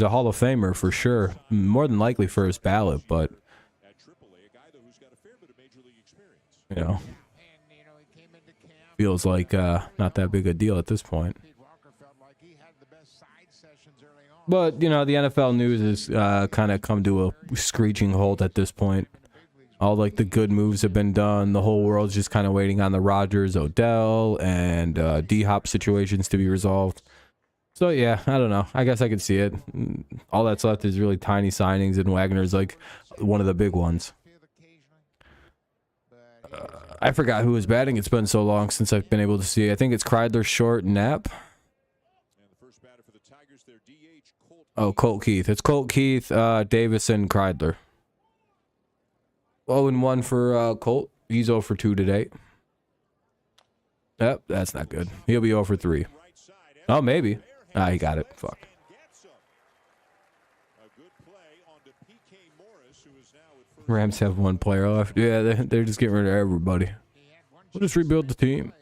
a Hall of Famer for sure, more than likely first ballot, but. You know, feels like not that big a deal at this point. But, you know, the NFL news has kind of come to a screeching halt at this point. All, like, the good moves have been done. The whole world's just kind of waiting on the Rodgers, Odell, and D-Hop situations to be resolved. So, yeah, I don't know. I guess I could see it. All that's left is really tiny signings, and Wagner's, like, one of the big ones. I forgot who was batting. It's been so long since I've been able to see. I think it's Kreidler, Short, Knapp. Oh, Colt Keith. It's Colt Keith, Davis, and Kreidler. 0-1 for Colt. He's 0 for 2 today. Yep, that's not good. He'll be 0 for 3. Oh, maybe. He got it. Fuck. Rams have one player left. Yeah, they're just getting rid of everybody. We'll just rebuild the team.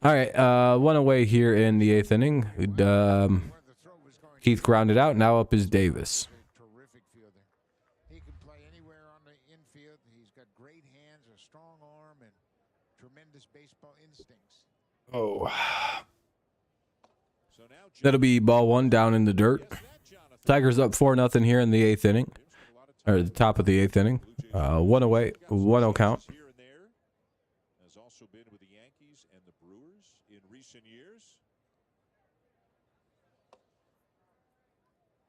All right, one away here in the 8th inning. Keith grounded out. Now up is Davis. Terrific fielder. He can play anywhere on the infield. He's got great hands, a strong arm, and tremendous baseball instincts. Oh. That'll be ball 1 down in the dirt. Tigers up 4-0 here in the 8th inning. Or the top of the 8th inning. 1 away, 1-0 count. Has also been with the Yankees and the Brewers in recent years.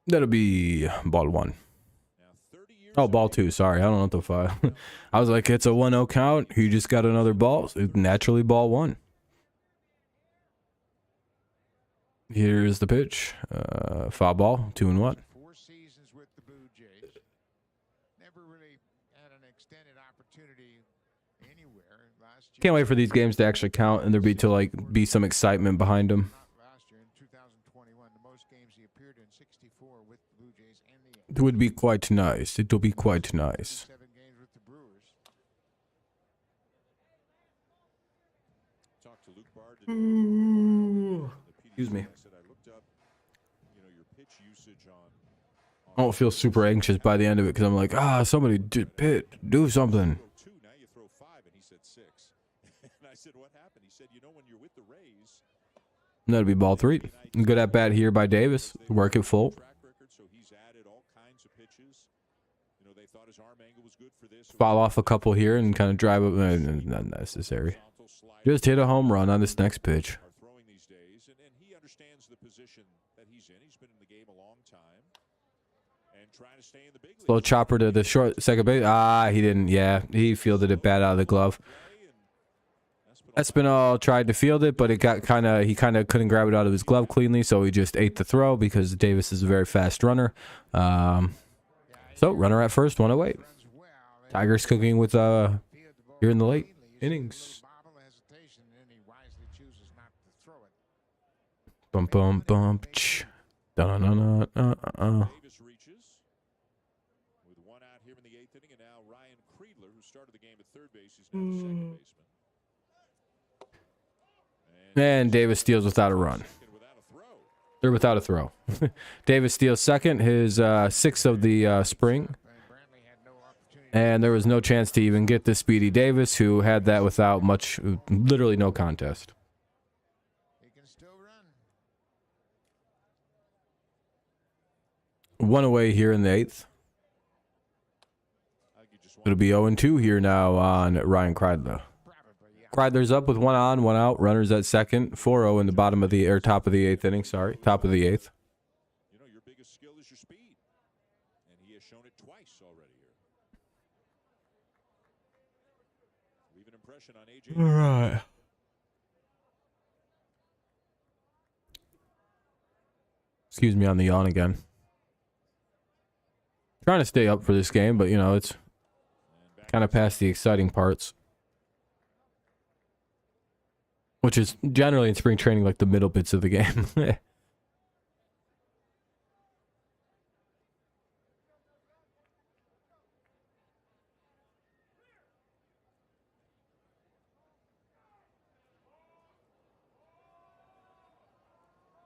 That'll be ball 1. Oh, ball 2. Sorry, I don't know what the fuck. I was like, it's a 1-0 count. He just got another ball. So naturally, ball 1. Here's the pitch. Foul ball, 2-1. 4 seasons with the Blue Jays. Never really had an extended opportunity anywhere last year. Can't wait for these games to actually count and there be some excitement behind them. Not last year, in 2021, the most games he appeared in, 64 with the Blue Jays and the It would be quite nice. It will be quite nice. 7 games with the Brewers. Talked to Luke Bard today. Excuse me. I said I looked up, your pitch usage on I don't feel super anxious by the end of it because I'm like, somebody do something. Throw 2, now you throw 5, and he said 6. And I said, what happened? He said, when you're with the Rays. That'd be ball 3. Good at bat here by Davis. Work it full. Track record, so he's added all kinds of pitches. They thought his arm angle was good for this. Foul off a couple here and kind of drive up. Not necessary. Just hit a home run on this next pitch. Are throwing these days, and he understands the position that he's in. He's been in the game a long time and trying to stay in the big league. Slow chopper to the short second base. He didn't. Yeah, he fielded it bad out of the glove. Espinal tried to field it, but he kind of couldn't grab it out of his glove cleanly, so he just ate the throw because Davis is a very fast runner. So runner at first, 1 away. Tigers cooking with here in the late innings. Bum bum bum. Davis reaches with 1 out here in the 8th inning, and now Ryan Creedler, who started the game at third base, is now the second baseman. And Davis steals without a run. Or without a throw. Davis steals second, his 6th of the spring. And there was no chance to even get the Speedy Davis, who had that without literally no contest. He can still run. 1 away here in the 8th. It'll be 0-2 here now on Ryan Kreidler. Kreidler's up with 1 on, 1 out. Runners at second. 4-0 in the top of the 8th inning. Sorry, top of the 8th. Your biggest skill is your speed, and he has shown it twice already here. Leave an impression on AJ. All right. Excuse me on the yawn again. Trying to stay up for this game, but it's kind of past the exciting parts. Which is generally in spring training like the middle bits of the game.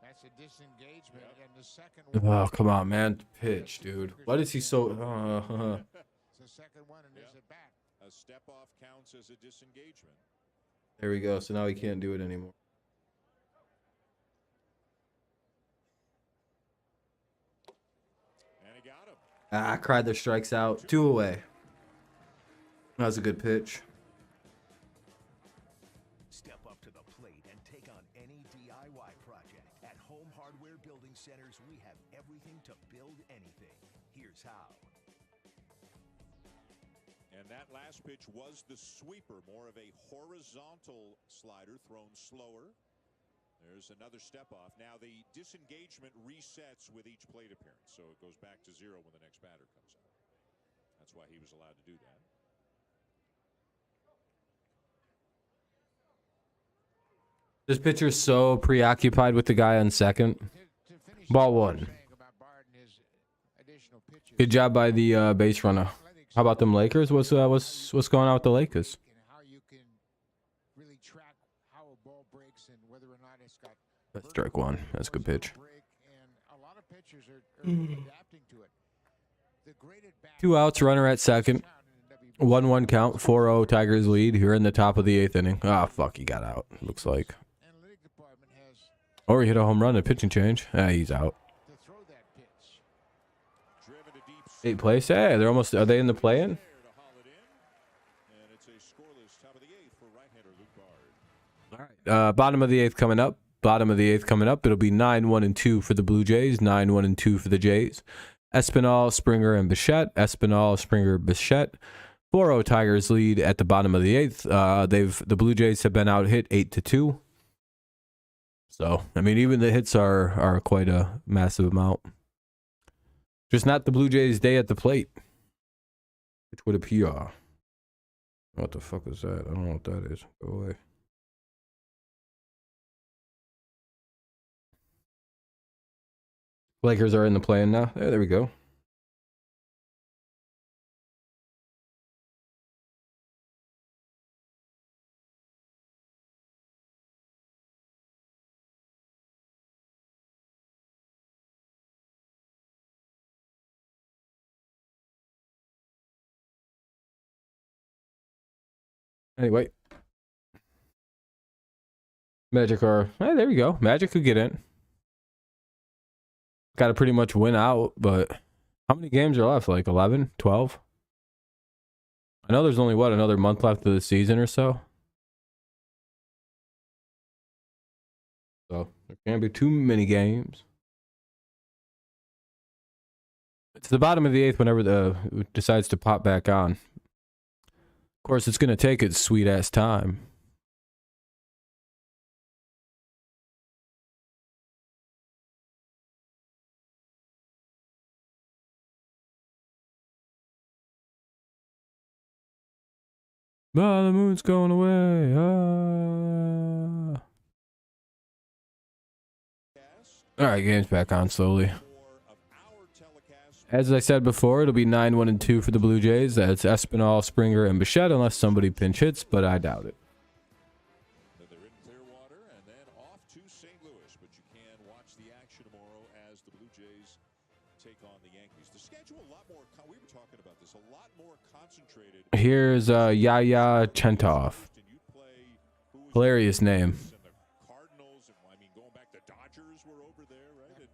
That's a disengagement, and the second one. Oh, come on, man. Pitch, dude. Why is he so... It's the second one, and there's a bat. A step off counts as a disengagement. There we go. So now he can't do it anymore. And he got him. Kreidler strikes out. 2 away. That was a good pitch. Step up to the plate and take on any DIY project. At Home Hardware Building Centers, we have everything to build anything. Here's how. And that last pitch was the sweeper, more of a horizontal slider thrown slower. There's another step off. Now the disengagement resets with each plate appearance, so it goes back to 0 when the next batter comes out. That's why he was allowed to do that. This pitcher's so preoccupied with the guy on second. Ball 1. Good job by the base runner. How about them Lakers? What's going on with the Lakers? How you can really track how a ball breaks and whether or not it's got. That's strike 1. That's a good pitch. And a lot of pitchers are adapting to it. The graded back 2 outs, runner at second. 1-1 count. 4-0 Tigers lead. Here in the top of the 8th inning. Fuck, he got out. Looks like. analytic department has Or he hit a home run, a pitching change. He's out. to throw that pitch. 8 place. Hey, they're almost. Are they in the play-in? Bottom of the 8th coming up. Bottom of the 8th coming up. It'll be 9-1-2 for the Blue Jays. 9-1-2 for the Jays. Espinal, Springer, and Bichette. Espinal, Springer, Bichette. 4-0 Tigers lead at the bottom of the 8th. The Blue Jays have been out hit 8-2. So I mean, even the hits are quite a massive amount. Just not the Blue Jays' day at the plate, which would appear. What the fuck is that? I don't know what that is. Go away. Lakers are in the play-in now. There we go. Anyway. Magic are... Hey, there we go. Magic could get in. Got to pretty much win out, but... How many games are left? Like 11? 12? I know there's only, what, another month left of the season or so? So, there can't be too many games. It's the bottom of the 8th whenever the decides to pop back on. Of course, it's going to take its sweet-ass time. Oh, the moon's going away. Ah. All right, game's back on slowly. As I said before, it'll be 9-1-2 for the Blue Jays. That's Espinal, Springer, and Bichette, unless somebody pinch hits, but I doubt it. They're in Clearwater and then off to St. Louis, but you can watch the action tomorrow as the Blue Jays take on the Yankees. The schedule a lot more. We were talking about this. A lot more concentrated. Here's Yaya Chentov. Hilarious name. Cardinals, and I mean, going back, the Dodgers were over there, right? And,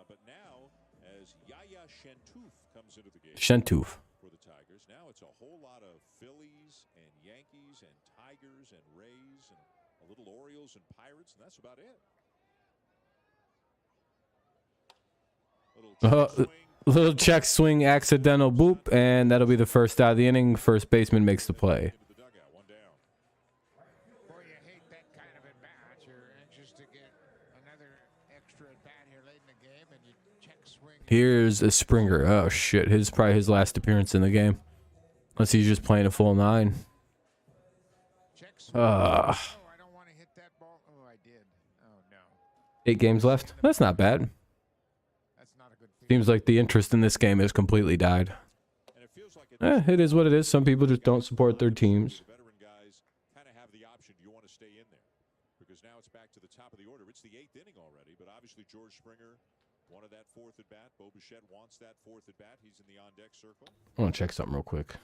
but now, as Yaya Shentoof comes into the game Shentoof. for the Tigers, now it's a whole lot of Phillies and Yankees and Tigers and Rays and a little Orioles and Pirates, and that's about it. Little check swing, accidental boop, and that'll be the first out of the inning. First baseman makes the play. Boy, you hate that kind of at bat. You're anxious to get another extra at bat here late in the game, and you check swing. Here's a Springer. Oh shit, his probably his last appearance in the game, unless he's just playing a full 9. Check swing. Oh, I don't want to hit that ball. Oh, I did. Oh no. 8 games left. That's not bad. That's not a good feeling. Seems like the interest in this game has completely died. And it feels like It is what it is. Some people just don't support their teams. the veteran guys kind of have the option. Do you want to stay in there? Because now it's back to the top of the order. It's the 8th inning already, but obviously George Springer wanted that 4th at bat. Bo Bichette wants that 4th at bat. He's in the on-deck circle. I want to check something real quick.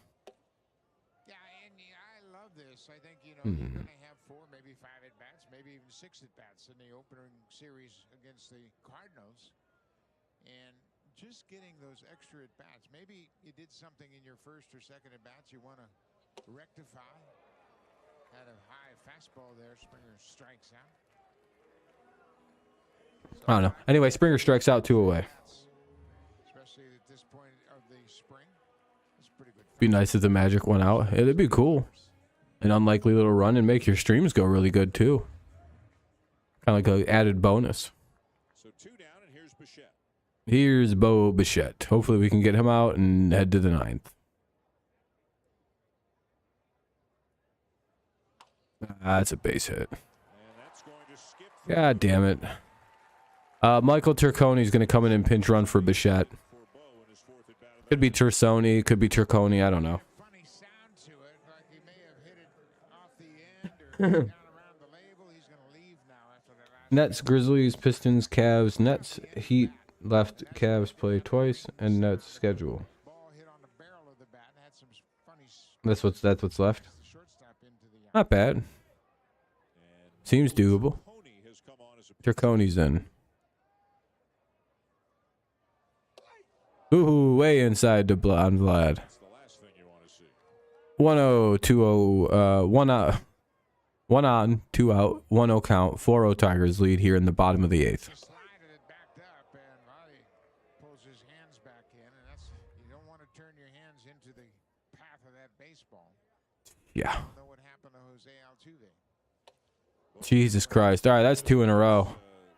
Yeah, and I love this. I think, you know, you're going to have 4, maybe 5 at bats, maybe even 6 at bats in the opening series against the Cardinals. And just getting those extra at bats. Maybe you did something in your first or second at bats you want to rectify. Had a high fastball there. Springer strikes out. I don't know. Anyway, Springer strikes out 2 away. Especially at this point of the spring. That's pretty good. Be nice if the Magic went out. It'd be cool. An unlikely little run and make your streams go really good too. Kind of like an added bonus. So 2 down, and here's Bichette. Here's Bo Bichette. Hopefully we can get him out and head to the 9th. That's a base hit. And that's going to skip God damn it. Michael Turconi's going to come in and pinch run for Bichette. for Bo in his 4th at bat. Could be Tersoni, could be Turconi, I don't know. Funny sound to it, like he may have hit it off the end or down around the label. He's going to leave now after that last. Nets, Grizzlies, Pistons, Cavs, Nets, Heat, left, Cavs play twice, and Nets schedule. Ball hit on the barrel of the bat and had some funny That's what's left. the shortstop into the Not bad. Seems doable. Coney has come on as a Turconi's in. Ooh, way inside the on Vlad. That's the last thing you want to see. 1-0, 2-0, 1 out. 1 on, 2 out, 1-0 count, 4-0 Tigers lead here in the bottom of the 8th. slide and it backed up, and Valley pulls his hands back in, and that's you don't want to turn your hands into the path of that baseball. Yeah. I don't know what happened to Jose Altuve. Jesus Christ. All right, that's 2 in a row.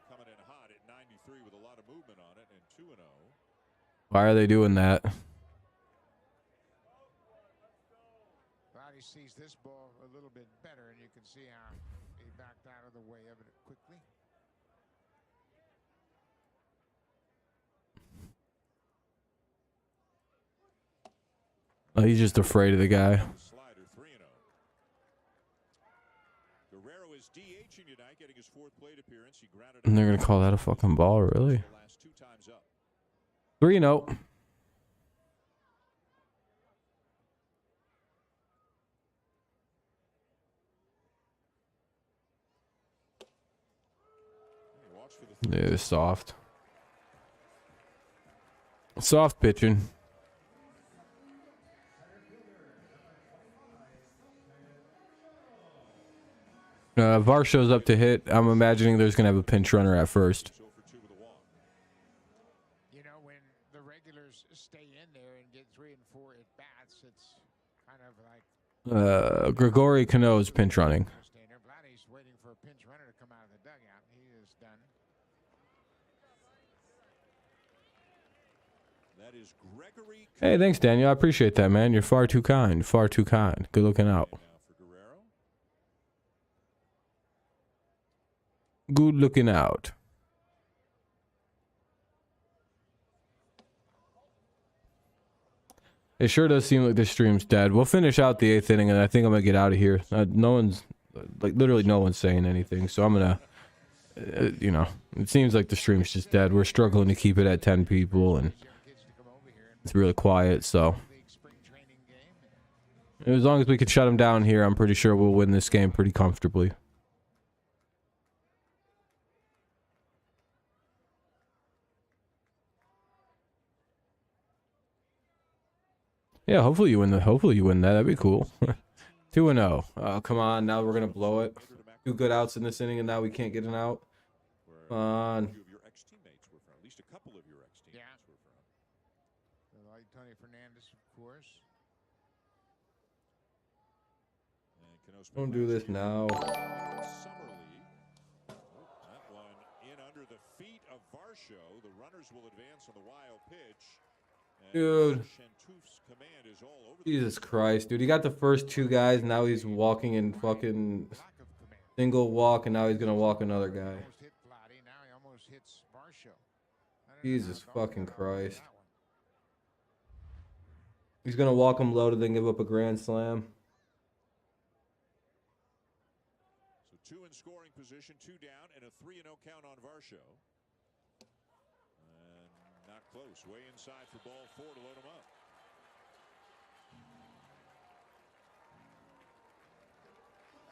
Coming in hot at 93 with a lot of movement on it, and 2-0. Why are they doing that? Vladdy Vladdy sees this ball a little bit better, and you can see how he backed out of the way of it quickly. Oh, he's just afraid of the guy. Slider 3-0. Guerrero is DHing tonight, getting his 4th plate appearance. He grounded And they're gonna call that a fucking ball, really? the last 2 times up. 3-0. He walks for the Yeah, soft. Soft pitching. Var shows up to hit. I'm imagining there's gonna have a pinch runner at first. 0 for 2 with a walk. You know, when the regulars stay in there and get 3 and 4 at bats, it's kind of like Grigori Cano's pinch running. staying there. Vladdy's waiting for a pinch runner to come out of the dugout. He is done. That is Gregory. Hey, thanks, Daniel. I appreciate that, man. You're far too kind. Far too kind. Good looking out. Now for Guerrero. Good looking out. It sure does seem like this stream's dead. We'll finish out the 8th inning, and I think I'm gonna get out of here. No one's, like, literally no one's saying anything, so I'm gonna, you know, it seems like the stream's just dead. We're struggling to keep it at 10 people, and it's really quiet, so as long as we can shut them down here, I'm pretty sure we'll win this game pretty comfortably. Yeah, hopefully you win that. That'd be cool. 2-0. Oh, come on. Now we're gonna blow it. 2 good outs in this inning, and now we can't get an out. Come on. A few of your ex-teammates were from. At least a couple of your ex-teammates were from. Like Tony Fernandez, of course. And Cano spent Don't do last this year now. in the Summer League. That one in under the feet of Varsho. The runners will advance on the wild pitch. And Dude. Shentouf's command is all over the Jesus Christ, dude. He got the first 2 guys, now he's walking in fucking Lack of command. single walk, and now he's gonna walk another guy. Almost hit Vladdy. Now he almost hits Varsho. I don't know Jesus how Dog fucking got away with Christ. that one. He's gonna walk him loaded, then give up a grand slam. So 2 in scoring position, 2 down, and a 3-0 count on Varsho. And not close. Way inside for ball 4 to load him up.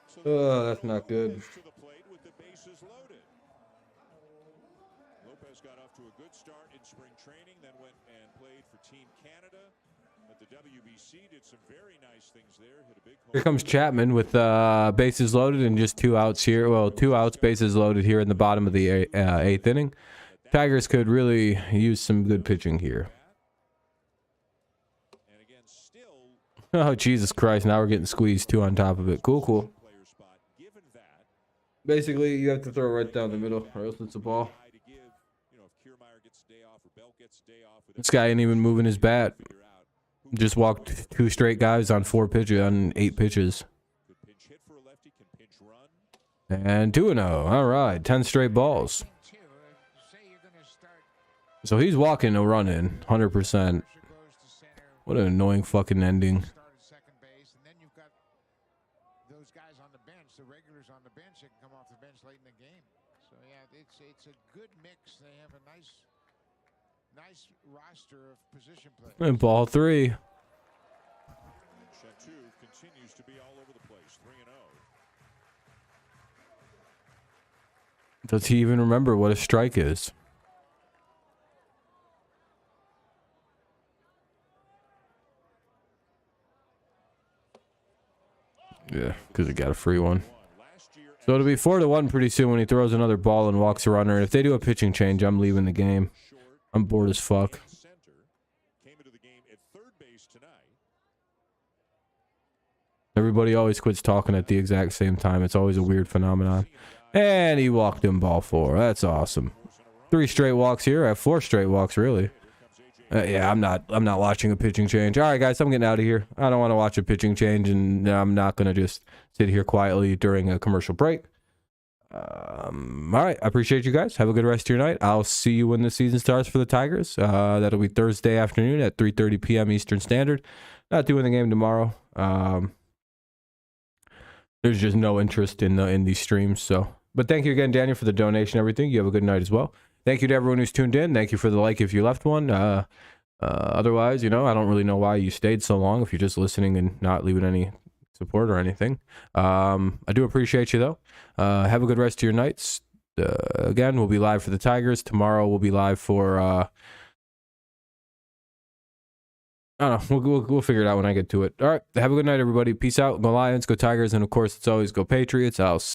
So Oh, that's not good. Lopez to the plate with the bases loaded. Lopez got off to a good start in spring training, then went and played for Team Canada at the WBC. Did some very nice things there. Hit a big home Here comes run. Chapman with bases loaded and just 2 outs here. Well, 2 outs, bases loaded here in the bottom of the 8th inning. Tigers could really use some good pitching here. And again, still Oh, Jesus Christ. Now we're getting squeezed 2 on top of it. Cool, cool. player spot. Given that, Basically, you have to throw it right down the middle, or else it's a ball. guy to give, you know, if Kiermaier gets a day off or Belt gets a day off, with This guy ain't even moving his bat. figure out who Just walked 2 straight guys on 4 pitches, on 8 pitches. could pinch hit for a lefty, can pinch run. And 2-0. All right, 10 straight balls. Say you're gonna start. So he's walking a run in, 100%. Varsho goes to center. What an annoying fucking ending. Start at second base, and then you've got those guys on the bench, the regulars on the bench that can come off the bench late in the game. So yeah, it's a good mix. They have a nice roster of position players. And ball 3. Shentouf continues to be all over the place, 3-0. Does he even remember what a strike is? Yeah, because he got a free one. Last year, So it'll be 4-1 pretty soon when he throws another ball and walks a runner. If they do a pitching change, I'm leaving the game. short I'm bored as fuck. and center came into the game at third base tonight. Everybody always quits talking at the exact same time. It's always a weird phenomenon. And he walked him ball 4. That's awesome. 3 straight walks here. I have 4 straight walks, really. Here comes A.J. Yeah, I'm not watching a pitching change. All right, guys, I'm getting out of here. I don't want to watch a pitching change, and I'm not going to just sit here quietly during a commercial break. All right, I appreciate you guys. Have a good rest of your night. I'll see you when the season starts for the Tigers. That'll be Thursday afternoon at 3:30 p.m. Eastern Standard. Not doing the game tomorrow. There's just no interest in these streams. So, but thank you again, Daniel, for the donation and everything. You have a good night as well. Thank you to everyone who's tuned in. Thank you for the like if you left one. Otherwise, I don't really know why you stayed so long if you're just listening and not leaving any support or anything. I do appreciate you, though. Have a good rest of your nights. Again, we'll be live for the Tigers. Tomorrow we'll be live for... I don't know. We'll figure it out when I get to it. All right. Have a good night, everybody. Peace out. Go Lions. Go Tigers. And, of course, it's always go Patriots. I'll